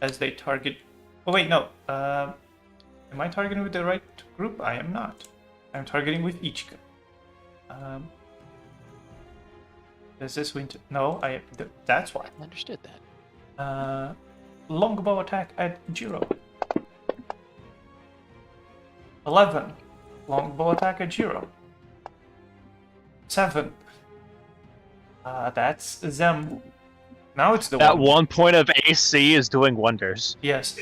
as they target. Oh wait, no. Am I targeting with the right group? I am not. I'm targeting with Ichika. Does this win? No, that's why. I understood that. Longbow attack at Jiro. 11. Longbow attack at Jiro. 7. That's them. Now it's the That one. 1 point of AC is doing wonders. Yes.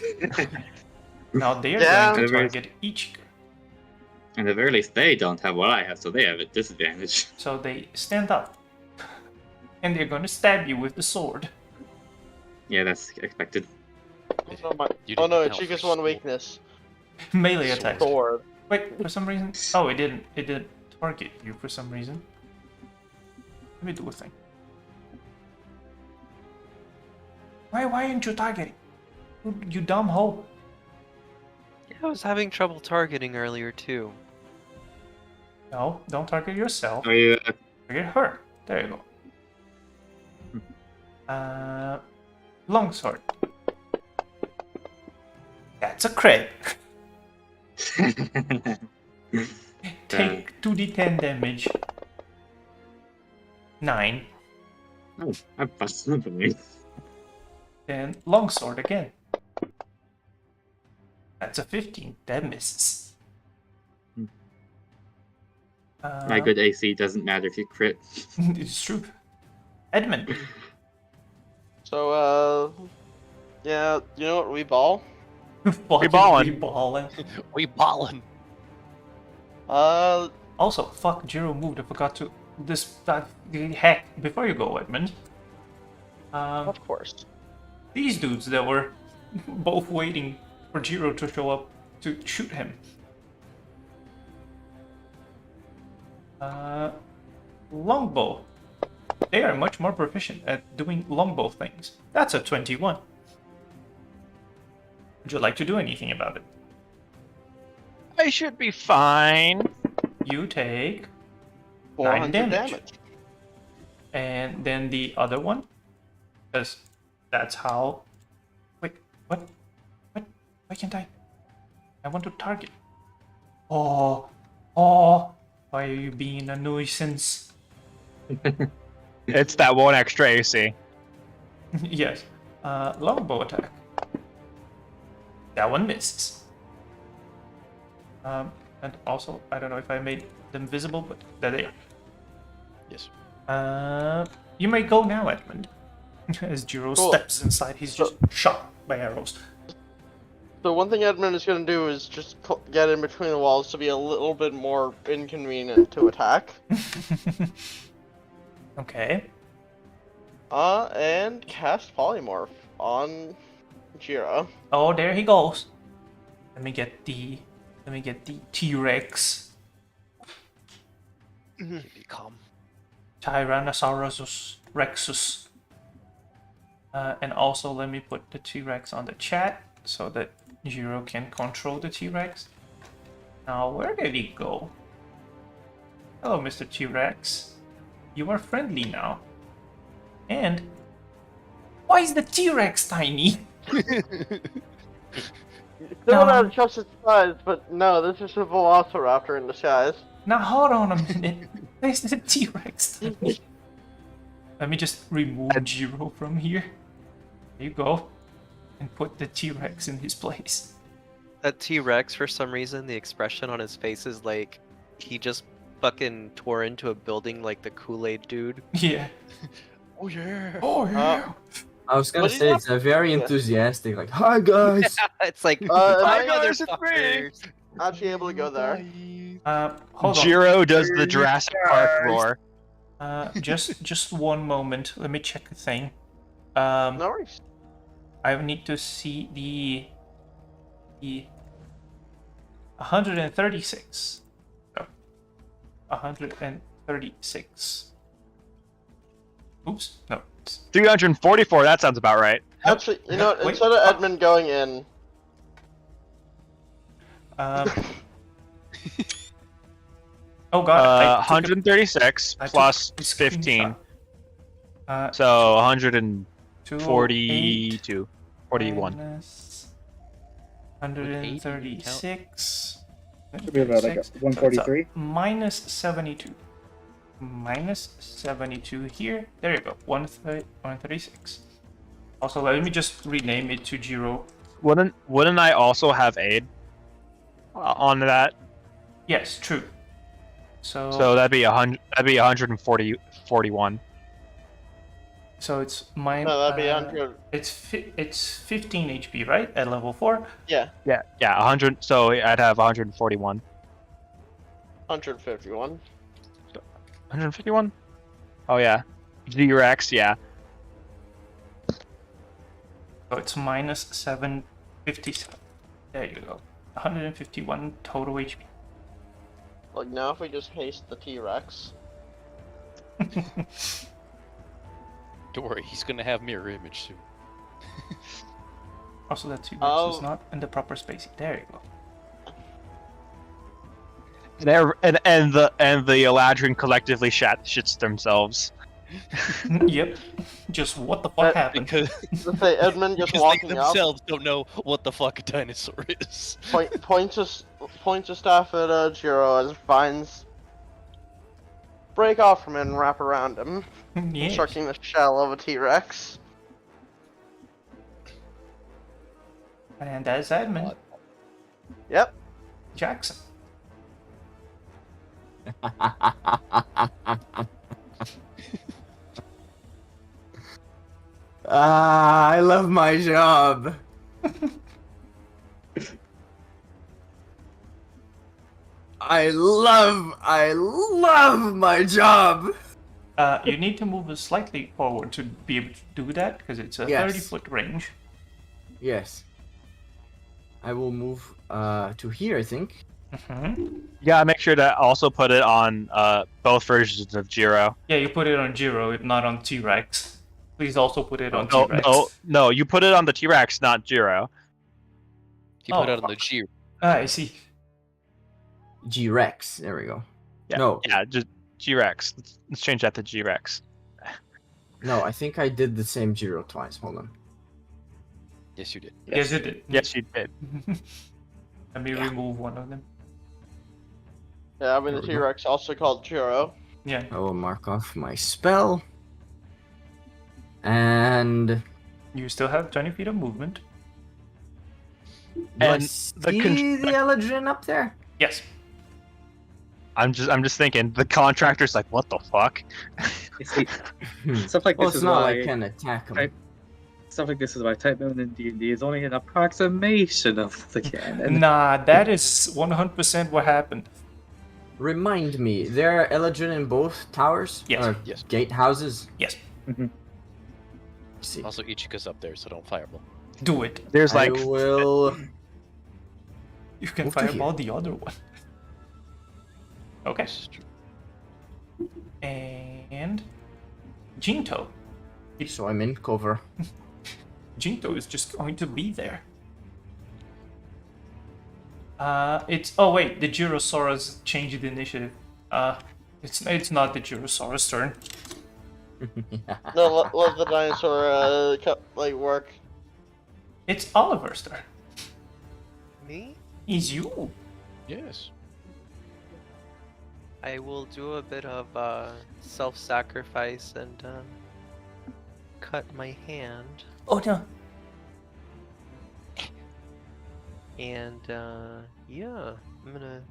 Now they are Yeah. going to target Ichika. And at the very least, they don't have what I have, so they have a disadvantage. So they stand up. And they're going to stab you with the sword. Yeah, that's expected. Oh no, You oh didn't no, account for Chica's one sword. weakness. Melee attacks. Sword. Wait, for some reason. Oh, it didn't. It didn't target you for some reason. Let me do a thing. Why aren't you targeting? You dumb hoe. Yeah, I was having trouble targeting earlier too. No, don't target yourself. Are you? Target her. There you go. Longsword. That's a crit. Take 2d10 damage. 9. Oh, I busted up me. Then longsword again. That's a 15. That misses. My good AC doesn't matter if you crit. It's true. Edmund. So, yeah, you know what we ball? Fucking ballin'. ballin'. We ballin'. Also, fuck, Jiro moved. I forgot to. Heck, before you go, Edmund. Of course. These dudes that were both waiting for Jiro to show up to shoot him. Longbow. They are much more proficient at doing longbow things. That's a 21. Would you like to do anything about it? I should be fine. You take 400 9 damage. And then the other one, because that's how. Wait, what? What? Why can't I? I want to target. Oh, why are you being a nuisance? It's that one extra AC. Yes. Longbow attack. That one misses. And also, I don't know if I made them visible, but there they are. Yes. You may go now, Edmund. As Jiro Cool. steps inside, he's just shot by arrows. So one thing Edmund is going to do is just get in between the walls to be a little bit more inconvenient to attack. Okay. And cast Polymorph on Jiro. Oh, there he goes. Let me get the T-Rex. Be calm. Tyrannosaurus Rexus. And also let me put the T-Rex on the chat so that Jiro can control the T-Rex. Now, where did he go? Hello, Mr. T-Rex. You are friendly now. And why is the T-Rex tiny? Still not adjust its size, but no, this is a Velociraptor in disguise. Now hold on a minute. Where's the T-Rex tiny? Let me just remove Jiro from here. There you go. And put the T-Rex in his place. That T-Rex, for some reason, the expression on his face is like he just fucking tore into a building like the Kool-Aid dude. Yeah. Oh yeah. Oh yeah. I was gonna But he's say not- it's a very enthusiastic, like, hi guys. It's like, am hi I- guys, it's me." motherfuckers. Actually able to go there. Hold on. Jiro does the Jurassic Park roar. Just one moment. Let me check a thing. No worries. I need to see the 136. No. 136. Oops. No. 344, that sounds about right. Actually, you know what? Wait, Instead of fuck. Edmund going in, Oh god. I took 136 I took plus a 15. screenshot. So 142. 208 41. minus 136. Should be about like 143. Minus 72. Minus 72 here. There you go. 136. Also, let me just rename it to Jiro. Wouldn't I also have aid on that? Yes, true. So, So that'd be 100. That'd be 141. so it's mine. no, that'd be 100. It's 15 HP, right? At level 4. Yeah, Yeah, 100. So I'd have 141. 151. 151. Oh yeah, G-Rex. Yeah. So it's minus 757. There you go. 151 total HP. Like now, if we just haste the T-Rex. Don't worry, he's gonna have mirror image soon. Also, that T-Rex Oh. is not in the proper spacing. There you go. And the Eladrin collectively shits themselves. Yep. Just what the fuck happened? Because, Let's say Edmund just because walking they up, themselves don't know what the fuck a dinosaur is. points a staff at Jiro as vines break off from him and wrap around him, Yes. constructing the shell of a T-Rex. And as Edmund, Yep. Jackson. I love my job. I love my job. You need to move slightly forward to be able to do that, because it's a Yes. 30-foot range. Yes. I will move to here, I think. Mm-hmm. Yeah, make sure to also put it on both versions of Jiro. Yeah, you put it on Jiro, not on T-Rex. Please also put it on No, T-Rex. no, you put it on the T-Rex, not Jiro. He put Oh, it on the G. Ah, I see. G-Rex. There we go. Yeah, No. yeah, just G-Rex. Let's change that to G-Rex. No, I think I did the same Giro twice. Hold on. Yes, you did. Yes, it did. Yes, you did. Let me remove one of them. Yeah, I mean the There we go. T-Rex also called Jiro. Yeah. I will mark off my spell. And You still have 20 feet of movement. do I And see the the Eladrin up there? Yes. I'm just thinking. The contractor's like, what the fuck? You see, Hmm. stuff like Well, this it's is not why like I can attack him. Right. stuff like this is why Type Moon in D&D is only an approximation of the canon. Nah, that is 100% what happened. Remind me, there are Eladrin in both towers? Yes. Or Yes. gatehouses? Yes. See. Also, Ichika's up there, so don't fireball. Do it. There's like I will. You can Move to here. fireball the other one. Okay. This is true. And Jinto. So I'm in cover. Jinto is just going to be there. It's oh wait, the Gyrosaurus changed the initiative. It's not the Gyrosaurus turn. No, let the dinosaur work. It's Oliver's turn. Me? It's you. Yes. I will do a bit of self-sacrifice and cut my hand. Oh no. And yeah, I'm gonna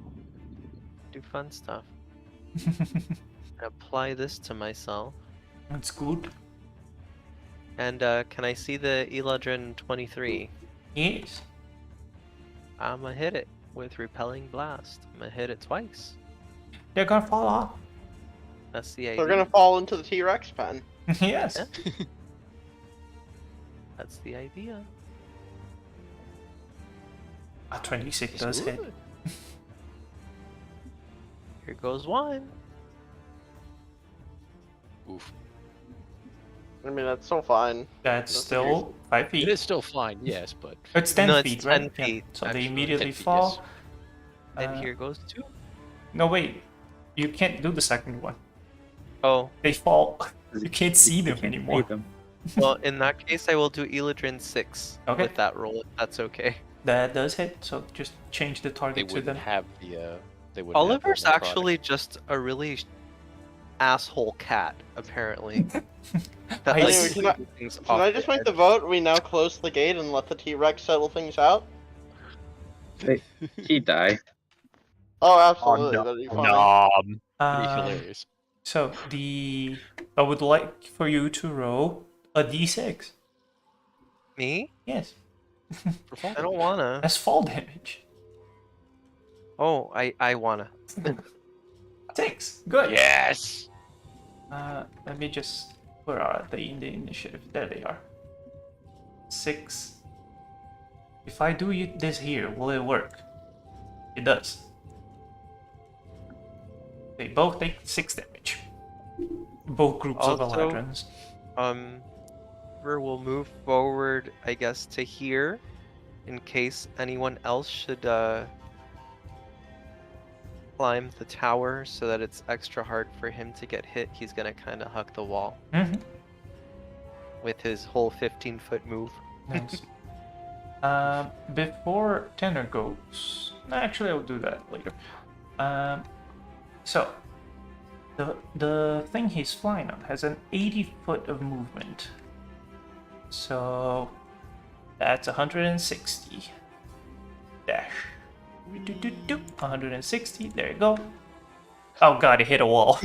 do fun stuff. Apply this to myself. That's good. And can I see the Eladrin 23? Yes. I'm gonna hit it with Repelling Blast. I'm gonna hit it twice. They're gonna fall off. That's the idea. They're gonna fall into the T-Rex pen. Yes. Yeah. That's the idea. A 26 It's does hit. good. Here goes one. Oof. I mean, that's so fine. That's That's still 5 feet. It is still fine, yes, but It's 10 No, it's feet, 10 right? Yeah. feet, So actually. they immediately 10 feet, fall. And Uh, here goes two. No, wait. You can't do the second one. Oh, They fall. You can't see them Can't anymore. see them. well, in that case, I will do Eladrin 6 Okay. with that roll, if that's okay. That does hit, so just change the they target to wouldn't them. have the. They wouldn't. Oliver's have the actually just a really asshole cat, apparently. That I likes see. to Can I- do things Can off I the just make edge. the vote? We now close the gate and let the T-Rex settle things out? He die. Oh, absolutely. no. That'd be fine. Nom. Pretty Um, hilarious. so I would like for you to roll a d6. Me? Yes, For fun. I don't wanna. that's fall damage. Oh, I wanna. 6. Good. Yes. Let me just. Where are they in the initiative? There they are. 6. If I do this here, will it work? It does. They both take 6 damage. Both groups of Also, Eladrins. We'll move forward, I guess, to here, in case anyone else should climb the tower, so that it's extra hard for him to get hit. He's gonna kind of hug the wall with his whole 15-foot move. Nice. Before Tanner goes, actually, I'll do that later. So the thing he's flying on has an 80 foot of movement. So that's 160 dash. 160. There you go. Oh god, he hit a wall.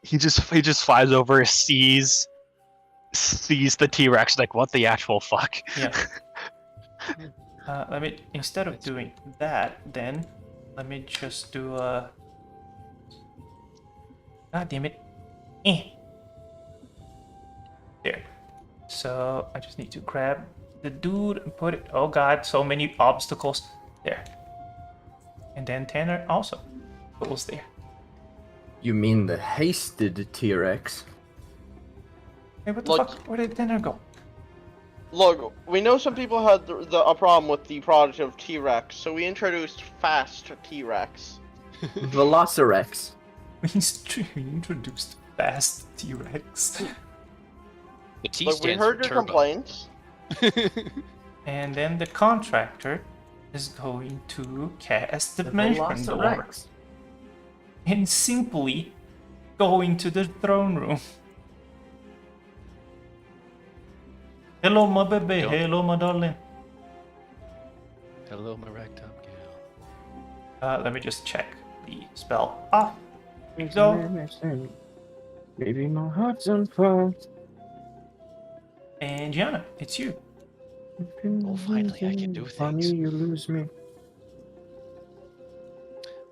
He just flies over, sees the T-Rex, like, what the actual fuck? Yeah. Let me, instead of doing that, then let me just do a. God damn it. There. So I just need to grab the dude and put it. Oh god, so many obstacles. There. And then Tanner also goes there. You mean the hasted T-Rex? Hey, what the fuck? Where did Tanner go? Look, we know some people had a problem with the product of T-Rex, so we introduced fast T-Rex. Velocirex. We introduced fast T-Rex. The T Look, we stands heard for your turbo. complaints. And then the contractor is going to cast Dimension Door. Velocirex. And simply going to the throne room. Hello, my baby. Don't- Hello, my darling. Hello, my ragtop gal. Let me just check the spell. Ah, here we go. Maybe my heart's on fire. And Gianna, it's you. Oh, finally, I can do Honey, things. you lose me.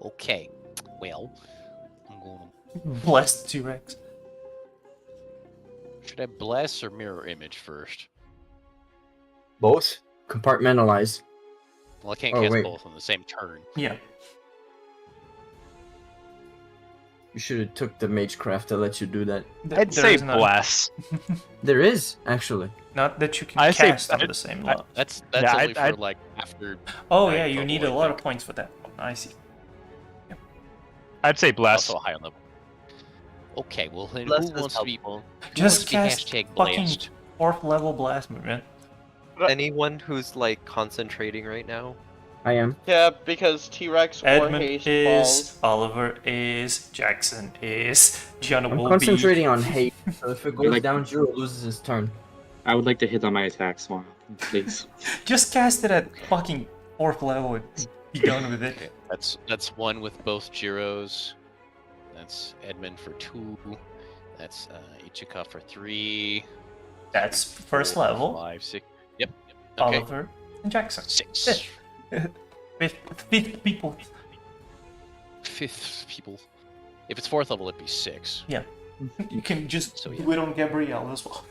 Okay, well, I'm going Blessed T-Rex. to... Should I bless or mirror image first? Both? Compartmentalize. Well, I can't Oh, cast wait. both on the same turn. Yeah. You should have took the Magecraft to let you do that. I'd There say is none. bless. There is, actually. Not that you can I say- cast on the same level. That's Yeah, only I'd- for, like, after... Oh ninth yeah, you level, need I a lot of think. points for that. I see. I'd say bless. Also a high level. Okay, well, then Bless who is wants to be... helpful. Who wants Just to be cast hashtag fucking blessed? 4th level blast movement. Anyone who's like concentrating right now. I am. Yeah, because T-Rex or Edmund haste is, falls. Oliver is, Jackson is, Gianna I'm will concentrating be. on hate. So if it goes Like- down, Jiro loses his turn. I would like to hit on my attacks more, please. Just cast it at fucking 4th level and be done with it. Okay, that's one with both Jiros. That's Edmund for 2. That's Ichika for 3. That's first 4, level. 5, 6. Yep. Okay. Oliver and Jackson. 6. Fifth people. 5th people. If it's 4th level, it'd be 6. You can just So, yeah. do it on Gabrielle as well.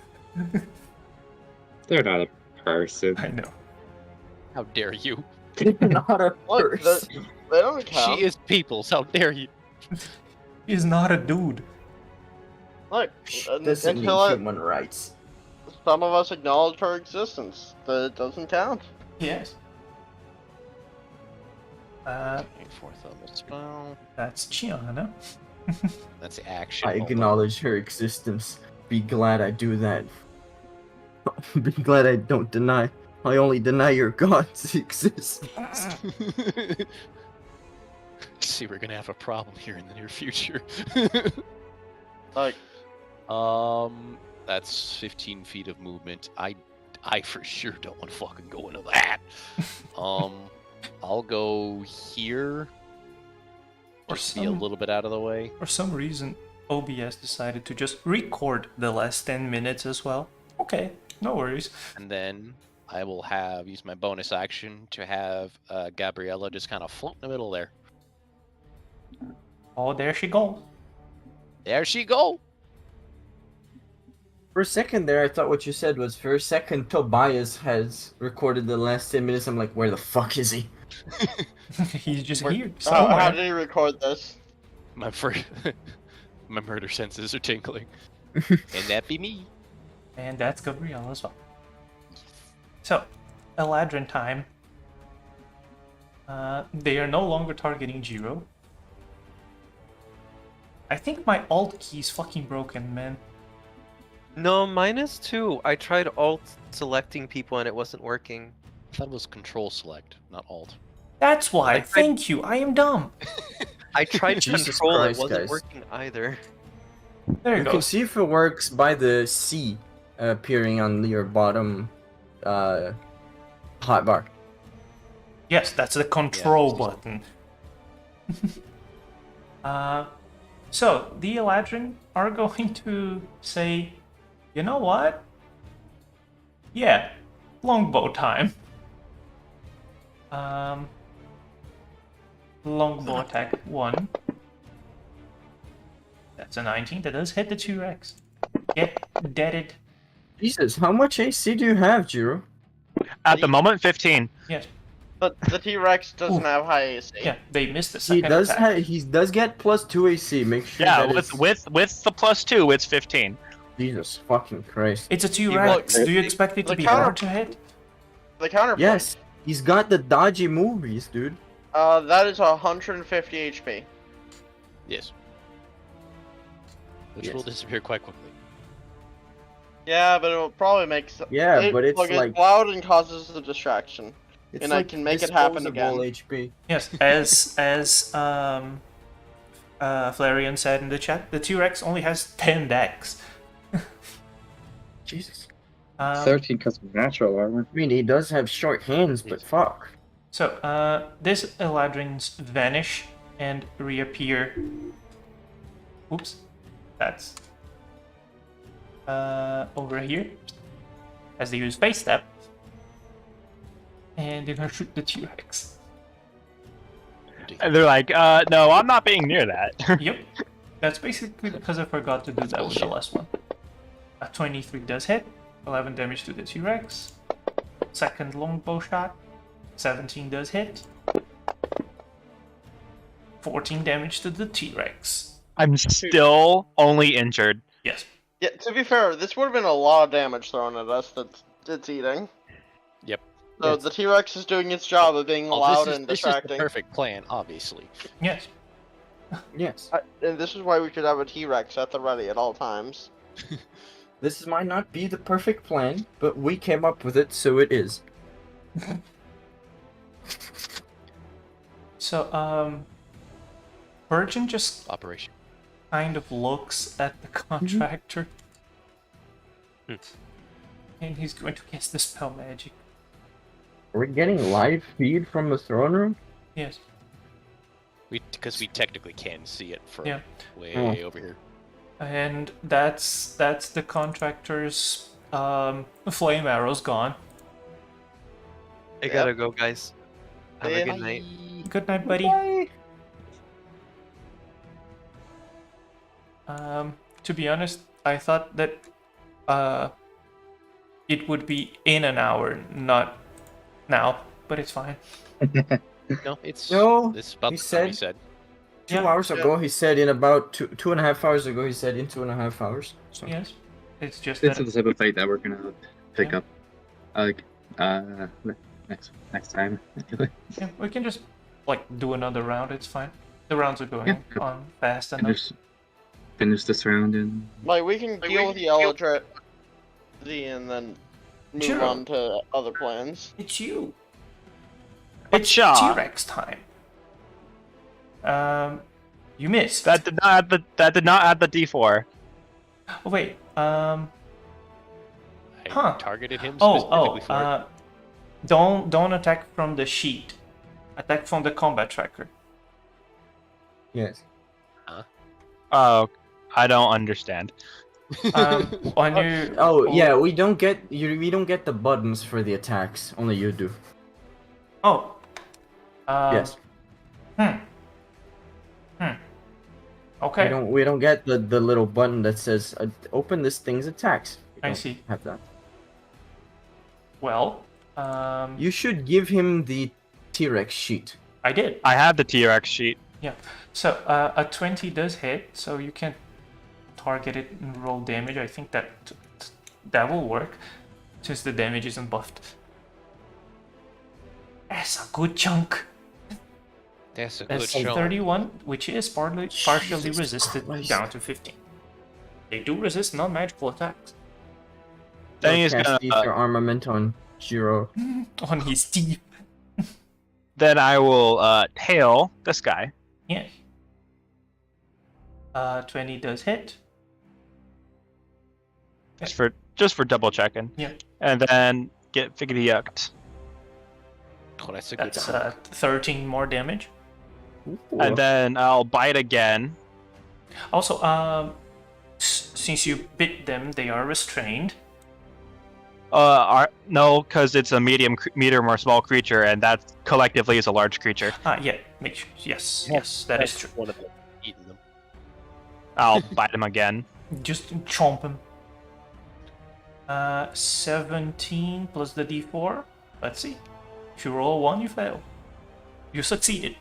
They're not a person. I know. How dare you? Not a Look, purse. they don't count. She is people's. How dare you? He's not a dude. Look, Doesn't mean until human rights. some of us acknowledge her existence, that doesn't count. Yes. Okay, 4th level spell. That's Gianna. That's the action. I Hold on. acknowledge her existence. Be glad I do that. Be glad I don't deny. I only deny your gods exist. See, we're gonna have a problem here in the near future. Like, That's 15 feet of movement. I for sure don't want to fucking go into that. I'll go here. Or Just be a some- little bit out of the way. For some reason, OBS decided to just record the last 10 minutes as well. Okay, no worries. And then I will use my bonus action to have Gabriella just kind of float in the middle there. Oh, there she goes. There she go. For a second there, I thought what you said was for a second Tobias has recorded the last 10 minutes. I'm like, where the fuck is he? He's just Where- here How somewhere. did he record this? My first, my murder senses are tingling, and that be me. And that's Gabrielle as well. So, Eladrin time. They are no longer targeting Jiro. I think my alt key is fucking broken, man. No, mine is too. I tried alt selecting people and it wasn't working. I thought it was Control Select, not Alt. That's why. I tried- Thank you. I am dumb. I tried Jesus control, Christ, it wasn't guys. working either. There you You go. can see if it works by the C appearing on your bottom hotbar. Yes, that's the control Yeah. button. So, the Eladrin are going to say, you know what? Yeah, longbow time. Longbow attack 1. That's a 19. That does hit the 2x. Get deaded. Jesus, how much AC do you have, Jiro? At the moment, 15. Yes. But the T-Rex doesn't Ooh. have high AC. Yeah, they missed the He second does attack. he does get plus 2 AC. Make sure Yeah, that with the +2, it's 15. Jesus fucking Christ. It's a T-Rex. Look, Do you expect it to the be counter- hard to hit? The counterpoint. Yes, he's got the dodgy movies, dude. That is 150 HP. Yes. Which Yes. will disappear quite quickly. Yeah, but it'll probably make sense. Yeah, but it's look, like loud and causes a distraction. it's and I like can make it happen disposable again. HP. Yes, as Flareon said in the chat, the T-Rex only has 10 decks. Jesus. 13 because of natural armor. I mean, he does have short hands, but fuck. So, this Eladrins vanish and reappear. Oops, that's over here as they use Face Step, and they're gonna shoot the T-Rex. And they're like, no, I'm not being near that. Yep, that's basically because I forgot to do that with the last one. A 23 does hit, 11 damage to the T-Rex. Second longbow shot, 17 does hit. 14 damage to the T-Rex. I'm still only injured. Yes. Yeah, to be fair, this would have been a lot of damage thrown at us that it's eating. Yep. So Yes. the T-Rex is doing its job of being loud and this is the distracting. perfect plan, obviously. Yes. Yes. And this is why we should have a T-Rex at the ready at all times. This might not be the perfect plan, but we came up with it, so it is. So, Virgin just Operation. kind of looks at the contractor. And he's going to cast the spell magic. Are we getting live feed from the throne room? Yes. Because we technically can see it from Yeah. way over here. And that's the contractor's flame arrow's gone. I gotta go, guys. Have a Yeah. good night. Good night, buddy. To be honest, I thought that it would be in an hour, not now, but it's fine. No, it's No, This is about he the time he said- said. 2 Yeah. hours ago, he said in about 2.5 hours ago, he said in 2.5 hours. So. Yes. It's just This that is the type of fight that we're gonna pick Yeah. up, next time. yeah, we can just like do another round, it's fine. The rounds are going Yeah. on fast enough. Finish this round and Like, we can deal with the Eldritch and then move Sure. on to other plans. It's you. It's Gotcha. T-Rex time. You missed. That did not add the D4. Oh wait. I Huh. targeted him Oh, specifically for it. don't attack from the sheet. Attack from the combat tracker. Yes. Oh, I don't understand. On your Oh yeah, we don't get the buttons for the attacks. Only you do. Oh. Yes. Okay. We don't get the little button that says open this thing's attacks. We I don't see. Have that. Well, You should give him the T-Rex sheet. I did. I have the T-Rex sheet. Yeah. So a 20 does hit, so you can target it and roll damage. I think that will work, since the damage isn't buffed. That's a good chunk. That's a good That's show. 31, which is partially Jesus resisted Christ. down to 15. They do resist non-magical attacks. Then he's Cast gonna. Ether armament on Jiro. On his teeth. Then I will hail this guy. Yeah. 20 does hit. Just for double checking. Yeah. And then get Figgity Yucked. Oh, that's a good That's chunk. 13 more damage. And then I'll bite again. Also, since you bit them, they are restrained. No, because it's a medium or small creature, and that collectively is a large creature. Yeah, make sure. Yes, that is true. One of them eating them. I'll bite him again. Just chomp him. 17 plus the d4. Let's see. If you roll a 1, you fail. You succeeded.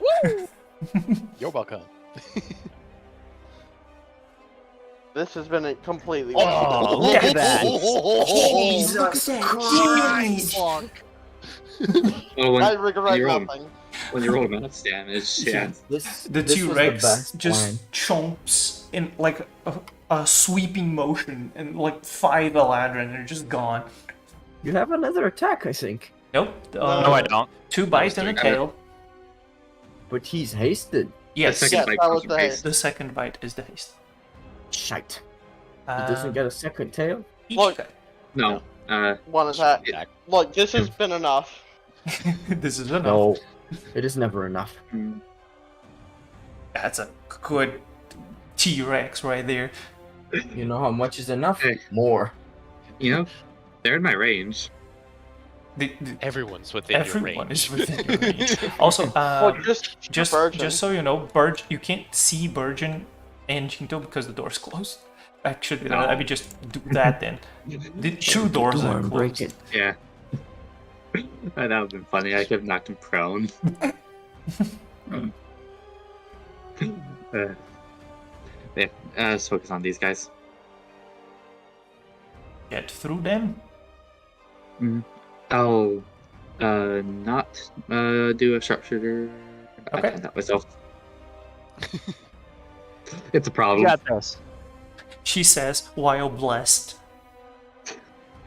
You're welcome. This has been a completely. Oh, look at that! Jesus Christ! Well, I regret roll, nothing. when you roll max damage, yeah. The this was T-Rex best just line. chomps in like a sweeping motion, and like 5 Eladrin are just gone. You have another attack, I think. Nope. No, I don't. 2 bites and a three. tail. But he's hasted. Yes, The second Yes, bite that was comes the from haste. haste. the second bite is the haste. Shite. He doesn't Um, get a second tail? each Look. guy. No. One attack. Attack. Look, this has been enough. This is enough. No. It is never enough. That's a good T-Rex right there. You know how much is enough? Hey. More. You know, they're in my range. Everyone's within your Everyone range. is within your range. Also, Look, just Virgin. so you know, you can't see Burgeon and Jinto because the door's closed. Actually, No. let me just do that then. The 2 doors Door are and break closed. it. Yeah. That would have been funny. I could have knocked him prone. Yeah, let's focus on these guys. Get through them. I'll not do a sharpshooter. Okay. I that myself. It's a You problem. got this. She says, while blessed.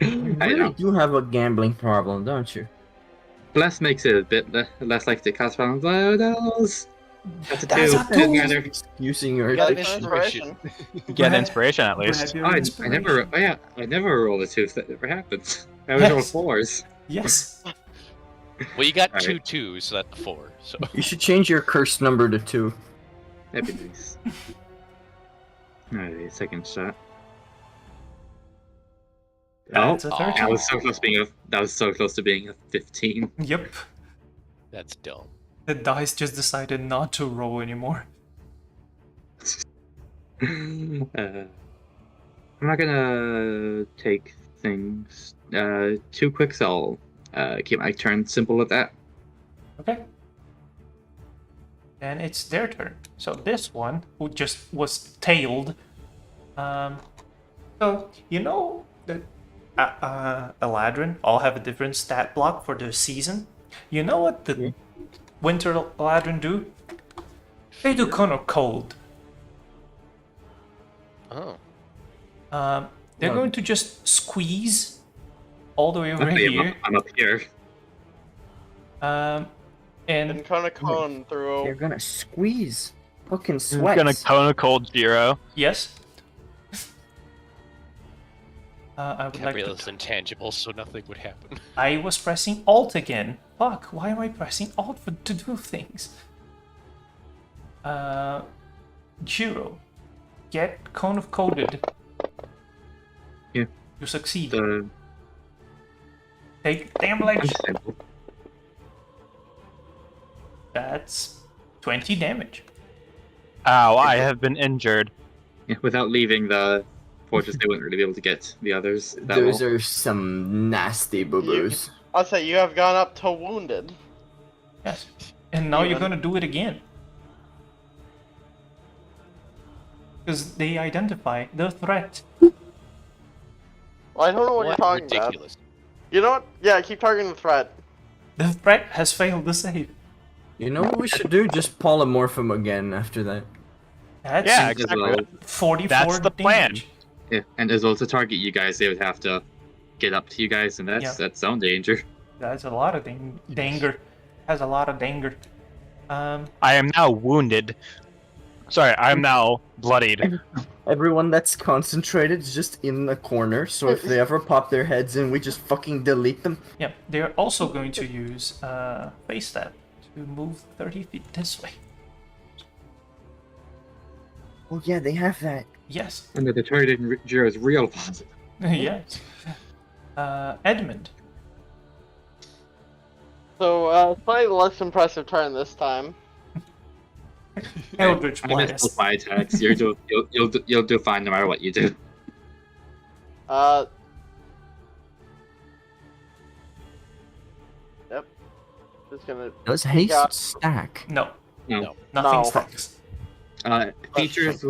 You I really know. do have a gambling problem, don't you? Bless makes it a bit less likely to cast balance. Oh, no. That's a That's two. a Doesn't two. matter. Using your Got addiction. inspiration. Get inspiration at least. Grab your Oh, I inspiration. never. Oh, yeah, I never roll a two. That never happens. I always roll Yes. fours. Yes. Well, you got Alright. 2 twos, so that's 4. So You should change your curse number to 2. That'd be nice. Alright, second shot. That's a Oh, 13. That was so close to being a. That was so close to being a 15. Yep. that's dumb. The dice just decided not to roll anymore. I'm not gonna take things too quick, so I'll keep my turn simple at that. Okay. And it's their turn. So this one, who just was tailed, so you know that Eladrin all have a different stat block for the season. You know what the winter Eladrin do? They do kind of cold. Oh. They're Well- going to just squeeze all the way over Okay, here. I'm up here. And And kind of cone through. They're gonna squeeze. Fucking I'm sweat. gonna cone a cold Jiro. yes. I would like Gabriel's to. intangible, so nothing would happen. I was pressing Alt again. Fuck, why am I pressing Alt to do things? Jiro, get Cone of Coded. Yeah. You succeed. The Take damage. simple. That's 20 damage. Ow, I have been injured. Yeah, without leaving the fortress, they wouldn't really be able to get the others that Those well. are some nasty boo-boos. I'll say you have gone up to wounded. Yes. And now you're Even. gonna do it again. Because they identify the threat. Well, I don't know what you're What talking ridiculous. about. You know what? Yeah, keep targeting the threat. The threat has failed the save. You know what we should do? Just polymorph him again after that. That's Yeah, As exactly. well. 44 That's the plan. damage. Yeah, and as well to target you guys, they would have to get up to you guys, and that's some danger. That's a lot of danger. Has a lot of danger. I am now wounded. Sorry, I am now bloodied. Everyone that's concentrated is just in the corner, so if they ever pop their heads in, we just fucking delete them. Yeah, they're also going to use face step to move 30 feet this way. Oh yeah, they have that. Yes. And the deterrent in Jiro is real positive. Yes. Edmund. So, slightly less impressive turn this time. Eldritch I missed Blast. both my attacks. You'll do fine no matter what you do. Yep. Just gonna. Does haste Yeah. stack? No, No. nothing No. stacks. Features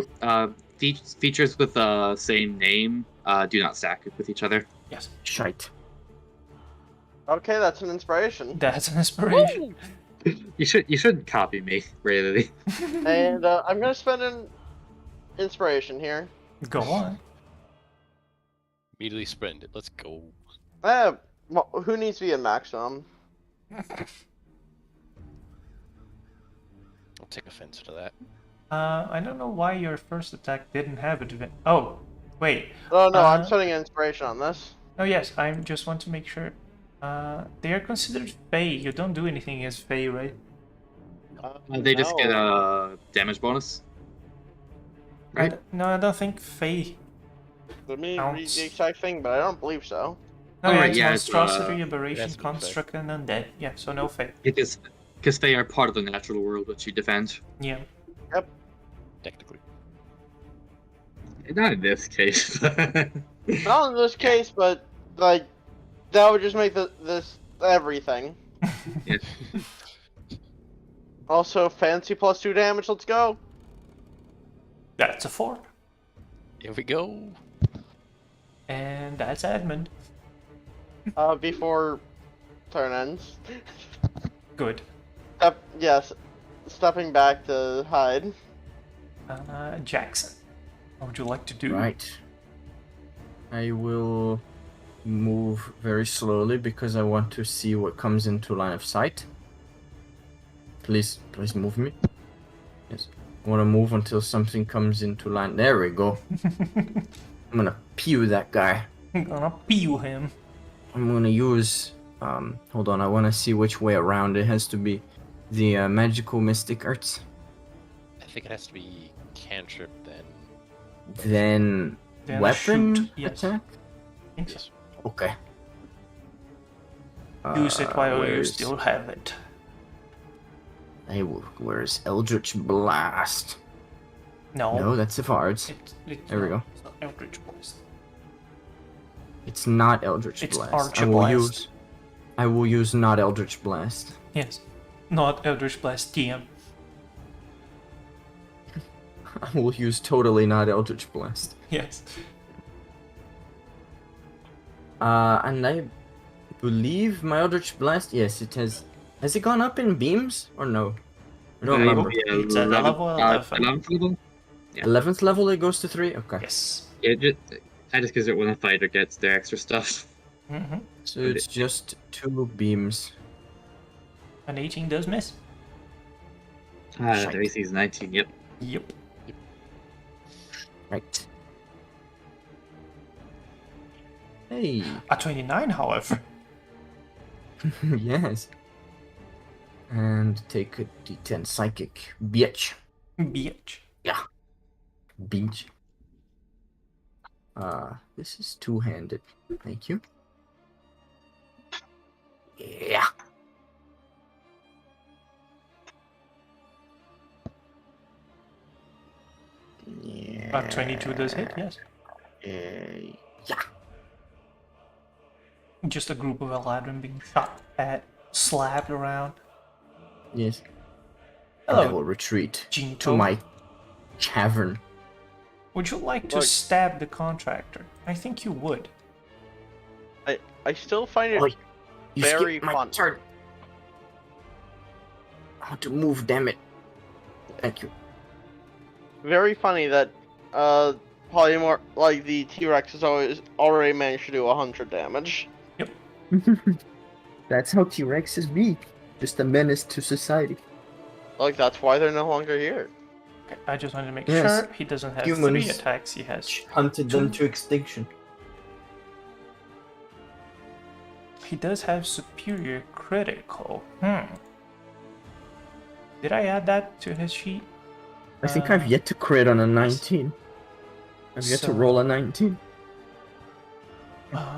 features with the same name do not stack with each other. Yes, Shite. Okay, that's an inspiration. that's an inspiration. You shouldn't copy me, really. And I'm gonna spend an inspiration here. Go on. Immediately sprint it. Let's go. Well, who needs to be in maximum? I'll take offense to that. I don't know why your first attack didn't have advantage. Oh, wait. Oh no, I'm Uh, spending an inspiration on this. Oh yes, I just want to make sure. They are considered Fey. You don't do anything as Fey, right? They just get No. a damage bonus. I Right? no, I don't think Fey. Let me read Counts. the exact thing, but I don't believe so. No, Oh, yeah, right, it's yeah, it's, monstrosity, it aberration, has to be Fey. construct, and undead. Yeah, so no Fey. Because they are part of the natural world which you defend. Yeah. Technically. Not in this case. Not in this case, but like that would just make this everything. Yeah. Also, fancy +2 damage. Let's go. That's a 4. Here we go. And that's Edmund. Before turn ends. Good. Yes, stepping back to hide. Jackson. What would you like to do? Right. I will move very slowly because I want to see what comes into line of sight. Please move me. Yes. I want to move until something comes into line. There we go. I'm gonna pew that guy. I'm gonna peel him. I'm gonna use. Hold on. I want to see which way around. It has to be the magical mystic arts. I think it has to be cantrip then. Then Then weapon shoot, yes. attack. I think so. Yes. Okay. Use it while you where's- still have it. Where's Eldritch Blast? No. No, that's Savard's. There we go. It's not Eldritch Blast. It's not Eldritch It's Blast. Archblast. I will use not Eldritch Blast. Yes. Not Eldritch Blast TM. I will use totally not Eldritch Blast. Yes. And I believe my Eldritch Blast, yes, it has. Has it gone up in beams or no? I don't remember. It's at level 11. 11th level? Yeah. 11th level it goes to 3? Okay. Yes. Yeah, just because it when a fighter gets their extra stuff. Mm-hmm. So it's just 2 beams. An 18 does miss. Their AC is 19, yep. Yep. Right. Hey. A 29, however. Yes. And take a d10 psychic. Bitch. Bitch. Beach. This is two-handed. Thank you. Yeah. 22 does hit, yes. Yeah. Just a group of Eladrin being shot at, slapped around. Yes. And I Hello, will retreat Jinto. to my cavern. Would you like to Look. stab the contractor? I think you would. I still find it Oh, you very skipped my fun. turn. I want to move, damn it. Thank you. very funny that polymorph like the T-Rex has already managed to do 100 damage. That's how T-Rexes be. Just a menace to society. Like that's why they're no longer here. Okay, I just wanted to make Yes. sure he doesn't have Humans 3 attacks, he has Hunted them two. to extinction. He does have superior critical. Did I add that to his sheet? I think I've yet to crit on a 19. I've yet to So- roll a 19.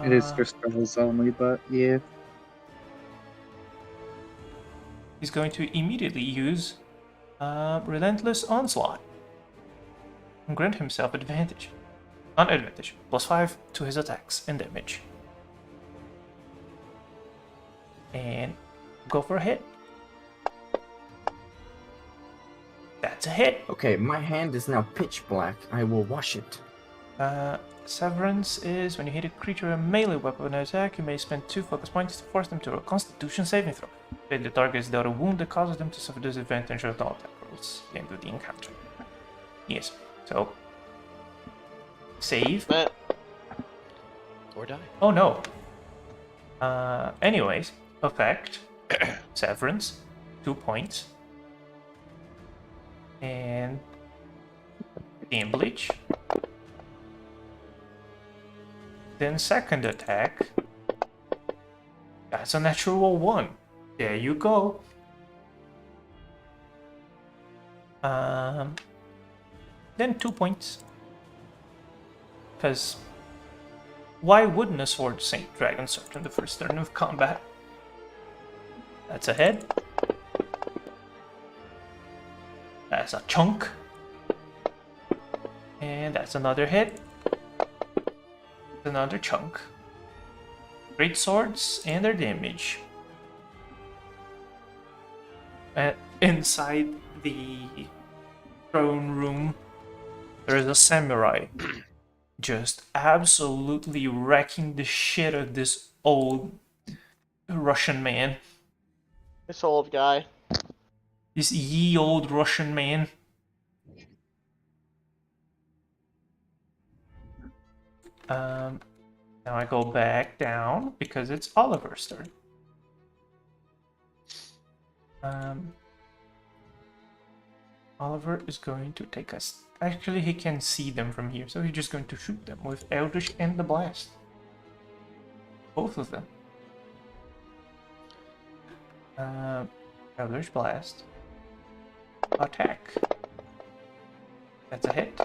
It is for spells only, but yeah. He's going to immediately use Relentless Onslaught and grant himself advantage. Not advantage, +5 to his attacks and damage. And go for a hit. That's a hit. Okay, my hand is now pitch black. I will wash it. Severance is when you hit a creature with a melee weapon attack, you may spend 2 focus points to force them to roll a Constitution saving throw. If the target is dealt a wound that causes them to suffer disadvantage on all attack rolls at the end of the encounter. Yes, so save. Or die. Oh no. Anyways, effect severance, 2 points, and Game Bleach. Then second attack. That's a natural 1. There you go. Then 2 points. Because why wouldn't a Sword Saint Dragon Sword in the first turn of combat? That's a head. That's a chunk. And that's another hit. Another chunk. Great swords and their damage. Inside the throne room, there is a samurai just absolutely wrecking the shit of this old Russian man. This old guy. This ye old Russian man. Now I go back down because it's Oliver's turn. Oliver is going to take us. Actually, he can see them from here, so he's just going to shoot them with Eldritch and the Blast. Both of them. Eldritch Blast. Attack. That's a hit.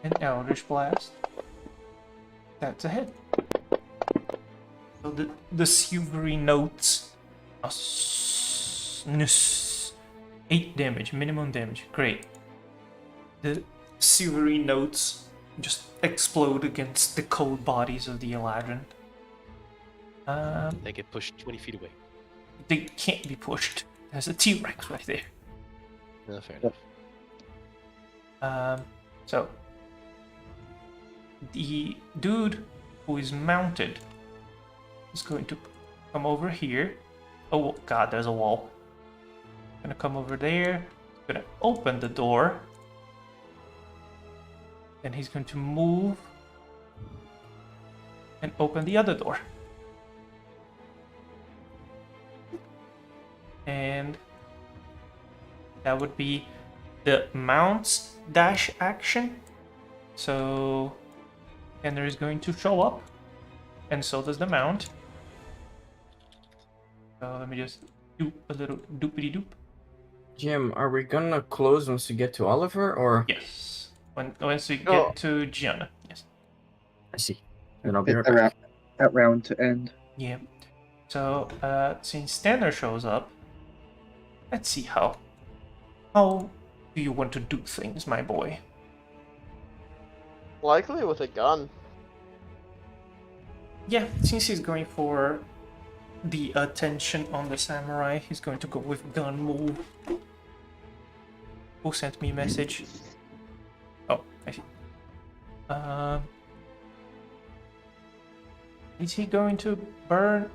An Eldritch Blast. That's a hit. So the silvery notes. 8 damage, minimum damage. Great. The silvery notes just explode against the cold bodies of the Eladrin. They get pushed 20 feet away. They can't be pushed. There's a T-Rex right there. No, fair enough. So the dude who is mounted is going to come over here. Oh god, there's a wall. Gonna come over there. Gonna open the door. Then he's going to move and open the other door. And that would be the mount's dash action. So Ender is going to show up, and so does the mount. So let me just do a little doopity doop. Jim, are we gonna close once we get to Oliver, or? Yes. Once we get Oh. to Gianna. Yes. I see. Then I'll be right That back. round, that round to end. Yeah. So since Stanner shows up, let's see how do do you want to do things, my boy? Likely with a gun. Yeah, since he's going for the attention on the samurai, he's going to go with gun move. Who sent me a message? Oh, I see. Is he going to burn?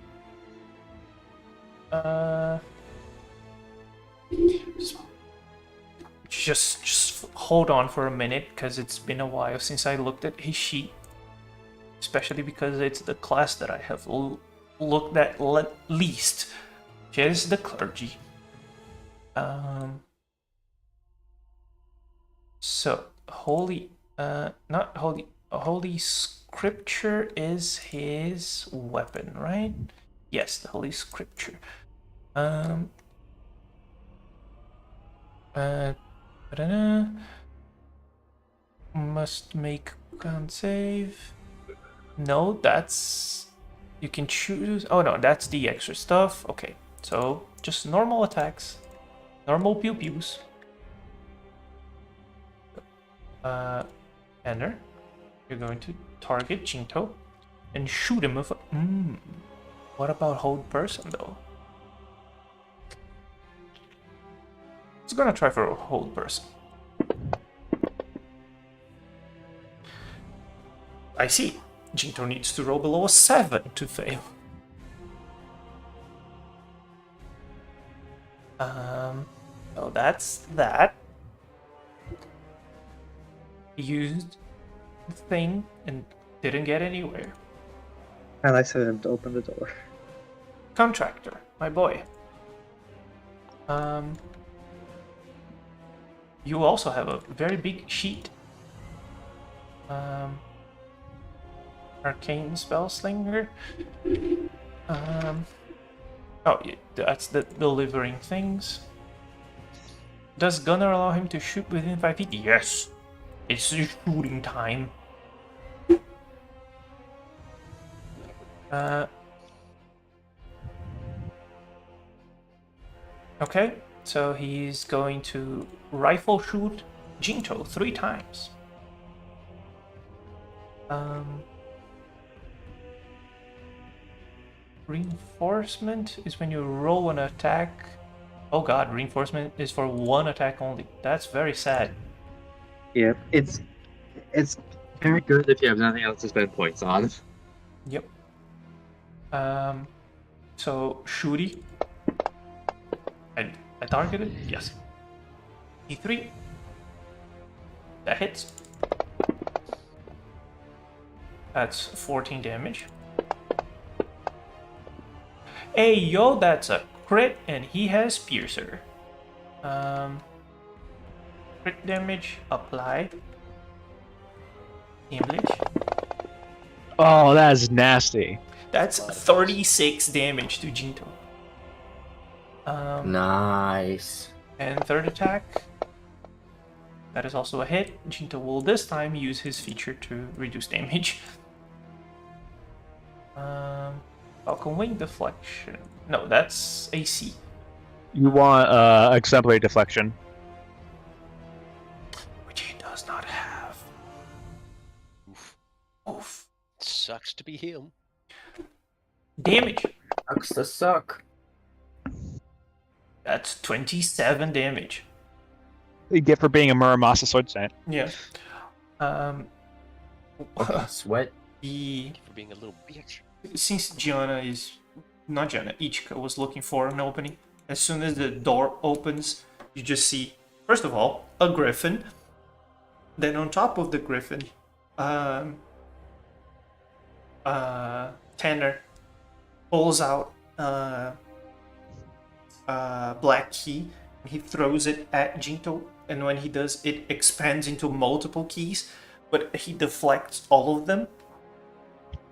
Just hold on for a minute, because it's been a while since I looked at his sheet. Especially because it's the class that I have looked at least. Here's the clergy. So holy, not holy. Holy scripture is his weapon, right? Yes, the holy scripture. Must make con save. No, that's... You can choose... Oh no, that's the extra stuff. Okay, so just normal attacks. Normal pew-pews. Enter. You're going to target Jinto and shoot him with a... What about hold person, though? It's gonna try for a hold person. I see. Jinto needs to roll below a 7 to fail. So that's that. He used the thing and didn't get anywhere. And I said him to open the door. Contractor, my boy. You also have a very big sheet. Arcane Spellslinger. Oh, yeah, that's the delivering things. Does Gunner allow him to shoot within 5 feet? Yes. It's shooting time. Okay, so he's going to rifle shoot Jinto 3 times. Reinforcement is when you roll an attack. Oh god, reinforcement is for 1 attack only. That's very sad. Yep, it's Very good if you have nothing else to spend points on. Yep. So Shuri. I targeted? Yes. E3. That hits. That's 14 damage. Hey yo, that's a crit, and he has Piercer. Crit damage, apply. Damage. Oh, that is nasty. That's 36 damage to Jinto. Nice. And third attack. That is also a hit. Jinto will this time use his feature to reduce damage. Falcon Wing Deflection. No, that's AC. You want exemplary deflection. Which he does not have. Oof. Oof. Sucks to be him. Damage. Sucks to suck. That's 27 damage. You get for being a Muramasa sword giant. Yeah. Okay, sweat. The For being a little bitch. since Gianna is not Gianna, Ichika was looking for an opening. As soon as the door opens, you just see, first of all, a griffin. Then on top of the griffin, Tanner pulls out black key. He throws it at Jinto, and when he does, it expands into multiple keys, but he deflects all of them.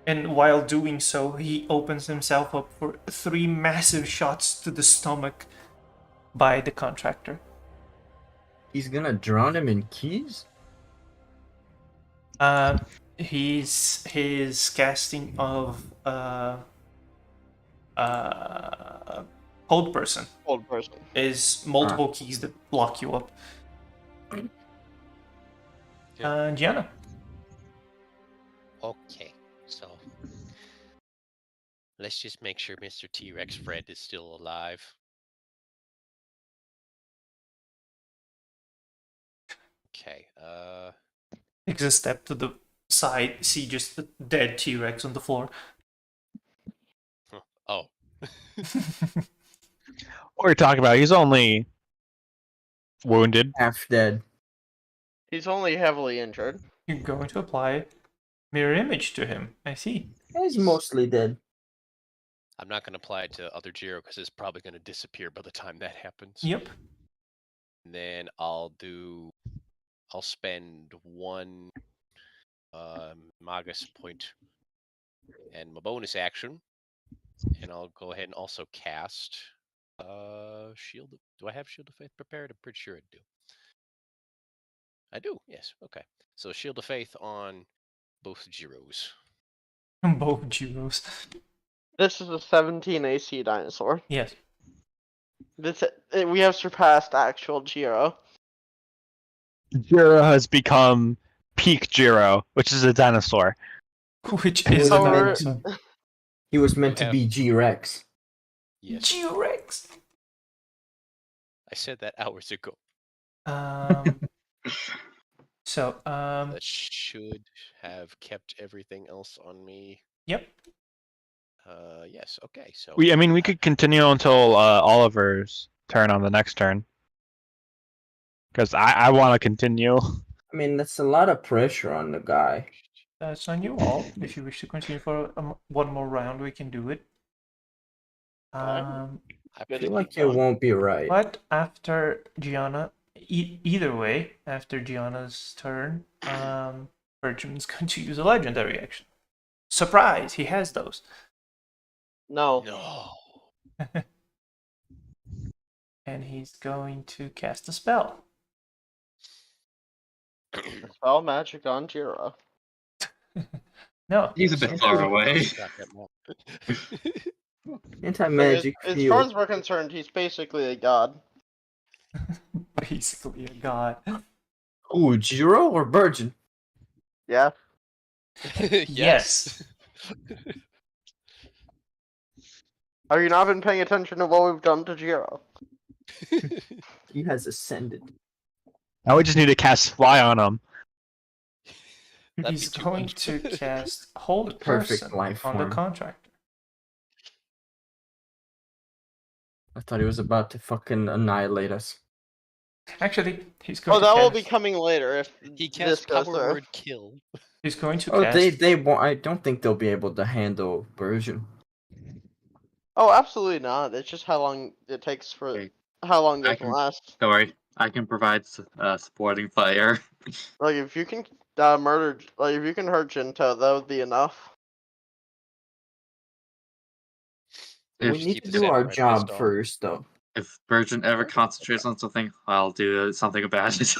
And while doing so, he opens himself up for 3 massive shots to the stomach by the contractor. He's gonna drown him in keys? His casting of hold person Old person. is multiple keys that lock you up. Gianna. Okay, so let's just make sure Mr. T-Rex Fred is still alive. Okay, Takes a step to the side, see just a dead T-Rex on the floor. oh, What are you talking about? He's only wounded. Half dead. He's only heavily injured. You're going to apply mirror image to him. I see. He's mostly dead. I'm not going to apply it to other Jiro because it's probably going to disappear by the time that happens. Yep. And then I'll spend one Magus point and my bonus action, and I'll go ahead and also cast Shield. Do I have Shield of Faith prepared? I'm pretty sure I do. I do, yes. Okay. So Shield of Faith on both Jiros. Both Jiros. This is a 17 AC dinosaur. Yes. We have surpassed actual Jiro. Jiro has become peak Jiro, which is a dinosaur. Which He is was a meant dinosaur. to, he was meant to have- be G-Rex. Yes. G-Rex. I said that hours ago. So, That should have kept everything else on me. yep. Yes. Okay. So We could continue until Oliver's turn on the next turn. Because I want to continue. I mean, that's a lot of pressure on the guy. That's on you all. If you wish to continue for one more round, we can do it. I I feel like it won't be right. But after Gianna, either way, after Gianna's turn, Bertram's going to use a legendary action. Surprise! He has those. No. No. And he's going to cast a spell. Spell magic on Jiro. No. He's a bit far away. Anti-magic As field. far as we're concerned, he's basically a god. Basically a god. Ooh, Jiro or Virgin? Yeah. Yes. Have you not been paying attention to what we've done to Jiro? He has ascended. Now we just need to cast Fly on him. That'd He's be too going much. to cast Hold Perfect Person life on the form. contractor. I thought he was about to fucking annihilate us. Actually, he's going Oh, to that will cast... be coming later if He this casts goes power through. word kill. He's going to Oh, cast... they won't. I don't think they'll be able to handle Virgin. Oh, absolutely not. It's just how long it takes for Okay. how long I they can can- last. Don't worry, I can provide supporting fire. Like if you can if you can hurt Jinto, that would be enough. We If, need keep to the do our samurai job pissed off. first, though. if Virgin ever concentrates on something, I'll do something about it.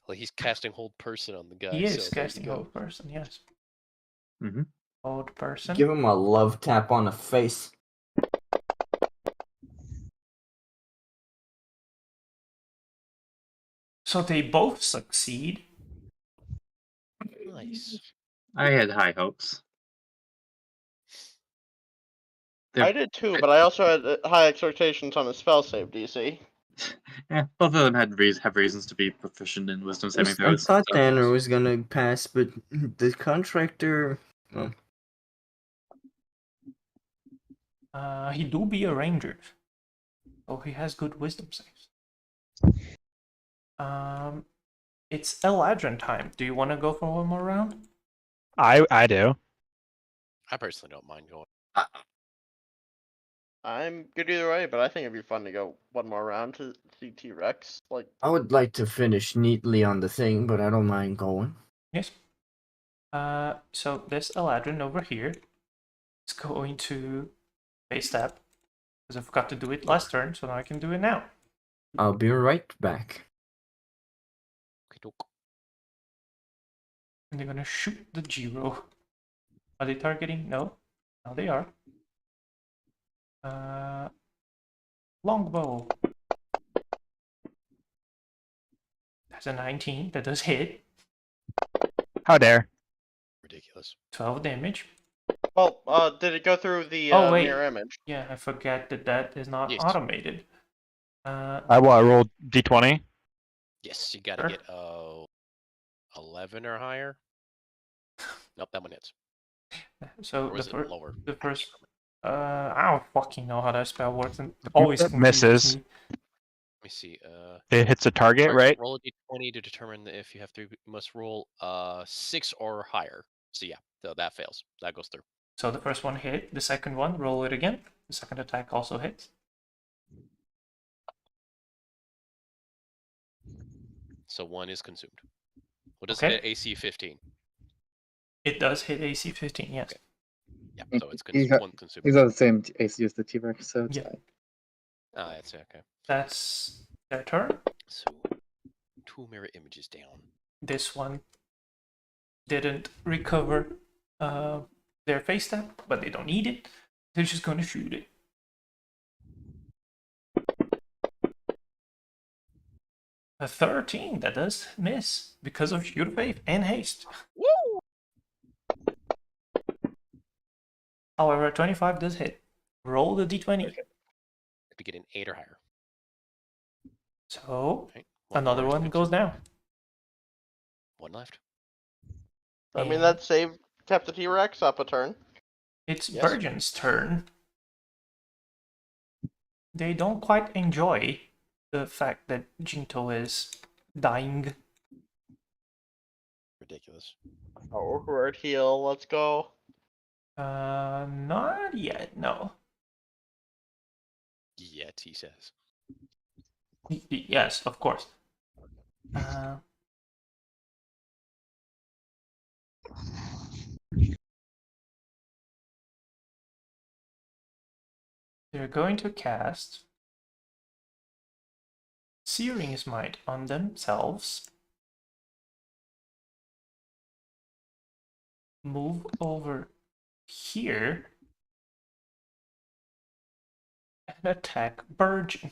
Well, he's casting hold person on the guy. He is so there you casting go. Hold Person, yes. Mm-hmm. Hold Person. Give him a love tap on the face. So they both succeed. Nice. I had high hopes. I did too, but I also had high expectations on his spell save DC. Yeah, both of them have reasons to be proficient in wisdom saving I throws. thought so- Tanner was gonna pass, but the contractor. Well, He do be a ranger. Oh, he has good wisdom saves. It's Eladrin time. Do you want to go for one more round? I do. I personally don't mind going. I'm good either way, but I think it'd be fun to go one more round to see T-Rex. Like, I would like to finish neatly on the thing, but I don't mind going. Yes. So this Eladrin over here is going to face step. Because I forgot to do it last turn, so now I can do it now. I'll be right back. Okey-doke. And they're gonna shoot the Jiro. Are they targeting? No. Now they are. Longbow. That's a 19. That does hit. How dare? Ridiculous. 12 damage. Well, did it go through the Oh, wait. mirror image? Yeah, I forget that is not Yes. automated. I rolled d20. Yes, you gotta Sure. get 11 or higher. Nope, that one hits. So Or is it lower? the I can't first, remember. I don't fucking know how that spell works, and it always It confuses misses. me. Let me see. It hits a target, right? Roll a d20 to determine if you have to. You must roll 6 or higher. So yeah, so that fails. That goes through. So the first one hit. The second one, roll it again. The second attack also hits. So one is consumed. What is Okay. it? AC 15. It does hit AC 15. Yes. Okay. Yeah. So it's one consumed. He's on the same AC as the T-Rex, so it's Yeah. fine. Ah, that's it. Okay. That's their turn. So 2 mirror images down. This one didn't recover their face step, but they don't need it. They're just going to shoot it. A 13, that does miss because of Shield of Faith and haste. Woo! However, 25 does hit. Roll the d20. Could be getting 8 or higher. So Right. another more is one goes consumed. down. One left. I mean, And that saved, kept the T-Rex up a turn. it's Yes. Virgin's turn. They don't quite enjoy the fact that Jinto is dying. Ridiculous. Oh, word heal. Let's go. Not yet, no. Yet, he says. Yes, of course. They're going to cast Searing Smite on themselves. Move over here and attack Virgin.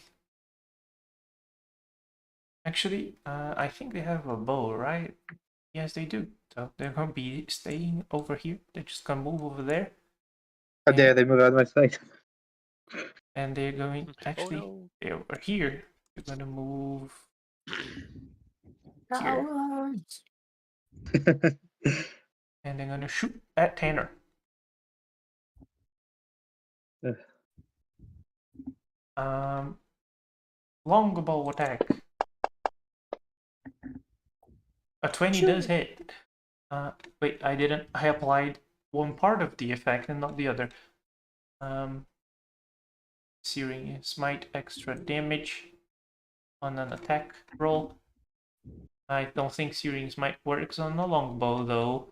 Actually, I think they have a bow, right? Yes, they do. So they're going to be staying over here. They're just going to move over there. How dare they move out of my sight? And they're going, actually, no. they're over here. They're going to move here. Cowards! And they're going to shoot at Tanner. Ugh. Longbow attack. A 20 does hit. Wait, I didn't. I applied one part of the effect and not the other. Searing Smite, extra damage on an attack roll. I don't think Searing Smite works on a longbow though.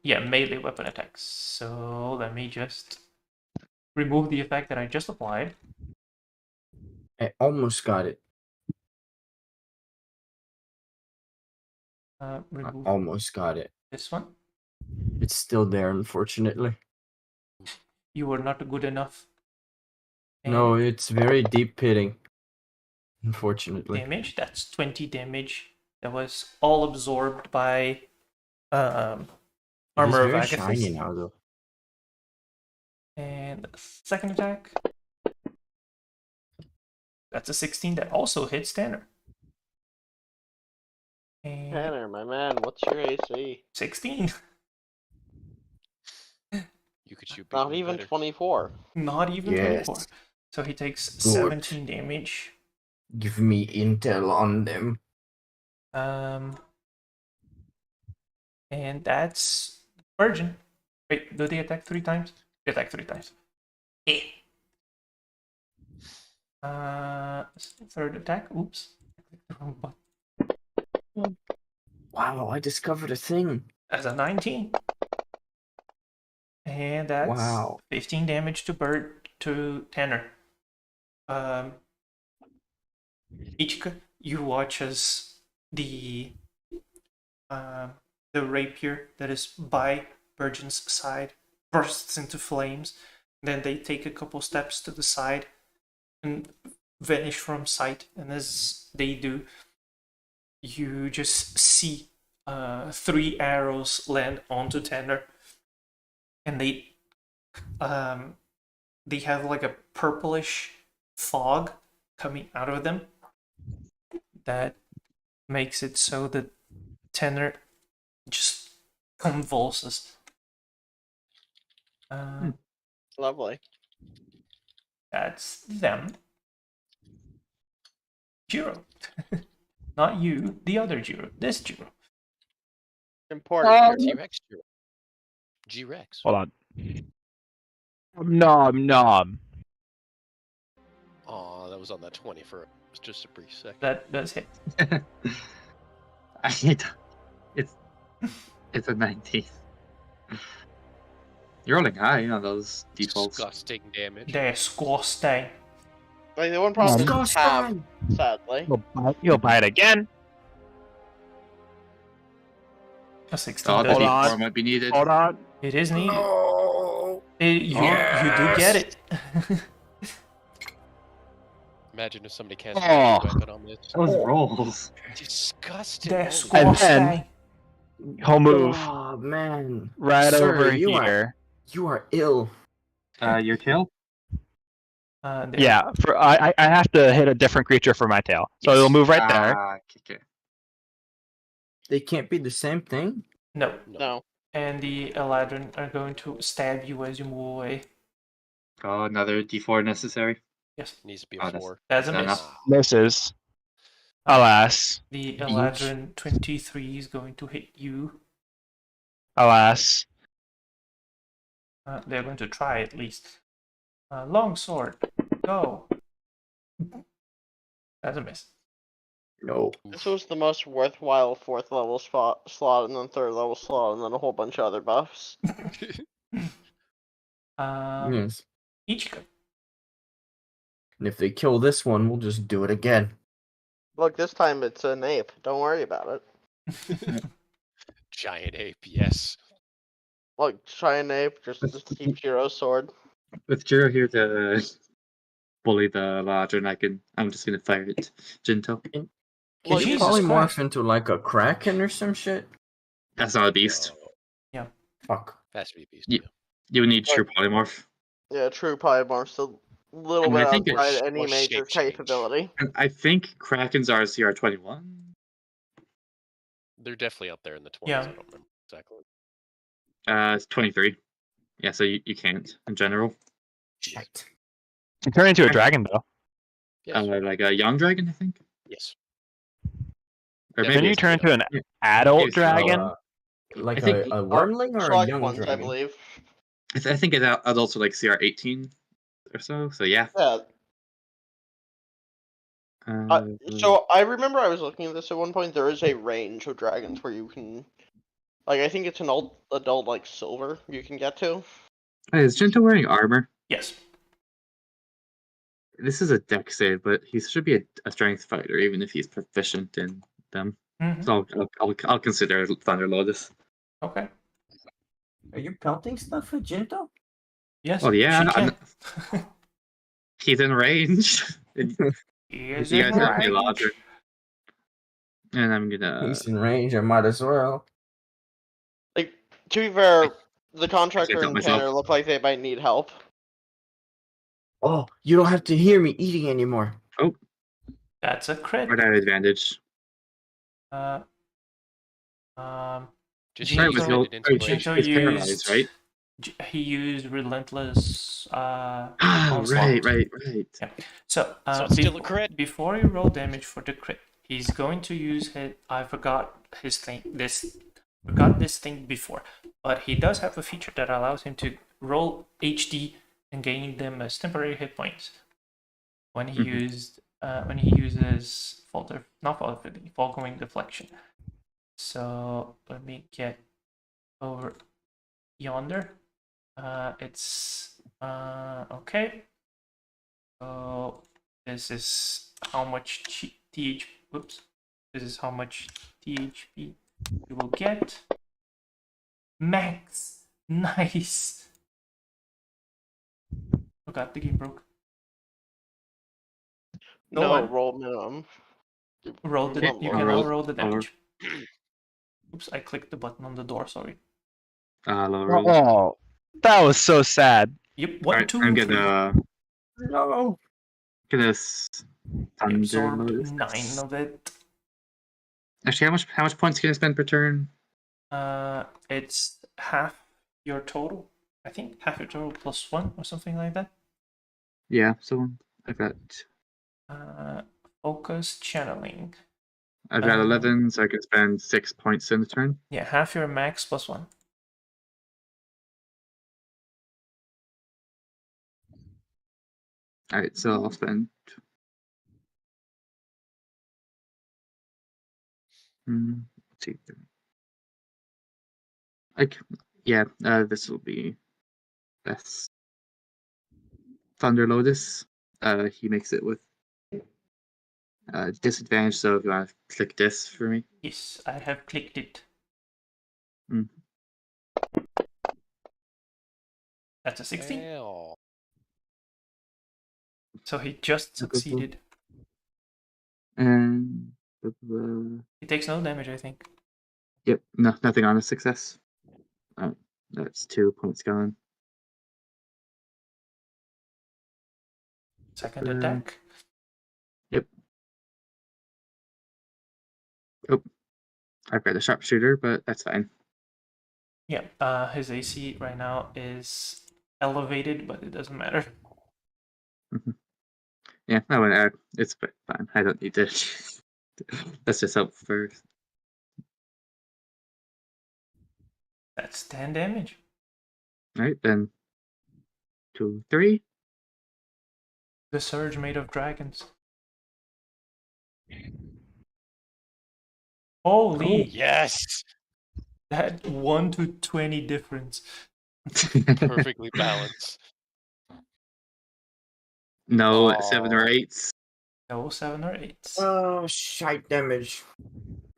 Yeah, melee weapon attacks. So let me just remove the effect that I just applied. I almost got it. Remove Almost got it. this one. It's still there, unfortunately. You were not good enough. No, it's very deep hitting. Unfortunately. Damage. That's 20 damage. That was all absorbed by Armor It's of very Agathis. shiny now, though. And second attack. That's a 16 that also hits Tanner. And Tanner, my man, what's your AC? 16. You could shoot Not people even better. 24. Not even Yes. 24. So he takes Good. 17 damage. Give me intel on them. And that's Virgin. Wait, do they attack 3 times? They attack 3 times. Third attack. Oops. Wrong button. Wow, I discovered a thing. That's a 19. And that's Wow. 15 damage to Tanner. Ichika, you watch as the rapier that is by Virgin's side bursts into flames. Then they take a couple steps to the side, and vanish from sight, and as they do, you just see 3 arrows land onto Tanner, and they have like a purplish fog coming out of them that makes it so that Tanner just convulses. Lovely. That's them. Jiro. Not you, the other Jiro. This Jiro. Important. T-Rex. G-Rex. Hold on. Nom nom. Aw, that was on that 20 for just a brief second. That does hit. It's a 19. You're rolling high on those defaults. Disgusting damage. Disgusting. Like the one problem is Disgusting. half, sadly. You'll buy it again. A 16 Oh, the does Hold hit. on. D4 might be needed. Hold on. It is needed. Oh, You do get it. Imagine if somebody cast Oh. a weapon on this. Those rolls. Disgusting. Disgusting. And then- He'll move oh, man. right Sir, over you here. You are ill. Your tail? There. Yeah, I have to hit a different creature for my tail. So Yes. it'll move right there. Okay. They can't be the same thing? No. No. And the Eladrin are going to stab you as you move away. Oh, another D4 necessary. Yes. Needs to be Oh, a that's- 4. That's a Fair miss. enough. Misses. Alas. The Eladrin 23 is going to hit you. Alas. They're going to try at least. Long sword. Go. That's a miss. No. This was the most worthwhile 4th level slot, and then 3rd level slot, and then a whole bunch of other buffs. Yes. Ichika. And if they kill this one, we'll just do it again. Look, this time it's an ape. Don't worry about it. Giant ape, yes. Look, try an ape, just keep Jiro's sword. With Jiro here to bully the larger, and I'm just gonna fire it. Jinto. Can Well, you Jesus polymorph Christ. into like a kraken or some shit? That's not a beast. Oh, Fuck. has to be a beast. Ye- Yeah. You would need true polymorph. Yeah, true polymorph's a little I bit think it's outside any more major shape change. capability. And I think Kraken's are CR21. They're definitely up there in the 20s. Yeah. I don't remember exactly. It's 23. Yeah, so you can't in general. Shit. You turn into a dragon though. Yes. Like a young dragon, I think. Yes. Or Yeah, maybe Can you it's- turn into an Yeah. adult Maybe it's- dragon? Like I think- a wormling or a Select young ones, I dragon? believe. I think adults are like CR18 or so. So yeah. Yeah. So I remember I was looking at this at one point. There is a range of dragons where you can, like, I think it's an adult like silver you can get to. Hey, is Jinto wearing armor? Yes. This is a deck save, but he should be a strength fighter, even if he's proficient in them. Mhm. So I'll consider Thunder Lotus. Okay. Are you pelting stuff at Jinto? Yes. Oh yeah, she can. he's in range. He is You in guys have me range. larger. And I'm gonna. He's in range, I might as well. Like, to be fair, the contractor help and myself. Tanner look like they might need help. Oh, you don't have to hear me eating anymore. That's a crit. Or that advantage. Uh, um, Just Jinto- use Jinto- it inspiration. Jinto It's paralyzed, right? He used relentless. Ah, onslaught. right. So, So it's still a crit. Before you roll damage for the crit, he's going to use his. I forgot his thing. Forgot this thing before, but he does have a feature that allows him to roll HD and gain them as temporary hit points. When he uses following deflection. So let me get over yonder. It's okay. So this is how much Whoops. This is how much THP you will get. Max. Nice. Oh god, the game broke. Go No, on. roll minimum. Roll the. One You more. can roll now it. roll the I'll damage. Oops, I clicked the button on the door. Sorry. I'll roll. Oh, that was so sad. Yep. 1, Alright, 2, I'm 3. No. gonna You thunder absorbed lotus. 9 of it. Actually, how much points can I spend per turn? It's half your total. I think half your total plus 1 or something like that. Yeah, so I've got Focus channeling. 11, so I can spend 6 points in the turn. Yeah, half your max plus 1. Alright, so I'll spend. Let's see. Yeah, this will be this Thunder Lotus. He makes it with disadvantage, so if you want to click this for me. Yes, I have clicked it. Mm. That's a 16. Hell. So he just succeeded. And He takes no damage, I think. yep, nothing on a success. That's 2 points gone. Second attack. Yep. Oh, I've got a sharpshooter, but that's fine. Yeah, his AC right now is elevated, but it doesn't matter. Yeah, it's fine. I don't need this. Let's just hope for. That's 10 damage. Alright, then 2, 3. The surge made of dragons. Holy! Yes. That 1 to 20 difference. Perfectly balanced. No 7 or Aw. 8s. No 7 or 8s. Oh, shite damage.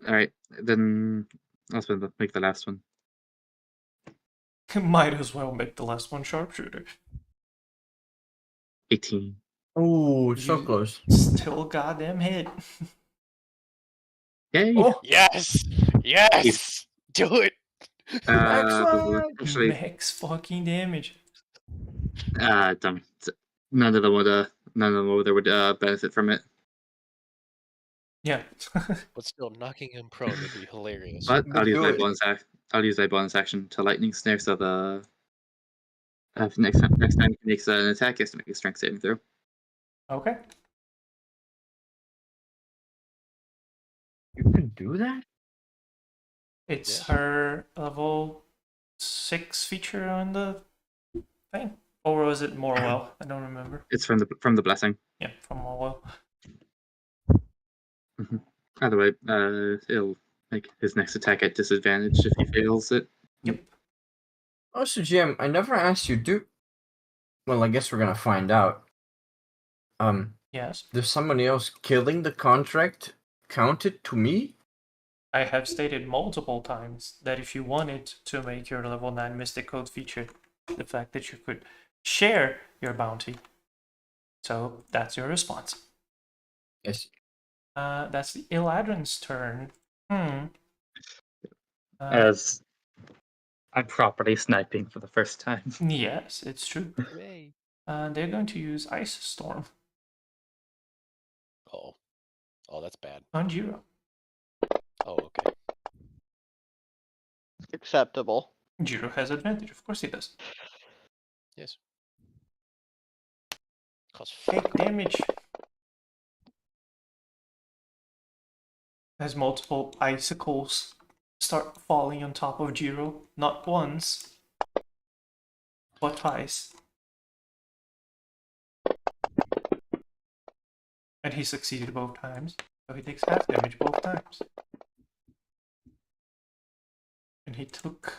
Alright, then I'll make the last one. Might as well make the last one sharpshooter. 18. Oh, so You close. Still goddamn hit. Yay! Oh, Yes. Yes. Do it. excellent. Actually, Max fucking damage. damn. None of them would benefit from it. Yeah. But still, knocking him prone would be hilarious. But But do it. I'll use my bonus action to lightning snare. So the next time he makes an attack, he has to make a strength saving throw. Okay. You can do that? It's Yes. her level 6 feature on the thing. Or was it Morwell? I don't remember. It's from the blessing. Yeah, from Morwell. Either way, it'll make his next attack at disadvantage if he fails it. Yep. Also, Jim, I never asked you, well, I guess we're gonna find out. Yes. Does somebody else killing the contract counted to me? I have stated multiple times that if you wanted to make your level 9 Mystic Code feature, the fact that you could share your bounty. So that's your response. Yes. That's the Iladrin's turn. As I'm properly sniping for the first time. Yes, it's true. Hooray. They're going to use Ice Storm Oh. Oh, that's bad. on Jiro. Oh, okay. Acceptable. Jiro has advantage, of course he does. Yes. Cause Take damage. As multiple icicles start falling on top of Jiro, not once, but twice. And he succeeded both times, so he takes half damage both times. And he took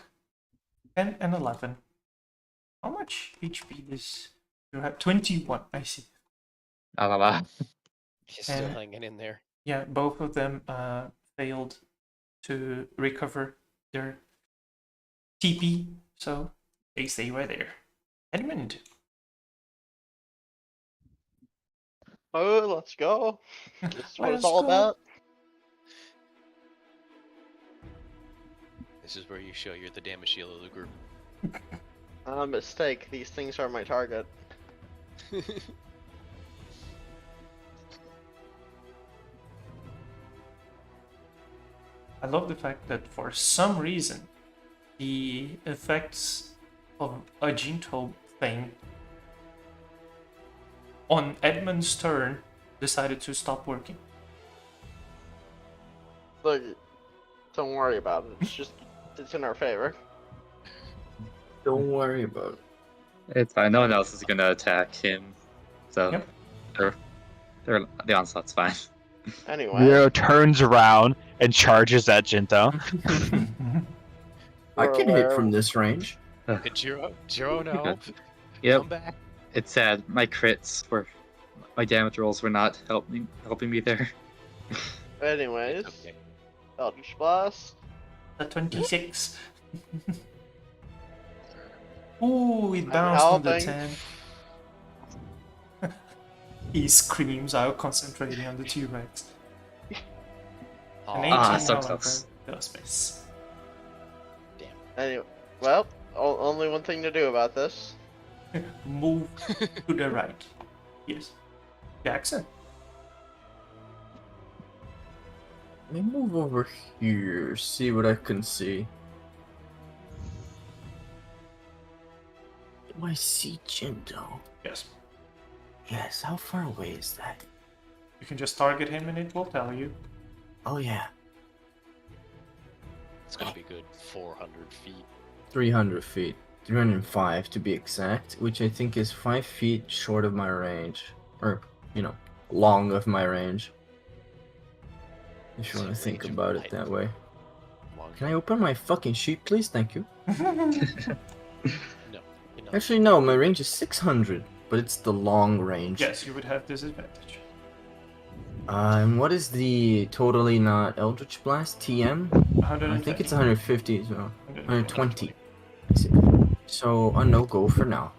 10 and 11. How much HP does you have? 21, I see. he's still And- hanging in there. Yeah, both of them failed to recover their TP, so they stay right there. Edmund. Oh, let's go. This is what it's Let's all go. about. This is where you show you're the damage shield of the group. Mistake. These things are my target. I love the fact that for some reason, the effects of a Jinto thing on Edmund's turn decided to stop working. Look, don't worry about it. It's in our favor. Don't worry about it. It's fine. No one else is gonna attack him, so Yep. the onslaught's fine. Anyway, Rio turns around and charges at Jinto. I we're can aware- hit from this range. Jiro, no. Yep. Come back. It's sad. My damage rolls were not helping me there. Anyways, It's okay. Eldritch Blast. A 26. Ooh, it I'm bounced on the helping. 10. He screams out, concentrating on the T-Rex. An 18, Ah, so however, close. does miss. Anyway, well, only one thing to do about this. Move to the right. Yes. Jackson. Let me move over here, see what I can see. Do I see Jinto? Yes. Yes, how far away is that? You can just target him and it will tell you. Oh yeah, It's gonna be good 400 feet. 300 feet. 305 to be exact, which I think is 5 feet short of my range. Or, long of my range. If you want to So think range of about it light. that way. Long. Can I open my fucking sheet, please? Thank you. No. You're not. Actually, no, my range is 600, but it's the long range. Yes, you would have disadvantage. And what is the totally not Eldritch Blast? TM? 150. I think it's 150 as well. 120. I see. So, a no-go for now.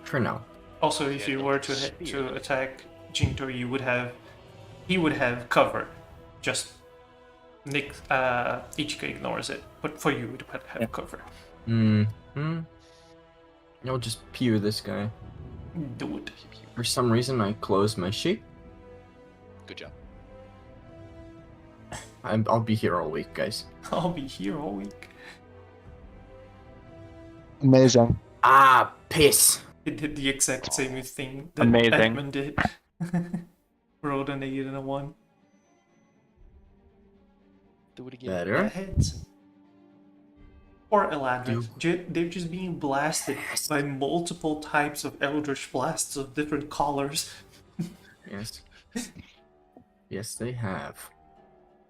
For now. Also, if Yeah, you no, were to spear. attack Jinto, he would have cover. Just Ichika ignores it, but for you, it would have cover. I'll just pew this guy. Do it. For some reason, I closed my sheet. Good job. I'll be here all week, guys. I'll be here all week. Amazing. Ah, piss! It did the exact same thing that Amazing. Edmund did. Rolled an 8 and a 1. Do it again. That Better. hits. Or Eladrin. Do- They're just being blasted by multiple types of Eldritch Blasts of different colors. Yes. Yes, they have.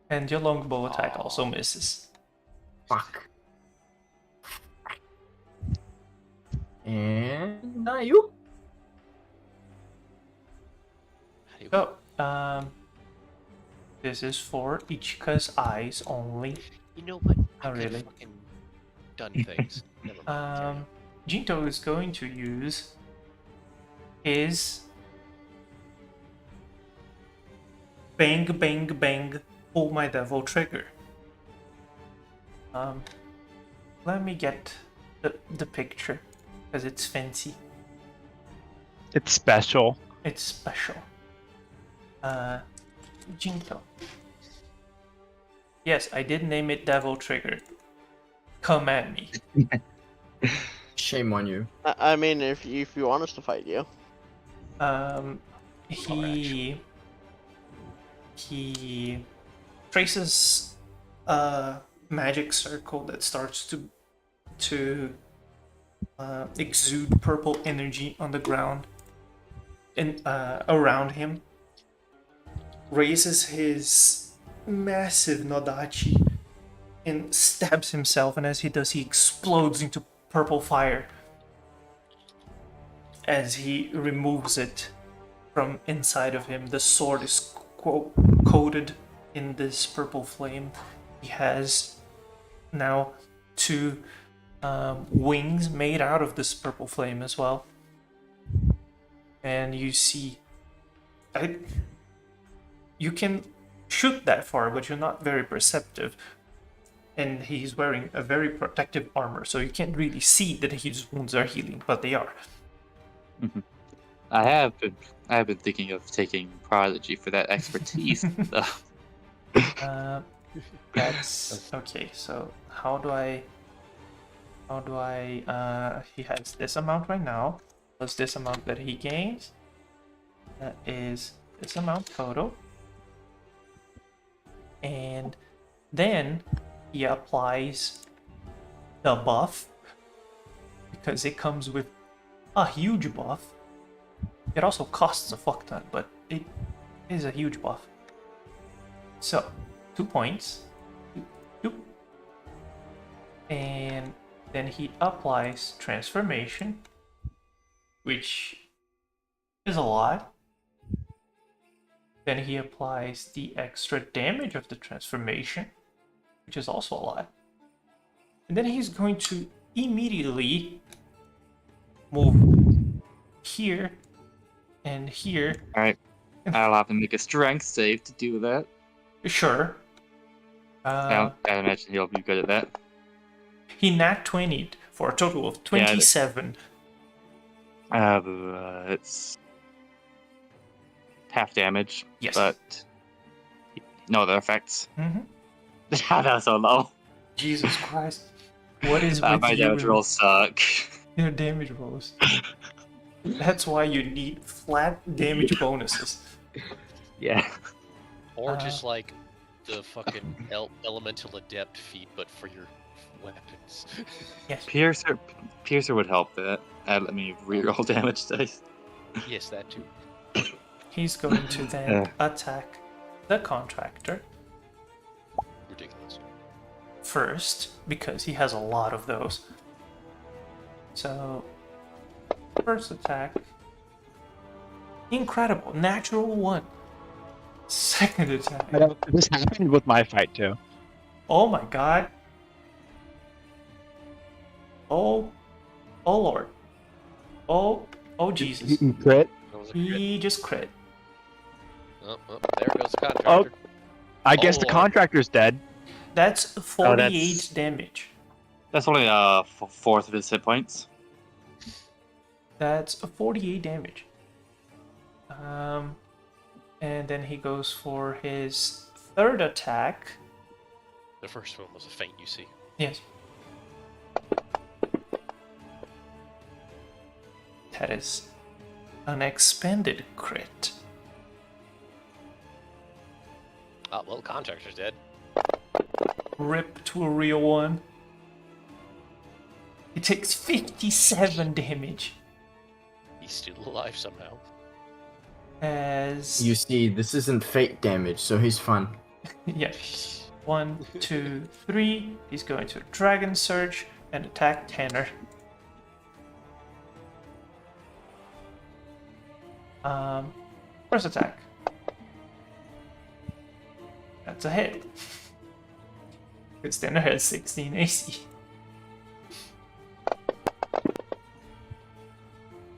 And your longbow attack also misses. Fuck. And you. So, this is for Ichika's eyes only. You know what? I Not could've really. fucking done things. Never mind. Carry on. Jinto is going to use his bang bang bang pull my devil trigger. Let me get the picture because it's fancy. It's special. It's special. Jinto. Yes, I did name it Devil Trigger. Come at me. Shame on you. I mean, if you want us to fight you. He traces a magic circle that starts to exude purple energy on the ground and around him. Raises his massive Nodachi and stabs himself, and as he does, he explodes into purple fire as he removes it from inside of him. The sword is coated in this purple flame. He has now two wings made out of this purple flame as well. And you see You can shoot that far, but you're not very perceptive. And he's wearing a very protective armor, so you can't really see that his wounds are healing, but they are. I have been thinking of taking Prodigy for that expertise. That's okay. So how do I? He has this amount right now, plus this amount that he gains. That is this amount total. And then he applies the buff because it comes with a huge buff. It also costs a fuck ton, but it is a huge buff. So 2 points. Doop. And then he applies transformation, which is a lot. Then he applies the extra damage of the transformation, which is also a lot. And then he's going to immediately move here and here. Alright. I'll have to make a strength save to do that. Sure. I imagine he'll be good at that. He nat 20'd for a total of 27. It's half damage. Yes. But no other effects. Mm-hmm. How that so low? Jesus Christ. What is with my you damage and rolls suck. your damage rolls? That's why you need flat damage bonuses. Yeah. Or just like the fucking elemental adept feat, but for your weapons. Yes. Piercer would help that. Let me reroll damage dice. Yes, that too. He's going to then attack the contractor Ridiculous. first, because he has a lot of those. So, first attack. Incredible. Natural 1. Second attack. This happened with my fight too. Oh my god. Oh Lord. Oh Jesus. Crit. That was a crit. He just crit. Oh, there goes the contractor. I guess Oh, the Lord. contractor's dead. That's 48 that's- damage. That's only a fourth of his hit points. That's 48 damage. And then he goes for his third attack. The first one was a feint, you see. Yes. That is an expended crit. Ah, well, the contractor's dead. Rip to a real one. He takes 57 damage He's still alive somehow. as... You see, this isn't fate damage, so he's fun. Yeah. 1, 2, 3. He's going to Dragon Surge and attack Tanner. First attack. That's a hit. Because Tanner has 16 AC.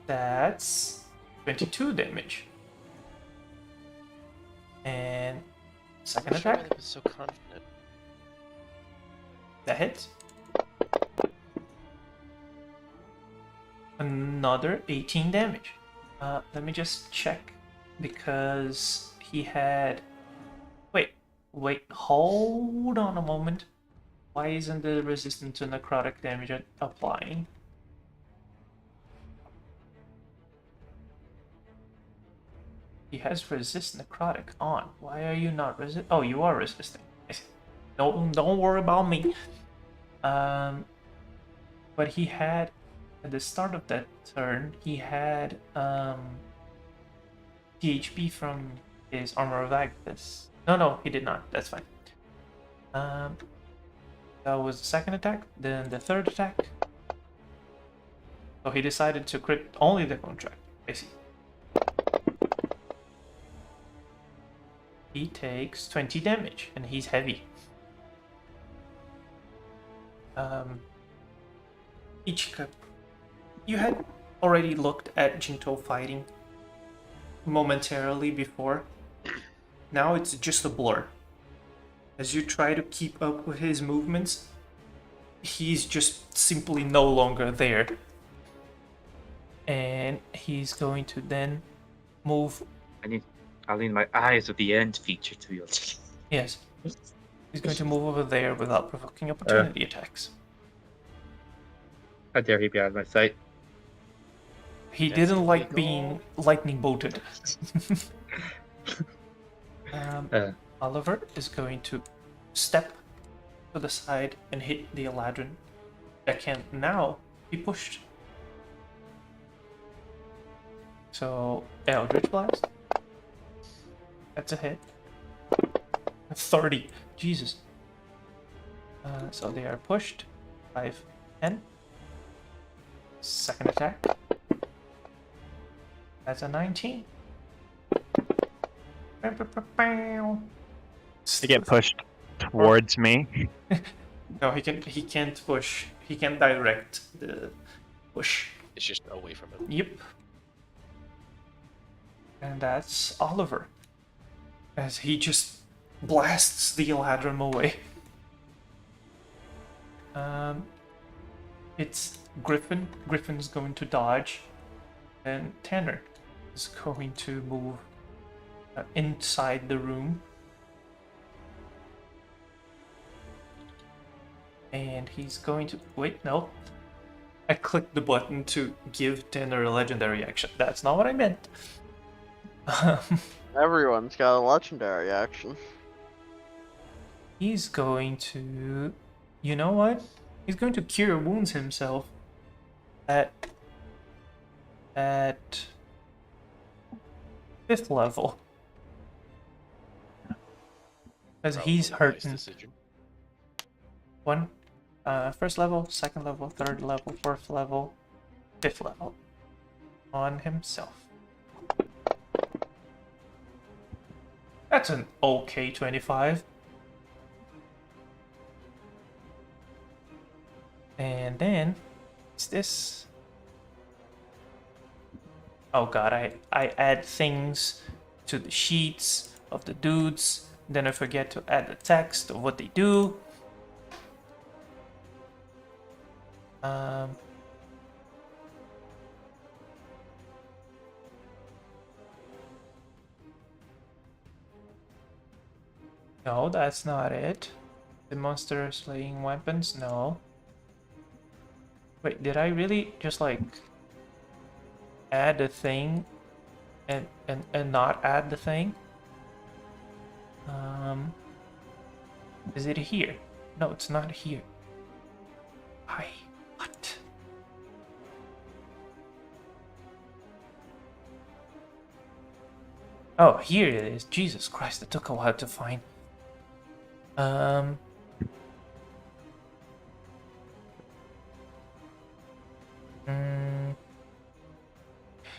That's 22 damage. And second I'm sure attack. I was so confident. That hits. Another 18 damage. Let me just check because he had. Wait, hold on a moment. Why isn't the resistance to necrotic damage applying? He has resist necrotic on. Why are you not resist? Oh, you are resisting. I see. Don't worry about me. But he had at the start of that turn, he had THP from his Armor of Agnes. No, he did not. That's fine. That was the second attack. Then the third attack. So he decided to crit only the contract. I see. He takes 20 damage, and he's heavy. Ichika, you had already looked at Jinto fighting. momentarily before. Now it's just a blur. As you try to keep up with his movements, he's just simply no longer there. And he's going to then move. I'll need my eyes of the end feature to be able to. Yes. He's going to move over there without provoking opportunity attacks. How dare he be out of my sight? He That's didn't the like big being lightning bolted. Uh. Oliver is going to step to the side and hit the Eladrin that can now be pushed. So, Eldritch Blast. That's a hit. 30. Jesus. So they are pushed. 5, 10. Second attack. That's a 19. To get pushed towards me. No, he can't push. He can't direct the push. It's just away from him. Yep. And that's Oliver. As he just blasts the Eladrim away. It's Griffin. Griffin's going to dodge. And Tanner is going to move inside the room. And he's going to... Wait, no. I clicked the button to give Tanner a legendary action. That's not what I meant. Everyone's got a legendary action. He's going to... You know what? He's going to Cure Wounds himself at 5th level. Because he's Probably a wise hurting. decision. One, first level, second level, third level, fourth level, 5th level on himself. That's an okay 25. And then, what's this? Oh god, I add things to the sheets of the dudes, then I forget to add the text of what they do. No, that's not it. The monster slaying weapons? No. Wait, did I really just like add a thing and not add the thing? Is it here? No, it's not here. What? Oh, here it is. Jesus Christ, it took a while to find.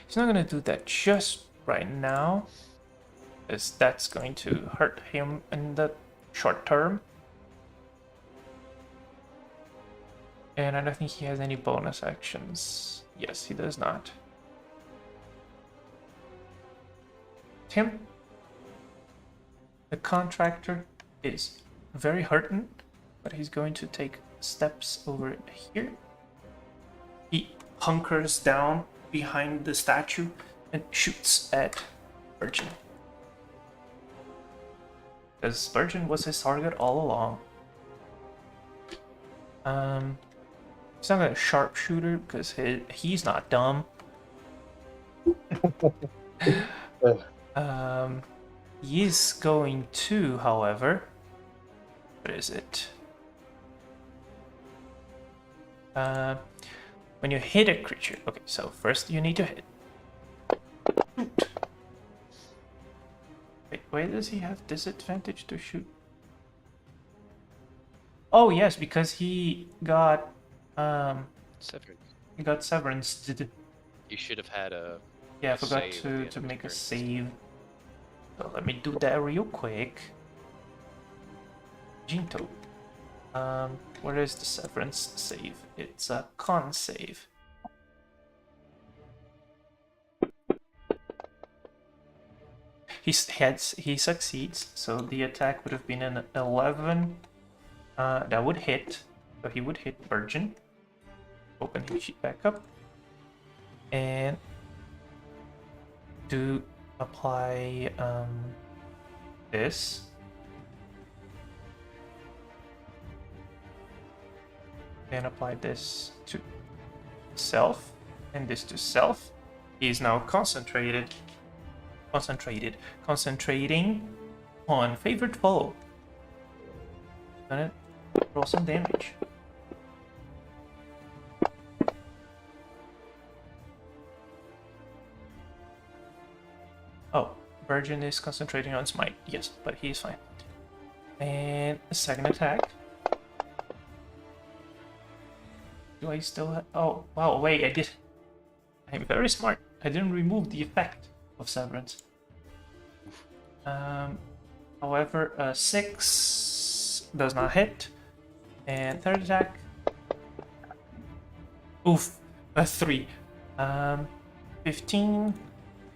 He's not gonna do that just right now, as that's going to hurt him in the short term. And I don't think he has any bonus actions. Yes, he does not. Tim, the contractor, is very hurting, but he's going to take steps over here. He hunkers down behind the statue and shoots at Virgin. Because Spurgeon was his target all along. He's not a sharpshooter because he's not dumb. He is going to, however... What is it? When you hit a creature... Okay, so first you need to hit. Shoot. Wait, why does he have disadvantage to shoot? Oh yes, because he got Severance. he got severance. You should have had a. Yeah, I a forgot save at the to end of his make a turn. save. So let me do that real quick. Jinto. Where is the severance save? It's a con save. he succeeds, so the attack would have been an 11. That would hit, so he would hit Virgin. Open his sheet back up, and to apply this. And apply this to self, and this to self. He is now concentrating on favorite foe. Gonna roll some damage. Oh, Virgin is concentrating on smite. Yes, but he is fine. And a second attack. Do I still have... Oh, wow, wait, I did... I'm very smart. I didn't remove the effect of Severance. However, a 6 does not hit. And third attack... Oof, a 3. 15.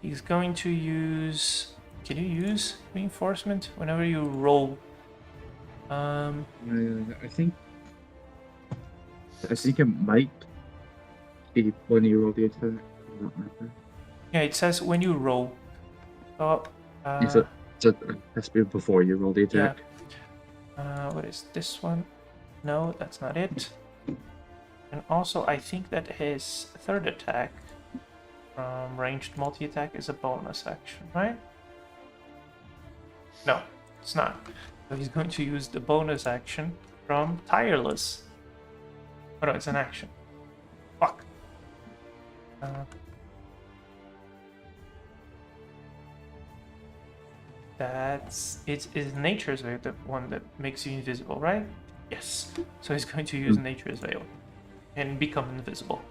He's going to use... Can you use reinforcement whenever you roll? I think it might be when you roll the attack. I don't remember. Yeah, it says when you roll. So, So it has to be before you roll the yeah. attack. What is this one? No, that's not it. And also, I think that his third attack from ranged multi-attack is a bonus action, right? No, it's not. So he's going to use the bonus action from Tireless. Oh no, it's an action. Fuck. It's Nature's Veil, the one that makes you invisible, right? Yes. So he's going to use Nature's Veil and become invisible.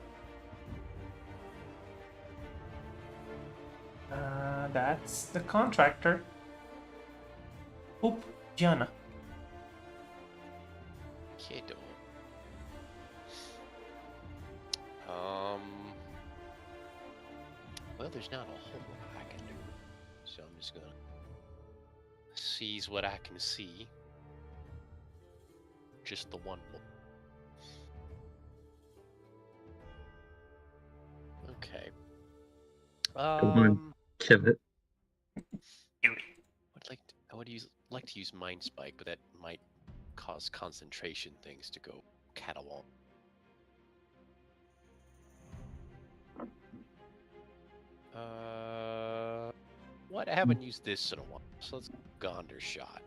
That's the contractor. Oop, Gianna. Kiddo. Well, there's not a whole lot I can do, so I'm just gonna seize what I can see. Just the one more. Okay. Kill it. I would like to use Mind Spike, but that might cause concentration things to go catalog. What? I haven't used this in a while, so let's go under shot.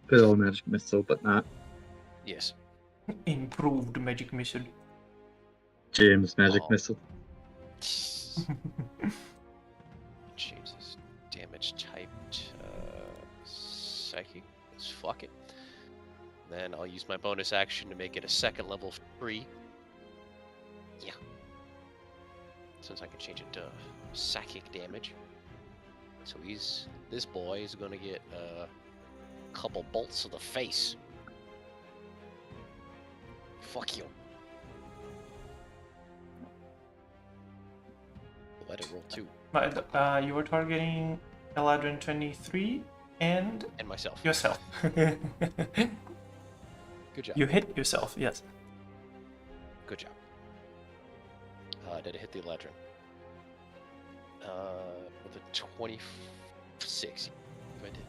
Good old magic missile, but not Yes. Improved magic missile. James' magic missile. Change this damage type to psychic. Let's fuck it. Then I'll use my bonus action to make it a second level free. Yeah. Since I can change it to psychic damage. So this boy is gonna get a couple bolts to the face. Fuck you. Let it roll 2. But you were targeting Eladrin 23 and myself. Yourself. Good job. You hit yourself, yes. Good job. Did it hit the Eladrin? With a 26. If I did.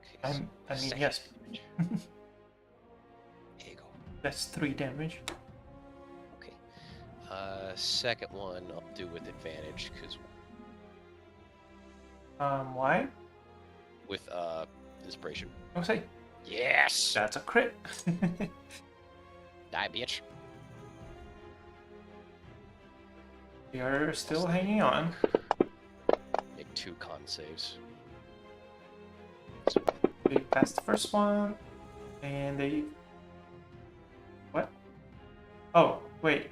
Okay, I mean, second yes. damage. There you go. That's 3 damage. Okay. Second one I'll do with advantage, because Why? with inspiration. I'll say. Yes! That's a crit. Die, bitch. You're still hanging on. Make 2 con saves. They passed the first one, and they... What? Oh, wait.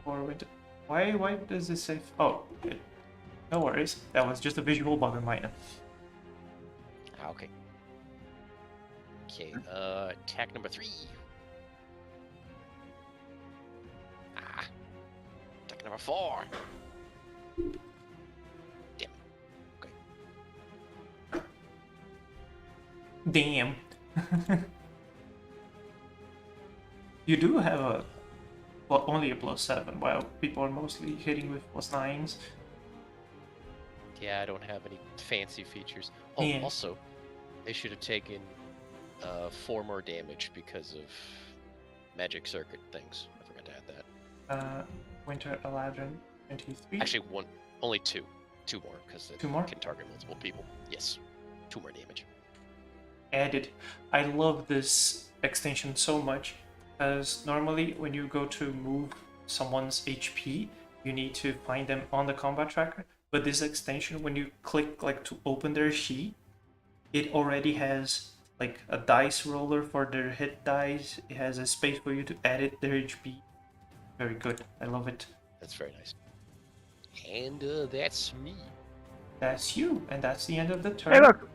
Why does this say... Oh, no worries. That was just a visual bug on my end. Okay. Okay, attack number 3. Attack number 4. Damn. You do have a well, only a +7, while people are mostly hitting with +9s. Yeah, I don't have any fancy features. Oh, Yeah. also, they should have taken 4 more damage because of magic circuit things. I forgot to add that. Winter Aladdin 23. Actually, only 2. 2 more, because it 2 more? can target multiple people. Yes, 2 more damage. Added. I love this extension so much, because normally when you go to move someone's HP, you need to find them on the combat tracker. But this extension, when you click like to open their sheet, it already has like a dice roller for their hit dice. It has a space for you to edit their HP. Very good. I love it. That's very nice. And that's me. That's you, and that's the end of the turn. Hey, look!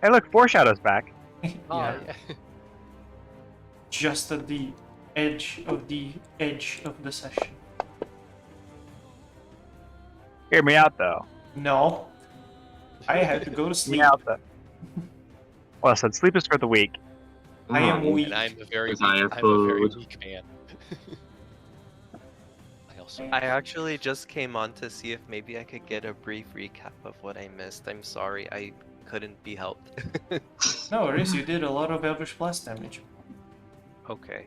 Hey, look! Foreshadow's back. yeah. Yeah. Just at the edge of the session. Hear me out, though. No. I had to go to Hear me sleep. out, though. Well, I said sleep is for the weak. I am weak. And I'm a very Because I have food. weak man. I actually just came on to see if maybe I could get a brief recap of what I missed. I'm sorry, I couldn't be helped. No worries, you did a lot of Elvish Blast damage. Okay.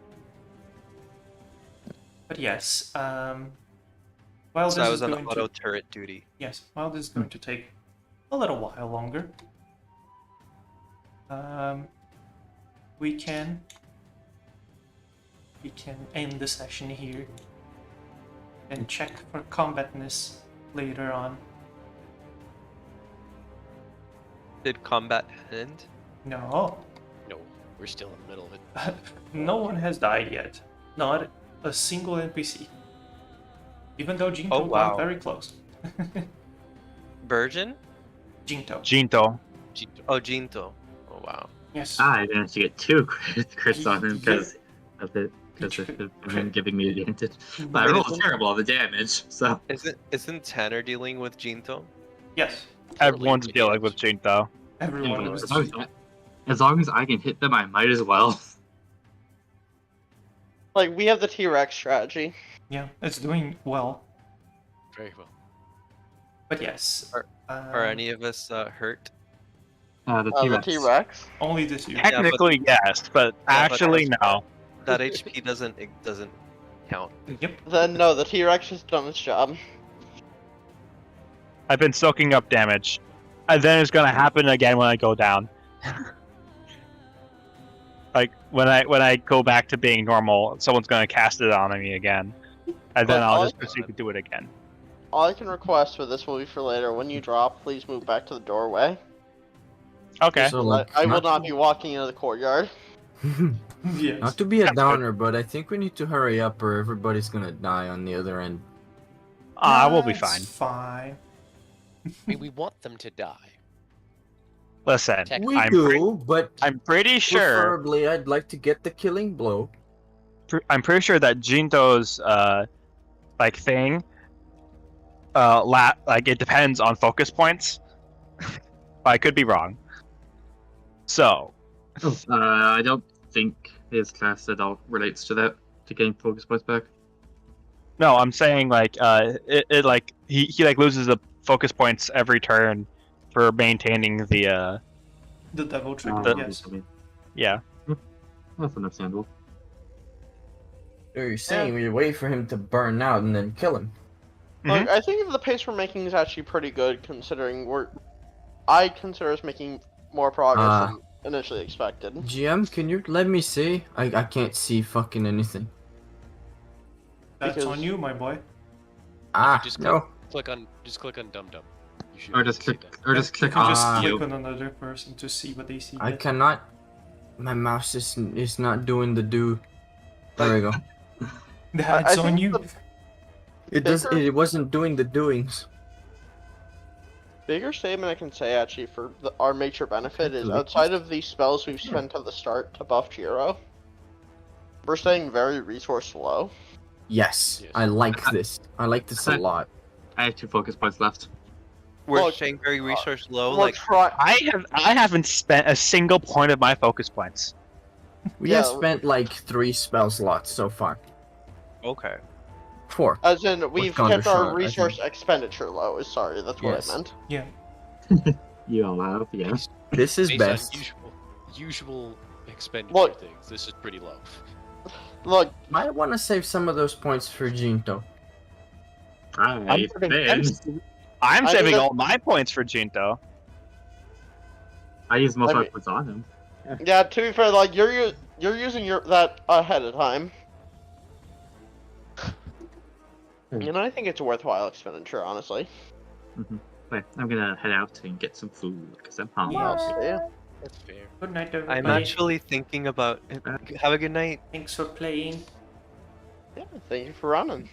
But yes, while So this I is was on going auto to turret duty. yes, while this is going to take a little while longer, we can end the session here and check for combatness later on. Did combat end? No, No, we're still in the middle of it. no one has died yet. Not a single NPC. Even though Jinto Oh, wow. got very close. Virgin? Jinto. Jinto. Oh, Jinto. Oh, wow. Yes. I managed to get 2 crits on him Yeah. because of him giving me advantage. But I rolled terrible on the damage, so. Isn't Tanner dealing with Jinto? Yes. Everyone's dealing with Jinto. Everyone Yeah, was. as long as I can hit them, I might as well. Like, we have the T-Rex strategy. Yeah, it's doing well. Very well. But yes. Are any of us hurt? The The T-Rex. T-Rex. Only this year. Technically, yes, but actually, no. That HP doesn't count. Yep. Then no, the T-Rex has done its job. I've been soaking up damage. And then it's gonna happen again when I go down. Like when I go back to being normal, someone's gonna cast it on me again. And then Well, I'll all just I- proceed to do it again. All I can request for this will be for later. When you drop, please move back to the doorway. Okay. So, like, I will not be walking into the courtyard. Yes. Not to be a downer, but I think we need to hurry up or everybody's gonna die on the other end. We'll be That's fine. Fine. I mean, we want them to die. Listen, Tech- We I'm do, but I'm pretty sure. preferably I'd like to get the killing blow. I'm pretty sure that Jinto's like thing, like it depends on focus points. I could be wrong. So I don't think his class at all relates to that, to getting focus points back. no, I'm saying like it like he like loses the focus points every turn for maintaining the The devil trigger, Uh, yes. yeah. That's understandable. You're saying we wait for him to burn out and then kill him. Look, I think the pace we're making is actually pretty good, considering I consider us making more progress than initially expected. GM, can you let me see? I can't see fucking anything. That's Because- on you, my boy. Just No. click on Dum Dum. You should Or be able just to see click, that. or just click You can just on click you. on another person to see what they see. I yet. cannot. My mouse is not doing the do. There we go. That's I on think you. the It does. Bigger- It wasn't doing the doings. bigger statement I can say actually for our major benefit is outside of the spells we've spent at the start to buff Jiro, we're staying very resource low. Yes, Yes. I like this. I like this a lot. I have 2 focus points left. We're Look, staying very resource low. We're Like I haven't spent a single point of my focus points. We Yeah. have spent like 3 spell slots so far. okay. 4. As in, we've Counter kept shot, our I resource think. expenditure low. Sorry, that's what Yes. I meant. Yeah. You all have, yeah. This is Based best. on usual expenditure Look. things, this is pretty low. Look, Might want to save some of those points for Jinto. I think I'm I saving need a- all my points for Jinto. I used most I of my mean- points on him. yeah. To be fair, like you're using that ahead of time. And I think it's a worthwhile expenditure, honestly. Wait, I'm gonna head out and get some food because I'm hungry. Yeah. That's fair. Good night, everybody. I'm actually thinking about. Have a good night. Thanks for playing. Yeah. Thank you for running.